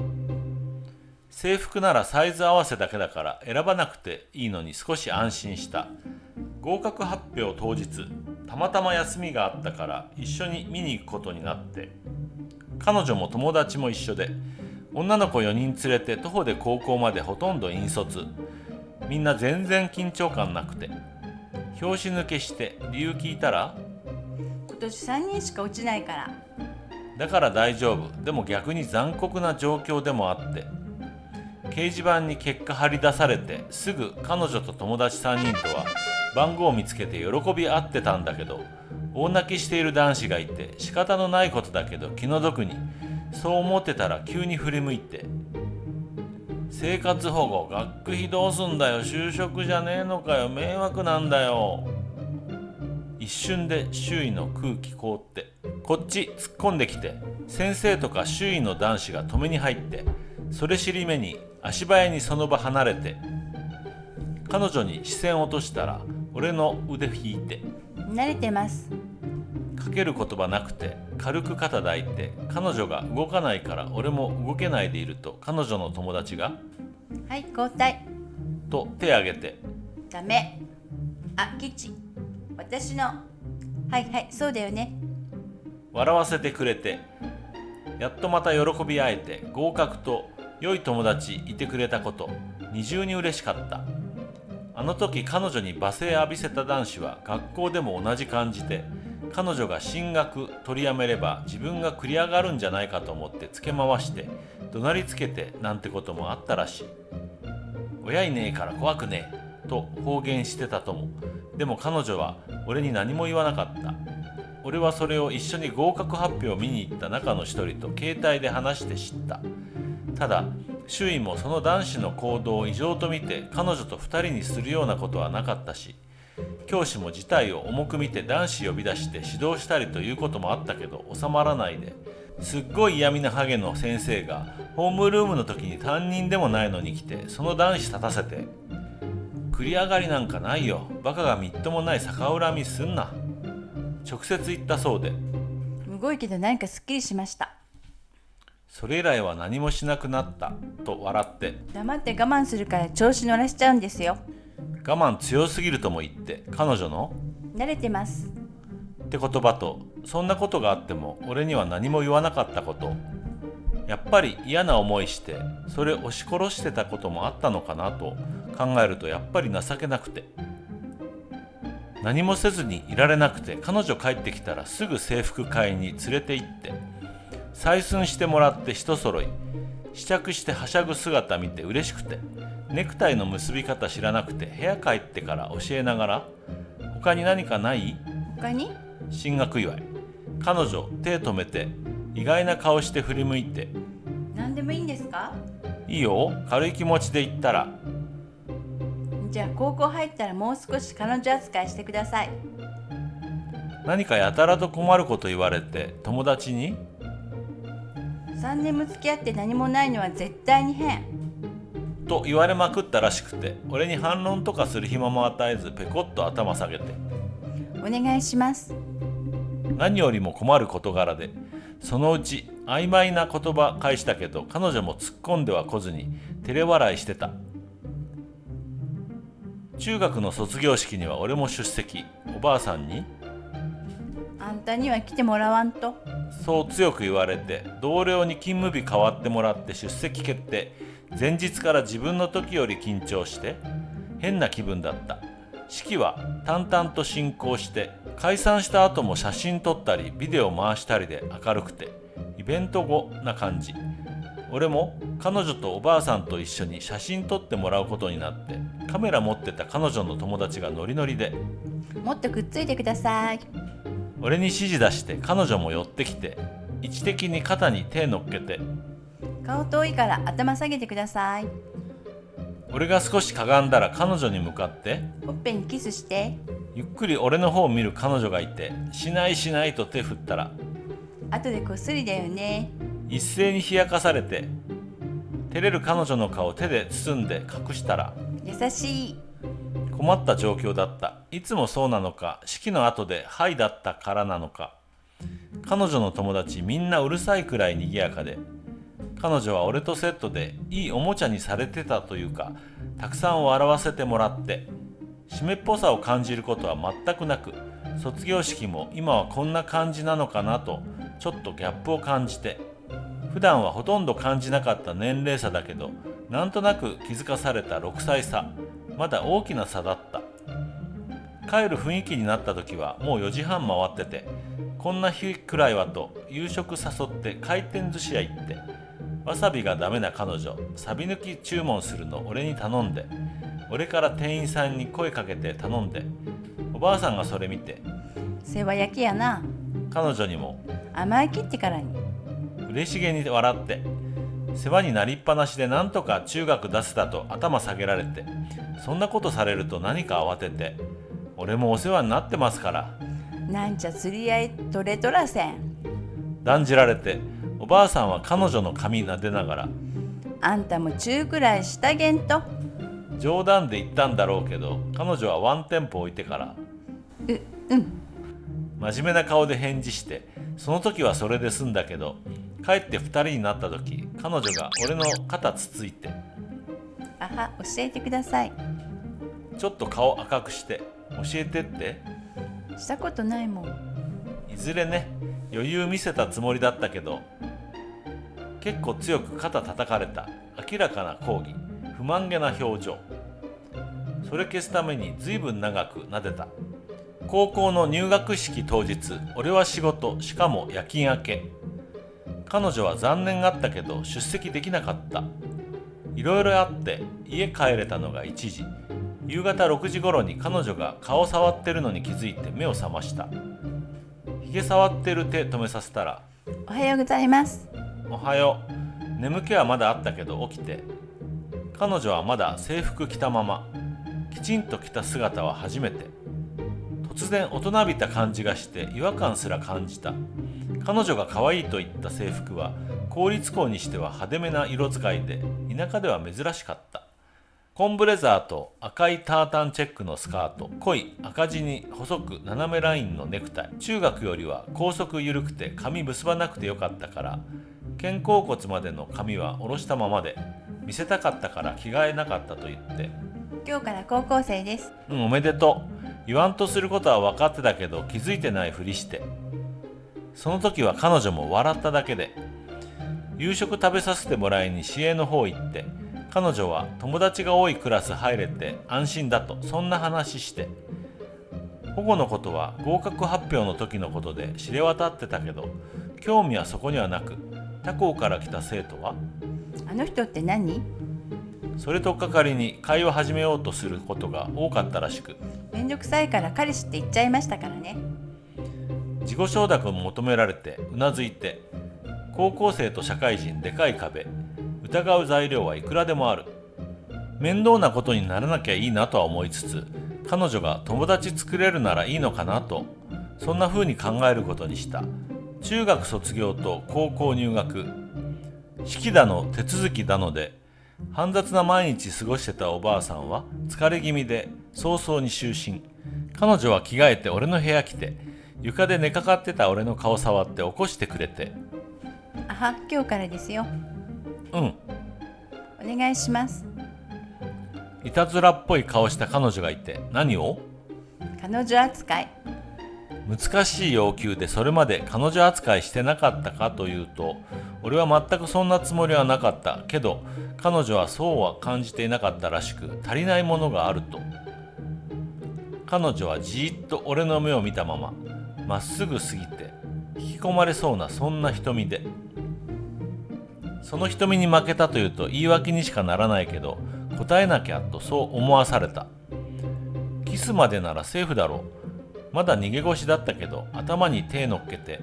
制服ならサイズ合わせだけだから選ばなくていいのに少し安心した。合格発表当日、たまたま休みがあったから一緒に見に行くことになって、彼女も友達も一緒で、女の子4人連れて徒歩で高校までほとんど引率。みんな全然緊張感なくて、拍子抜けして理由聞いたら、今年3人しか落ちないから。だから大丈夫。でも逆に残酷な状況でもあって、掲示板に結果貼り出されてすぐ彼女と友達3人とは番号を見つけて喜び合ってたんだけど、大泣きしている男子がいて仕方のないことだけど気の毒に、そう思ってたら急に振り向いて、生活保護、学費どうすんだよ、就職じゃねえのかよ、迷惑なんだよ。一瞬で周囲の空気凍って、こっち突っ込んできて、先生とか周囲の男子が止めに入って、それ知り目に足早にその場離れて、彼女に視線を落としたら俺の腕引いて、慣れてます。かける言葉なくて軽く肩抱いて、彼女が動かないから俺も動けないでいると、彼女の友達がはい交代。と手挙げて、ダメ。あ、吉。私の。はいはい、そうだよね。笑わせてくれて、やっとまた喜び合えて、合格と良い友達いてくれたこと、二重に嬉しかった。あの時彼女に罵声浴びせた男子は学校でも同じ感じで、彼女が進学取りやめれば自分が繰り上がるんじゃないかと思ってつけ回して怒鳴りつけてなんてこともあったらしい。親いねえから怖くねえと方言してたとも。でも彼女は俺に何も言わなかった。俺はそれを一緒に合格発表を見に行った中の一人と携帯で話して知った。ただ周囲もその男子の行動を異常と見て彼女と二人にするようなことはなかったし、教師も事態を重く見て男子呼び出して指導したりということもあったけど収まらないで、すっごい嫌味なハゲの先生がホームルームの時に担任でもないのに来て、その男子立たせて、繰り上がりなんかないよ、バカがみっともない逆恨みすんな、直接言ったそうで、むごいけど何かすっきりしました。それ以来は何もしなくなったと笑って、黙って我慢するから調子乗らしちゃうんですよ。我慢強すぎるとも言って、彼女の慣れてます。って言葉と、そんなことがあっても俺には何も言わなかったこと、やっぱり嫌な思いしてそれ押し殺してたこともあったのかなと考えると、やっぱり情けなくて、何もせずにいられなくて、彼女帰ってきたらすぐ制服買いに連れて行って採寸してもらって一揃い試着してはしゃぐ姿見て嬉しくて、ネクタイの結び方知らなくて部屋帰ってから教えながら、他に何かない？他に？進学祝い。彼女手止めて意外な顔して振り向いて、何でもいいんですか？いいよ、軽い気持ちで言ったら。じゃあ高校入ったらもう少し彼女扱いしてください。何かやたらと困ること言われて、友達に3年も付き合って何もないのは絶対に変と言われまくったらしくて、俺に反論とかする暇も与えずペコッと頭下げて、お願いします。何よりも困る事柄で、そのうち曖昧な言葉返したけど、彼女も突っ込んでは来ずに照れ笑いしてた。中学の卒業式には俺も出席。おばあさんにあんたには来てもらわんと。そう強く言われて、同僚に勤務日変わってもらって出席決定。前日から自分の時より緊張して変な気分だった。式は淡々と進行して、解散した後も写真撮ったりビデオ回したりで明るくてイベント後な感じ。俺も彼女とおばあさんと一緒に写真撮ってもらうことになって、カメラ持ってた彼女の友達がノリノリで、もっとくっついてください。俺に指示出して、彼女も寄ってきて位置的に肩に手乗っけて、顔遠いから頭下げてください。俺が少しかがんだら彼女に向かってほっぺにキスして。ゆっくり俺の方を見る彼女がいて、しないしないと手振ったら、後でこっそりだよね。一斉に冷やかされて、照れる彼女の顔を手で包んで隠したら、優しい。困った状況だった。いつもそうなのか、式の後でハイだったからなのか、彼女の友達みんなうるさいくらい賑やかで、彼女は俺とセットでいいおもちゃにされてたというか、たくさん笑わせてもらって、湿っぽさを感じることは全くなく、卒業式も今はこんな感じなのかなとちょっとギャップを感じて、普段はほとんど感じなかった年齢差だけど、なんとなく気づかされた6歳差、まだ大きな差だった。帰る雰囲気になった時はもう4時半回ってて、こんな日くらいはと夕食誘って回転寿司屋行って、わさびがダメな彼女、サビ抜き注文するの俺に頼んで、俺から店員さんに声かけて頼んで、おばあさんがそれ見て、世話焼きやな。彼女にも甘えきってからに。嬉しげに笑って、世話になりっぱなしでなんとか中学出せたと頭下げられて、そんなことされると何か慌てて、俺もお世話になってますからなんちゃ釣り合い取れとらせん。断じられて、おばあさんは彼女の髪撫でながら、あんたも中くらいしたげんと。冗談で言ったんだろうけど、彼女はワンテンポ置いてから真面目な顔で返事して、その時はそれで済んだけど、帰って2人になった時、彼女が俺の肩つついて、あは、教えてください。ちょっと顔赤くして、教えてって。したことないもん。いずれね、余裕見せたつもりだったけど、結構強く肩叩かれた。明らかな抗議、不満げな表情。それ消すために随分長く撫でた。高校の入学式当日、俺は仕事、しかも夜勤明け。彼女は残念があったけど出席できなかった。いろいろあって家帰れたのが1時。夕方6時頃に彼女が顔触ってるのに気づいて目を覚ました。ひげ触ってる手止めさせたら、おはようございます。おはよう。眠気はまだあったけど起きて、彼女はまだ制服着たまま。きちんと着た姿は初めて。突然大人びた感じがして違和感すら感じた。彼女が可愛いと言った制服は公立校にしては派手めな色使いで、田舎では珍しかった。紺ブレザーと赤いタータンチェックのスカート、濃い赤地に細く斜めラインのネクタイ。中学よりは高速緩くて髪結ばなくてよかったから、肩甲骨までの髪は下ろしたままで、見せたかったから着替えなかったと言って、今日から高校生です。おめでとう。言わんとすることは分かってたけど気づいてないふりして。その時は彼女も笑っただけで、夕食食べさせてもらいに市営の方行って、彼女は友達が多いクラス入れて安心だと、そんな話して、保護のことは合格発表の時のことで知れ渡ってたけど、興味はそこにはなく、他校から来た生徒は、あの人って何？それとっかかりに会話始めようとすることが多かったらしく、めんどくさいから彼氏って言っちゃいましたからね。自己承諾を求められてうなずいて、高校生と社会人でかい壁、疑う材料はいくらでもある。面倒なことにならなきゃいいなとは思いつつ、彼女が友達作れるならいいのかなと、そんな風に考えることにした。中学卒業と高校入学、式だの手続きだので煩雑な毎日過ごしてたおばあさんは疲れ気味で早々に就寝。彼女は着替えて俺の部屋来て、床で寝かかってた俺の顔触って起こしてくれて、あは、今日からですよ。うん。お願いします。いたずらっぽい顔した彼女がいて、何を？彼女扱い。難しい要求でそれまで彼女扱いしてなかったかというと、俺は全くそんなつもりはなかったけど、彼女はそうは感じていなかったらしく、足りないものがあると。彼女はじーっと俺の目を見たまま、まっすぐ過ぎて引き込まれそうな、そんな瞳で、その瞳に負けたというと言い訳にしかならないけど、答えなきゃとそう思わされた。キスまでならセーフだろう。まだ逃げ腰だったけど、頭に手乗っけて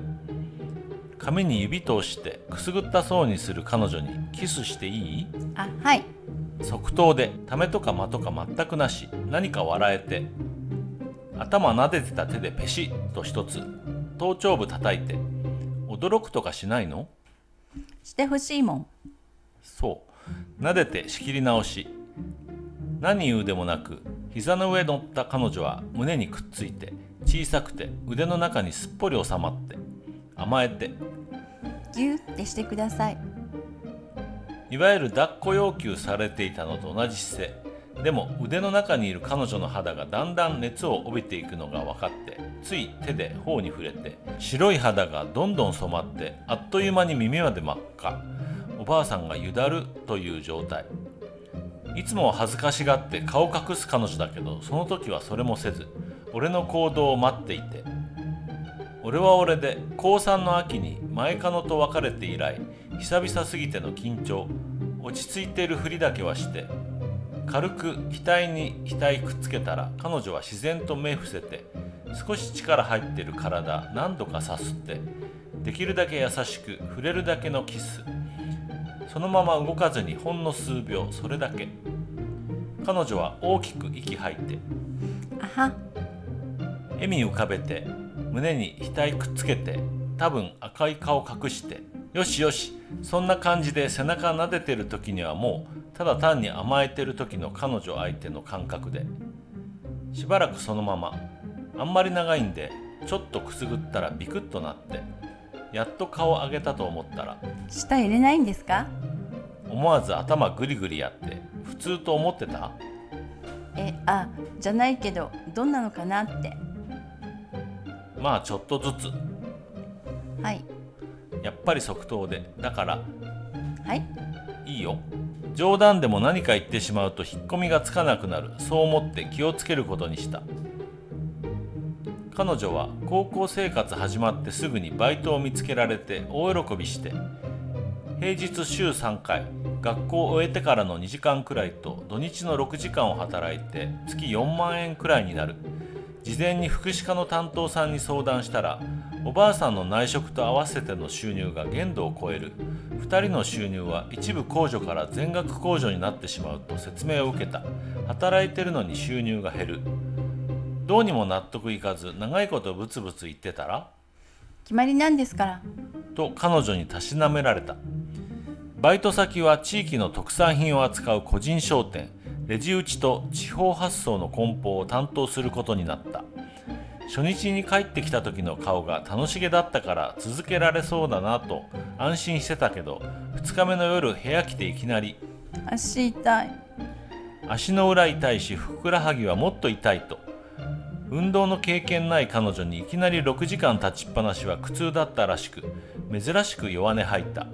髪に指通してくすぐったそうにする彼女に、キスしていい？あ、はい。即答で、ためとか間とか全くなし。何か笑えて、頭撫でてた手でペシッと一つ頭頂部叩いて、驚くとかしないの？してほしいもん。そう、撫でて仕切り直し。何言うでもなく、膝の上乗った彼女は胸にくっついて、小さくて腕の中にすっぽり収まって、甘えて、ギューってしてください。いわゆる抱っこ要求されていたのと同じ姿勢。でも腕の中にいる彼女の肌がだんだん熱を帯びていくのが分かって、つい手で頬に触れて、白い肌がどんどん染まって、あっという間に耳まで真っ赤。おばあさんがゆだるという状態。いつもは恥ずかしがって顔を隠す彼女だけど、その時はそれもせず、俺の行動を待っていて、俺は俺で高3の秋に前カノと別れて以来、久々すぎての緊張、落ち着いているふりだけはして、軽く額に額くっつけたら、彼女は自然と目伏せて、少し力入ってる体何度かさすって、できるだけ優しく触れるだけのキス、そのまま動かずにほんの数秒、それだけ。彼女は大きく息吐いて、あは。笑み浮かべて、胸に額くっつけて、多分赤い顔隠して、よしよし、そんな感じで背中撫でてる時にはもうただ単に甘えてる時の彼女相手の感覚で、しばらくそのまま、あんまり長いんでちょっとくすぐったらビクッとなって、やっと顔上げたと思ったら、舌入れないんですか？思わず頭グリグリやって、普通と思ってた？じゃないけど、どんなのかなって。まあちょっとずつ。はい。やっぱり即答で、だからはい。いいよ。冗談でも何か言ってしまうと引っ込みがつかなくなる、そう思って気をつけることにした。彼女は高校生活始まってすぐにバイトを見つけられて大喜びして、平日週3回、学校を終えてからの2時間くらいと土日の6時間を働いて月4万円くらいになる。事前に福祉課の担当さんに相談したら、おばあさんの内職と合わせての収入が限度を超える、2人の収入は一部控除から全額控除になってしまうと説明を受けた。働いてるのに収入が減る。どうにも納得いかず、長いことブツブツ言ってたら、決まりなんですから。と彼女にたしなめられた。バイト先は地域の特産品を扱う個人商店、レジ打ちと地方発送の梱包を担当することになった。初日に帰ってきた時の顔が楽しげだったから続けられそうだなと安心してたけど、2日目の夜部屋来ていきなり、足痛い。足の裏痛いしふくらはぎはもっと痛いと。運動の経験ない彼女にいきなり6時間立ちっぱなしは苦痛だったらしく、珍しく弱音吐いた。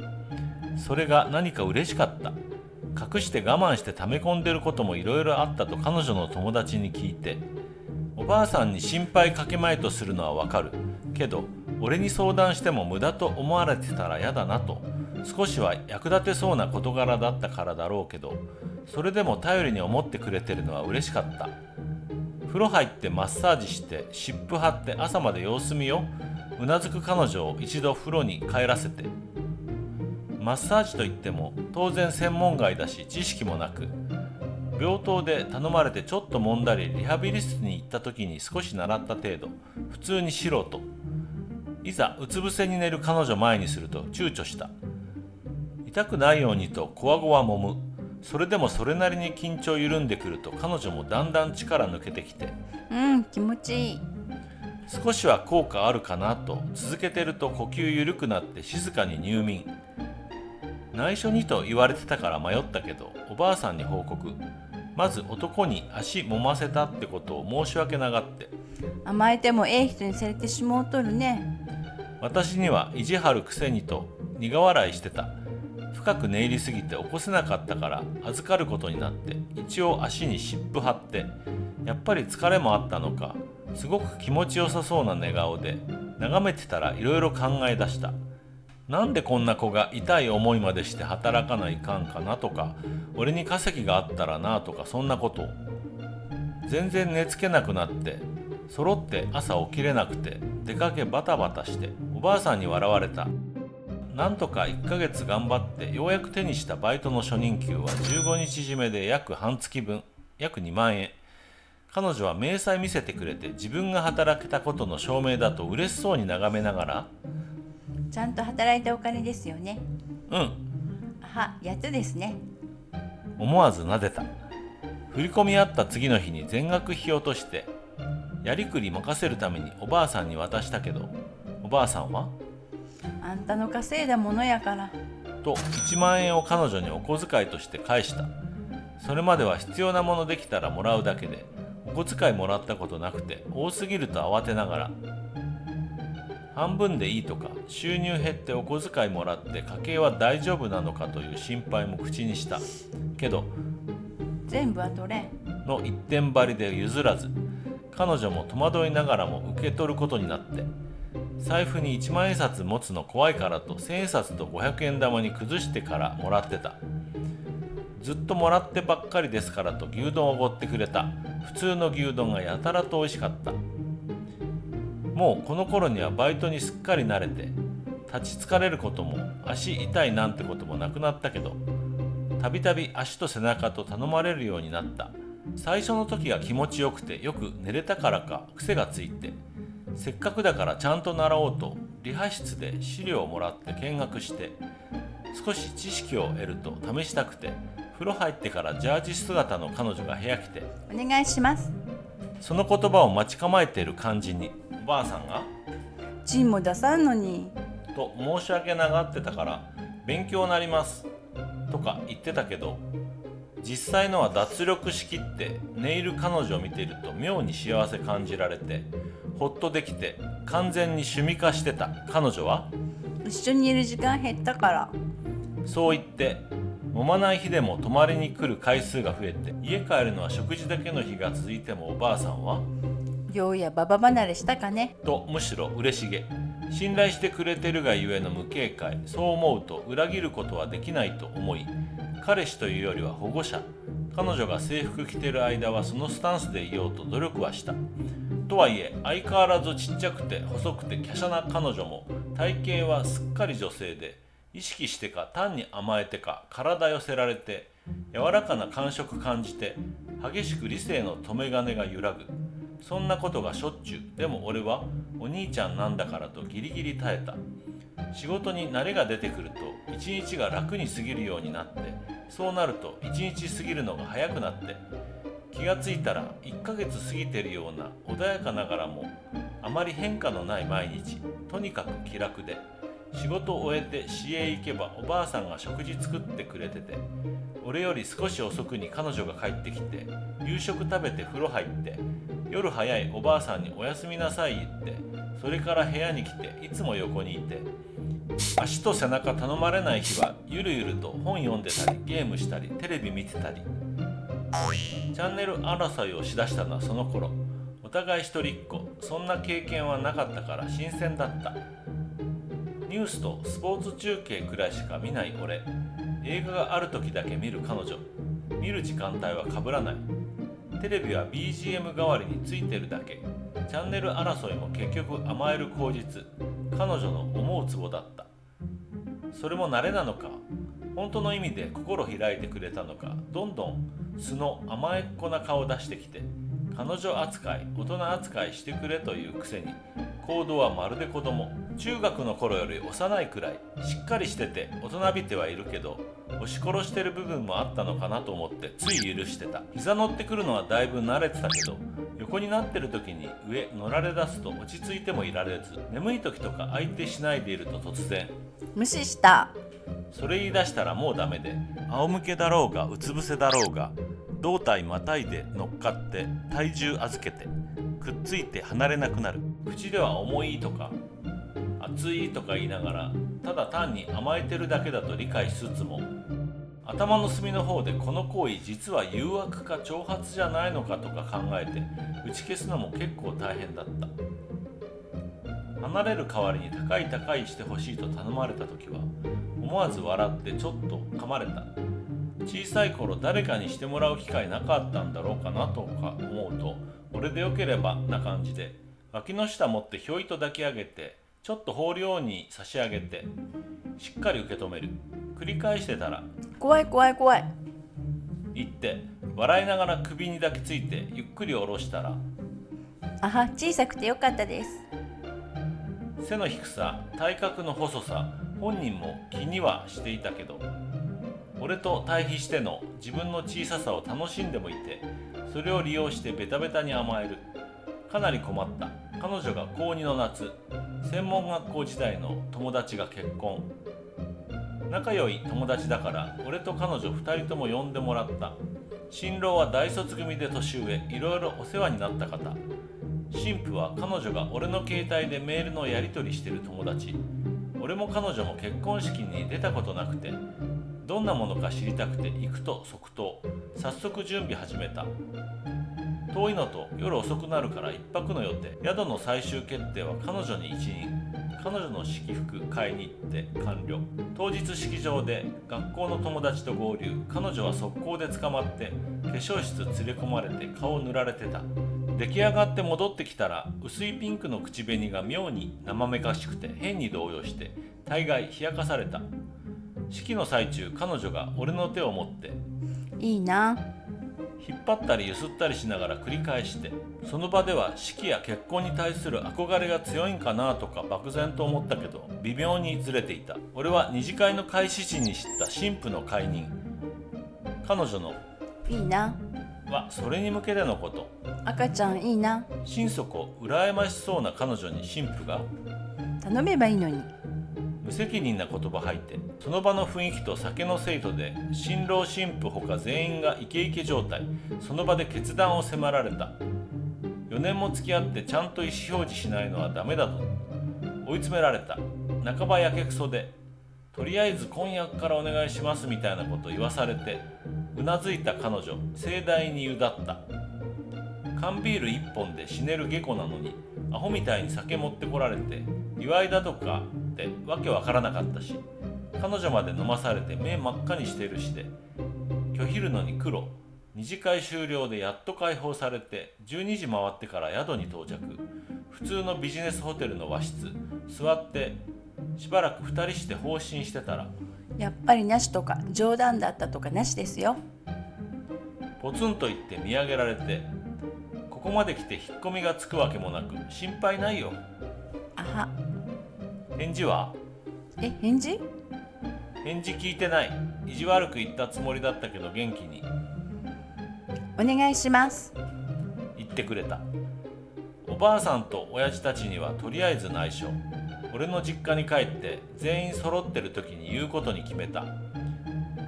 それが何か嬉しかった。隠して我慢して溜め込んでることもいろいろあったと彼女の友達に聞いて、おばあさんに心配かけまいとするのはわかるけど、俺に相談しても無駄と思われてたら嫌だなと。少しは役立てそうな事柄だったからだろうけど、それでも頼りに思ってくれてるのは嬉しかった。風呂入ってマッサージして湿布貼って朝まで様子見よ。うなずく彼女を一度風呂に帰らせて。マッサージといっても当然専門外だし知識もなく、病棟で頼まれてちょっと揉んだりリハビリ室に行った時に少し習った程度、普通に素人。いざうつ伏せに寝る彼女前にすると躊躇した。痛くないようにとこわごわ揉む。それでもそれなりに緊張緩んでくると彼女もだんだん力抜けてきて、気持ちいい。少しは効果あるかなと続けてると呼吸緩くなって静かに入眠。内緒にと言われてたから迷ったけど、おばあさんに報告。まず男に足揉ませたってことを申し訳ながって。甘えてもええ人にされてしもうとるね。私には意地張るくせにと苦笑いしてた。深く寝入りすぎて起こせなかったから預かることになって、一応足に湿布貼って、やっぱり疲れもあったのか、すごく気持ちよさそうな寝顔で眺めてたらいろいろ考え出した。なんでこんな子が痛い思いまでして働かないかんかなとか、俺に稼ぎがあったらなとか、そんなことを。全然寝つけなくなって、揃って朝起きれなくて、出かけバタバタして、おばあさんに笑われた。なんとか1ヶ月頑張ってようやく手にしたバイトの初任給は15日締めで約半月分、約2万円。彼女は明細見せてくれて、自分が働けたことの証明だと嬉しそうに眺めながら、ちゃんと働いたお金ですよね。やつですね。思わず撫でた。振り込みあった次の日に全額引き落として、やりくり任せるためにおばあさんに渡したけど、おばあさんはあんたの稼いだものやからと1万円を彼女にお小遣いとして返した。それまでは必要なものできたらもらうだけで、お小遣いもらったことなくて多すぎると慌てながら、半分でいいとか、収入減ってお小遣いもらって家計は大丈夫なのかという心配も口にしたけど、全部は取れん。の一点張りで譲らず、彼女も戸惑いながらも受け取ることになって、財布に1万円札持つの怖いからと1000円札と500円玉に崩してからもらってた。ずっともらってばっかりですからと牛丼をおごってくれた。普通の牛丼がやたらと美味しかった。もうこの頃にはバイトにすっかり慣れて、立ち疲れることも足痛いなんてこともなくなったけど、たびたび足と背中と頼まれるようになった。最初の時が気持ちよくてよく寝れたからか癖がついて、せっかくだからちゃんと習おうと理科室で資料をもらって見学して、少し知識を得ると試したくて、風呂入ってからジャージ姿の彼女が部屋来て、お願いします。その言葉を待ち構えている感じに、おばあさんがチンも出さんのにと申し訳ながってたから、勉強になりますとか言ってたけど、実際のは脱力しきってネイル彼女を見ていると妙に幸せ感じられて、ほっとできて完全に趣味化してた彼女は、一緒にいる時間減ったから。そう言って揉まない日でも泊まりに来る回数が増えて、家帰るのは食事だけの日が続いても、おばあさんはようやババ離れしたかねとむしろ嬉しげ。信頼してくれてるがゆえの無警戒。そう思うと裏切ることはできないと思い、彼氏というよりは保護者、彼女が制服着てる間はそのスタンスでいようと努力はした。とはいえ相変わらずちっちゃくて細くて華奢な彼女も、体型はすっかり女性で、意識してか単に甘えてか体寄せられて、柔らかな感触感じて、激しく理性の留め金が揺らぐ。そんなことがしょっちゅう。でも俺はお兄ちゃんなんだからとギリギリ耐えた。仕事に慣れが出てくると一日が楽に過ぎるようになって、そうなると一日過ぎるのが早くなって、気がついたら1ヶ月過ぎてるような穏やかながらもあまり変化のない毎日。とにかく気楽で、仕事を終えて市へ行けばおばあさんが食事作ってくれてて、俺より少し遅くに彼女が帰ってきて、夕食食べて風呂入って、夜早いおばあさんにおやすみなさい言って、それから部屋に来ていつも横にいて、足と背中頼まれない日はゆるゆると本読んでたりゲームしたりテレビ見てたり。チャンネル争いをしだしたのはその頃。お互い一人っ子、そんな経験はなかったから新鮮だった。ニュースとスポーツ中継くらいしか見ない俺、映画がある時だけ見る彼女、見る時間帯は被らない。テレビは BGM 代わりについてるだけ。チャンネル争いも結局甘える口実。彼女の思うツボだった。それも慣れなのか、本当の意味で心開いてくれたのか、どんどん素の甘えっ子な顔を出してきて、彼女扱い、大人扱いしてくれというくせに、行動はまるで子供。中学の頃より幼いくらい、しっかりしてて大人びてはいるけど、押し殺してる部分もあったのかなと思ってつい許してた。膝乗ってくるのはだいぶ慣れてたけど、横になってる時に上乗られ出すと落ち着いてもいられず、眠い時とか相手しないでいると突然無視した。それ言い出したらもうダメで、仰向けだろうがうつ伏せだろうが、胴体またいで乗っかって体重預けてくっついて離れなくなる。口では重いとか熱いとか言いながら、ただ単に甘えてるだけだと理解しつつも、頭の隅の方でこの行為実は誘惑か挑発じゃないのかとか考えて打ち消すのも結構大変だった。離れる代わりに高い高いしてほしいと頼まれた時は思わず笑ってちょっと噛まれた。小さい頃誰かにしてもらう機会なかったんだろうかなとか思うと、俺でよければな感じで、脇の下持ってひょいと抱き上げて、ちょっと放量に差し上げて、しっかり受け止める。繰り返してたら、怖い怖い怖い言って笑いながら首に抱きついてゆっくり下ろしたら、あは、小さくてよかったです。背の低さ、体格の細さ、本人も気にはしていたけど、俺と対比しての自分の小ささを楽しんでもいて、それを利用してベタベタに甘える。かなり困った。彼女が高2の夏、専門学校時代の友達が結婚。仲良い友達だから俺と彼女2人とも呼んでもらった。新郎は大卒組で年上、いろいろお世話になった方。新婦は彼女が俺の携帯でメールのやり取りしてる友達。俺も彼女も結婚式に出たことなくて、どんなものか知りたくて行くと即答。早速準備始めた。遠いのと夜遅くなるから一泊の予定。宿の最終決定は彼女に一任。彼女の式服買いに行って完了。当日式場で学校の友達と合流。彼女は速攻で捕まって化粧室連れ込まれて顔塗られてた。出来上がって戻ってきたら薄いピンクの口紅が妙に生めかしくて変に動揺して大概冷やかされた。式の最中、彼女が俺の手を持っていいな。引っ張ったりゆすったりしながら繰り返して、その場では式や結婚に対する憧れが強いんかなとか漠然と思ったけど微妙にずれていた。俺は二次会の開始時に知った新婦の解任、彼女のいいな。はそれに向けてのこと。赤ちゃんいいな。心底羨ましそうな彼女に新婦が頼めばいいのに。無責任な言葉吐いて、その場の雰囲気と酒のせいとで新郎新婦ほか全員がイケイケ状態。その場で決断を迫られた。4年も付き合ってちゃんと意思表示しないのはダメだと追い詰められた。半ばやけくそでとりあえず婚約からお願いしますみたいなこと言わされてうなずいた彼女、盛大にうだった。缶ビール1本で死ねる下戸なのにアホみたいに酒持ってこられて祝いだとかってわけわからなかったし、彼女まで飲まされて目真っ赤にしてるしで拒否るのに苦労。二次会終了でやっと解放されて12時回ってから宿に到着。普通のビジネスホテルの和室座ってしばらく2人して放心してたら、やっぱりなしとか冗談だったとかなしですよ。ポツンと言って見上げられて、ここまで来て引っ込みがつくわけもなく心配ないよ。あは。返事は？返事？返事聞いてない。意地悪く言ったつもりだったけど元気にお願いします言ってくれた。おばあさんと親父たちにはとりあえず内緒。俺の実家に帰って全員揃ってる時に言うことに決めた。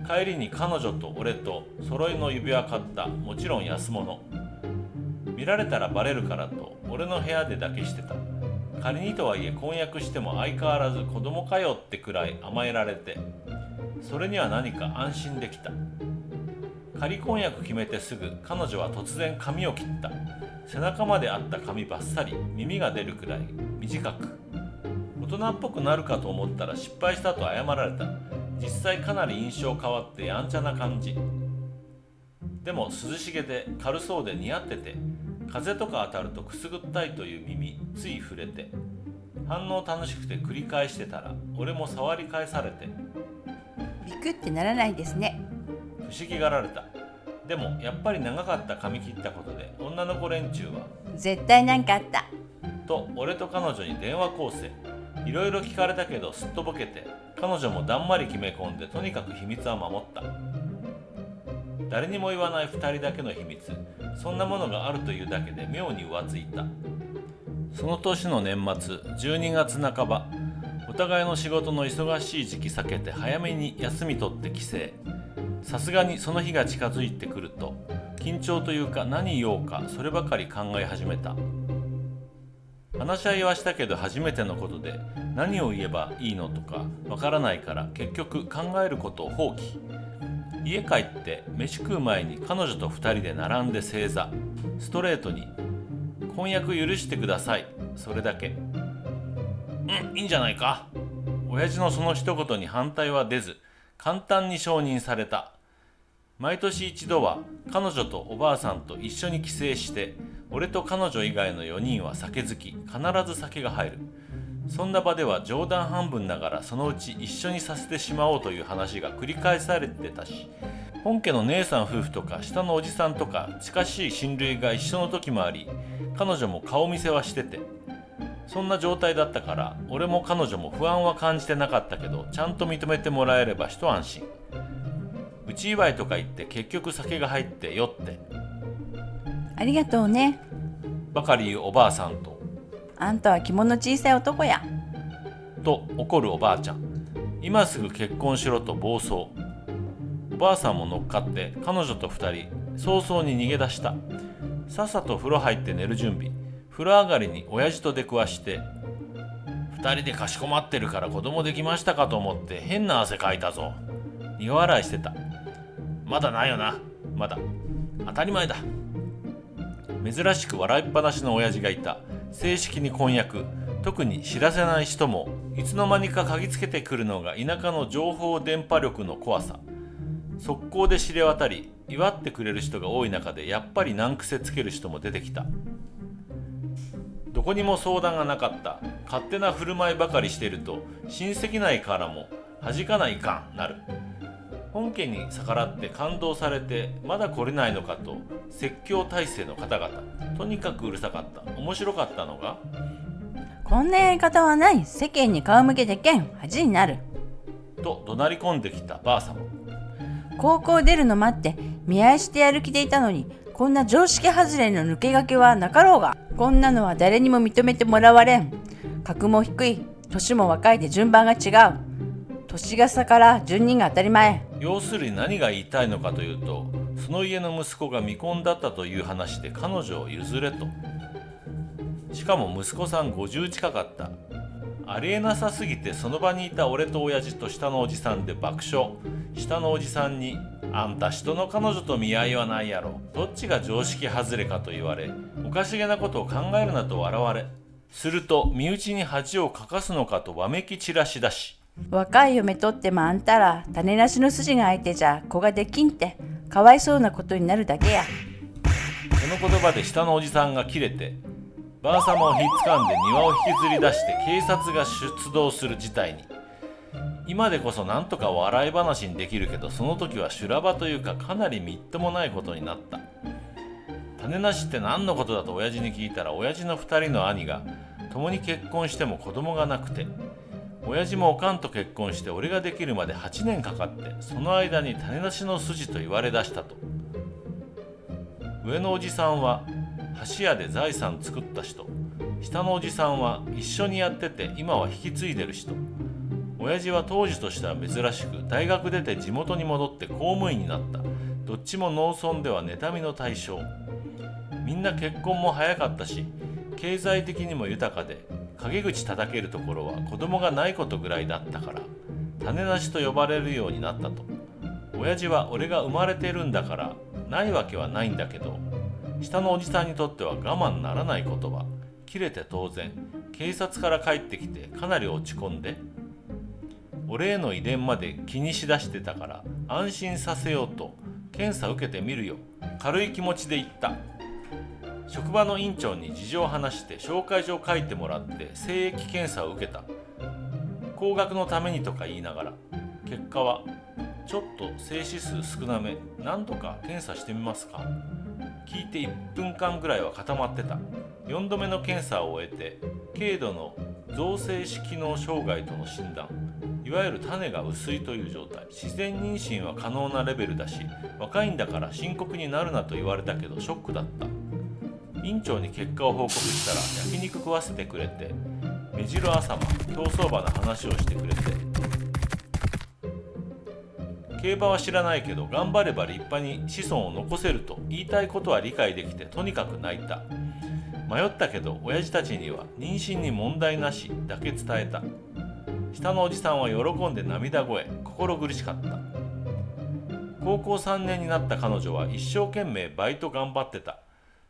帰りに彼女と俺と揃いの指輪買った。もちろん安物。見られたらバレるからと俺の部屋でだけしてた。仮にとはいえ婚約しても相変わらず子供かよってくらい甘えられて、それには何か安心できた。仮婚約決めてすぐ彼女は突然髪を切った。背中まであった髪ばっさり、耳が出るくらい短く。大人っぽくなるかと思ったら失敗したと謝られた。実際かなり印象変わってやんちゃな感じ。でも涼しげで軽そうで似合ってて、風とか当たるとくすぐったいという耳つい触れて、反応楽しくて繰り返してたら俺も触り返されてビクってならないですね。不思議がられた。でもやっぱり長かった髪切ったことで女の子連中は絶対なんかあったと俺と彼女に電話構成。いろいろ聞かれたけどすっとぼけて、彼女もだんまり決め込んでとにかく秘密は守った。誰にも言わない2人だけの秘密、そんなものがあるというだけで妙に浮ついた。その年の年末12月半ば、お互いの仕事の忙しい時期避けて早めに休み取って帰省。さすがにその日が近づいてくると緊張というか何言おうかそればかり考え始めた。話し合いはしたけど初めてのことで何を言えばいいのとかわからないから結局考えることを放棄。家帰って飯食う前に彼女と2人で並んで正座。ストレートに婚約許してください、それだけ。いいんじゃないか。親父のその一言に反対は出ず簡単に承認された。毎年一度は彼女とおばあさんと一緒に帰省して、俺と彼女以外の4人は酒好き、必ず酒が入る。そんな場では冗談半分ながらそのうち一緒にさせてしまおうという話が繰り返されてたし、本家の姉さん夫婦とか下のおじさんとか近しい親類が一緒の時もあり、彼女も顔見せはしてて、そんな状態だったから俺も彼女も不安は感じてなかったけど、ちゃんと認めてもらえれば一安心。内祝いとか言って結局酒が入って酔ってありがとうねばかり言うおばあさんと、あんたは肝の小さい男やと怒るおばあちゃん。今すぐ結婚しろと暴走。おばあさんも乗っかって彼女と2人早々に逃げ出した。さっさと風呂入って寝る準備。風呂上がりに親父と出くわして、2人でかしこまってるから子供できましたかと思って変な汗かいたぞ。苦笑いしてた。まだないよな。まだ当たり前だ。珍しく笑いっぱなしの親父がいた。正式に婚約、特に知らせない人もいつの間にか嗅ぎつけてくるのが田舎の情報電波力の怖さ。速攻で知れ渡り祝ってくれる人が多い中で、やっぱり難癖つける人も出てきた。どこにも相談がなかった。勝手な振る舞いばかりしていると親戚内からも弾かないかんなる。本家に逆らって感動されてまだ来れないのかと説教体制の方々、とにかくうるさかった。面白かったのが、こんなやり方はない。世間に顔向けでけん。恥になる。と怒鳴り込んできたばあさま。高校出るの待って見合いしてやる気でいたのに、こんな常識外れの抜け駆けはなかろうが。こんなのは誰にも認めてもらわれん。格も低い、年も若いで順番が違う。年が差から順人が当たり前。要するに何が言いたいのかというと、その家の息子が未婚だったという話で彼女を譲れと。しかも息子さん50近かった。ありえなさすぎて、その場にいた俺と親父と下のおじさんで爆笑。下のおじさんに、あんた人の彼女と見合いはないやろ、どっちが常識外れかと言われ、おかしげなことを考えるなと笑われ、すると身内に恥をかかすのかとわめき散らしだし、若い嫁とってもあんたら種なしの筋が相手じゃ子ができんって、かわいそうなことになるだけや。この言葉で下のおじさんが切れて、ばあさまをひっつかんで庭を引きずり出して警察が出動する事態に。今でこそなんとか笑い話にできるけど、その時は修羅場というか、かなりみっともないことになった。種なしって何のことだと親父に聞いたら、親父の2人の兄が共に結婚しても子供がなくて、親父もおかんと結婚して俺ができるまで8年かかって、その間に種なしの筋と言われだしたと。上のおじさんは箸屋で財産作った人、下のおじさんは一緒にやってて今は引き継いでる人。親父は当時としては珍しく大学出て地元に戻って公務員になった。どっちも農村では妬みの対象。みんな結婚も早かったし、経済的にも豊かで、陰口叩けるところは子供がないことぐらいだったから、種なしと呼ばれるようになったと。親父は俺が生まれてるんだからないわけはないんだけど、下のおじさんにとっては我慢ならない言葉。切れて当然、警察から帰ってきてかなり落ち込んで、俺への遺伝まで気にしだしてたから安心させようと検査受けてみるよ、軽い気持ちで言った。職場の院長に事情を話して紹介状を書いてもらって精液検査を受けた。高額のためにとか言いながら、結果はちょっと精子数少なめ、何とか検査してみますか。聞いて1分間ぐらいは固まってた。4度目の検査を終えて、軽度の造精子機能障害との診断、いわゆる種が薄いという状態。自然妊娠は可能なレベルだし、若いんだから深刻になるなと言われたけどショックだった。院長に結果を報告したら焼肉食わせてくれて、目白朝間競走馬の話をしてくれて、競馬は知らないけど頑張れば立派に子孫を残せると言いたいことは理解できて、とにかく泣いた。迷ったけど親父たちには妊娠に問題なしだけ伝えた。下のおじさんは喜んで涙声、心苦しかった。高校3年になった彼女は一生懸命バイト頑張ってた。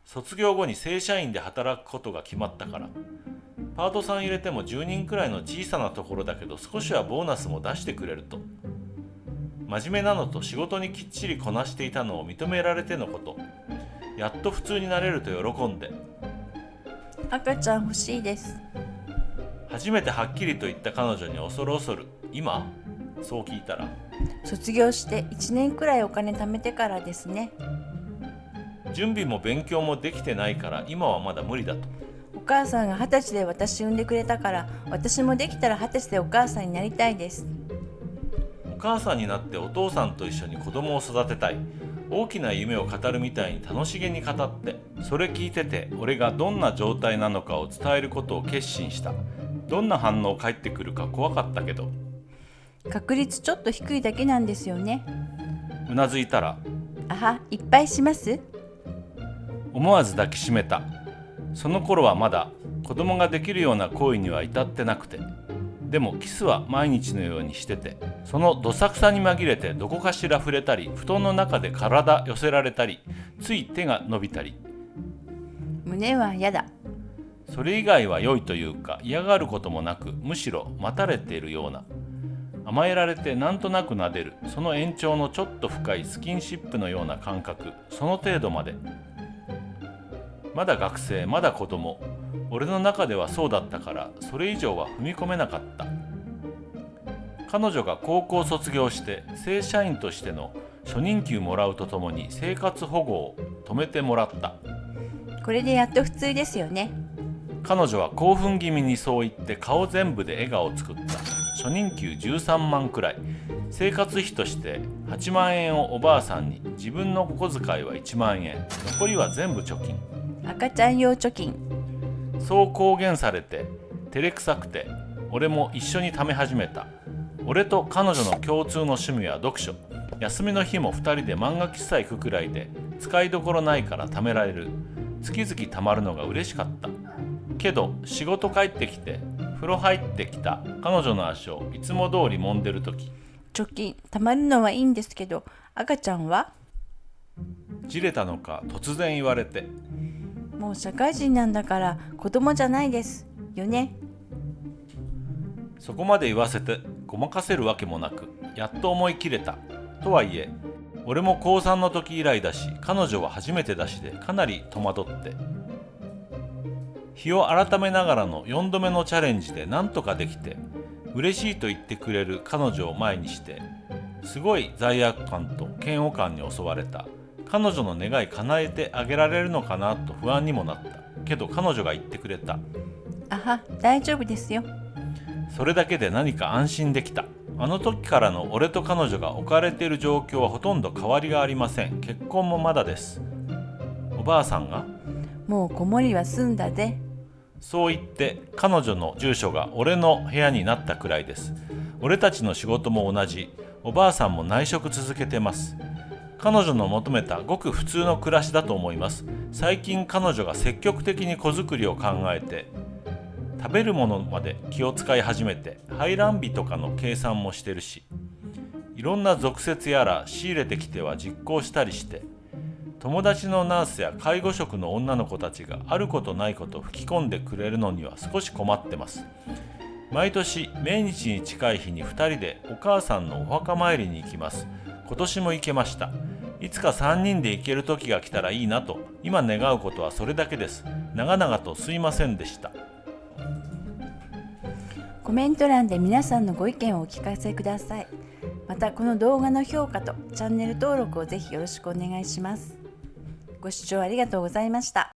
卒業後に正社員で働くことが決まったから。パートさん入れても10人くらいの小さなところだけど、少しはボーナスも出してくれると。真面目なのと仕事にきっちりこなしていたのを認められてのこと。やっと普通になれると喜んで。赤ちゃん欲しいです。初めてはっきりと言った彼女に恐る恐る、今？そう聞いたら、卒業して1年くらいお金貯めてからですね。準備も勉強もできてないから今はまだ無理だと。お母さんが20歳で私産んでくれたから、私もできたら20歳でお母さんになりたいです。お母さんになってお父さんと一緒に子供を育てたい。大きな夢を語るみたいに楽しげに語って、それ聞いてて俺がどんな状態なのかを伝えることを決心した。どんな反応返ってくるか怖かったけど、確率ちょっと低いだけなんですよね。うなずいたら、あは、いっぱいします。思わず抱きしめた。その頃はまだ子供ができるような行為には至ってなくて、でもキスは毎日のようにしてて、そのどさくさに紛れてどこかしら触れたり、布団の中で体寄せられたり、つい手が伸びたり、骨は嫌だ。それ以外は良いというか、嫌がることもなく、むしろ待たれているような。甘えられてなんとなく撫でる、その延長のちょっと深いスキンシップのような感覚、その程度まで。まだ学生、まだ子供。俺の中ではそうだったから、それ以上は踏み込めなかった。彼女が高校卒業して正社員としての初任給もらうとともに生活保護を止めてもらった。これでやっと普通ですよね。彼女は興奮気味にそう言って顔全部で笑顔を作った。初任給13万くらい、生活費として8万円をおばあさんに、自分のお小遣いは1万円、残りは全部貯金。赤ちゃん用貯金。そう公言されて照れくさくて、俺も一緒に貯め始めた。俺と彼女の共通の趣味は読書。休みの日も2人で漫画喫茶行くくらいで、使いどころないから貯められる。月々貯まるのが嬉しかった。けど仕事帰ってきて風呂入ってきた彼女の足をいつも通り揉んでるとき、貯金貯まるのはいいんですけど、赤ちゃんはじれたのか突然言われて、もう社会人なんだから子供じゃないですよね。そこまで言わせてごまかせるわけもなく、やっと思い切れた。とはいえ俺も高3の時以来だし、彼女は初めてだしで、かなり戸惑って、日を改めながらの4度目のチャレンジでなんとかできて、嬉しいと言ってくれる彼女を前にして、すごい罪悪感と嫌悪感に襲われた。彼女の願い叶えてあげられるのかなと不安にもなった。けど彼女が言ってくれた。あは、大丈夫ですよ。それだけで何か安心できた。あの時からの俺と彼女が置かれている状況はほとんど変わりがありません。結婚もまだです。おばあさんが、もう子守は済んだで。そう言って彼女の住所が俺の部屋になったくらいです。俺たちの仕事も同じ。おばあさんも内職続けてます。彼女の求めたごく普通の暮らしだと思います。最近彼女が積極的に子作りを考えて、食べるものまで気を使い始めて、排卵日とかの計算もしてるし、いろんな俗説やら仕入れてきては実行したりして、友達のナースや介護職の女の子たちがあることないこと吹き込んでくれるのには少し困ってます。毎年命日に近い日に2人でお母さんのお墓参りに行きます。今年も行けました。いつか3人で行ける時が来たらいいなと、今願うことはそれだけです。長々とすいませんでした。コメント欄で皆さんのご意見をお聞かせください。またこの動画の評価とチャンネル登録をぜひよろしくお願いします。ご視聴ありがとうございました。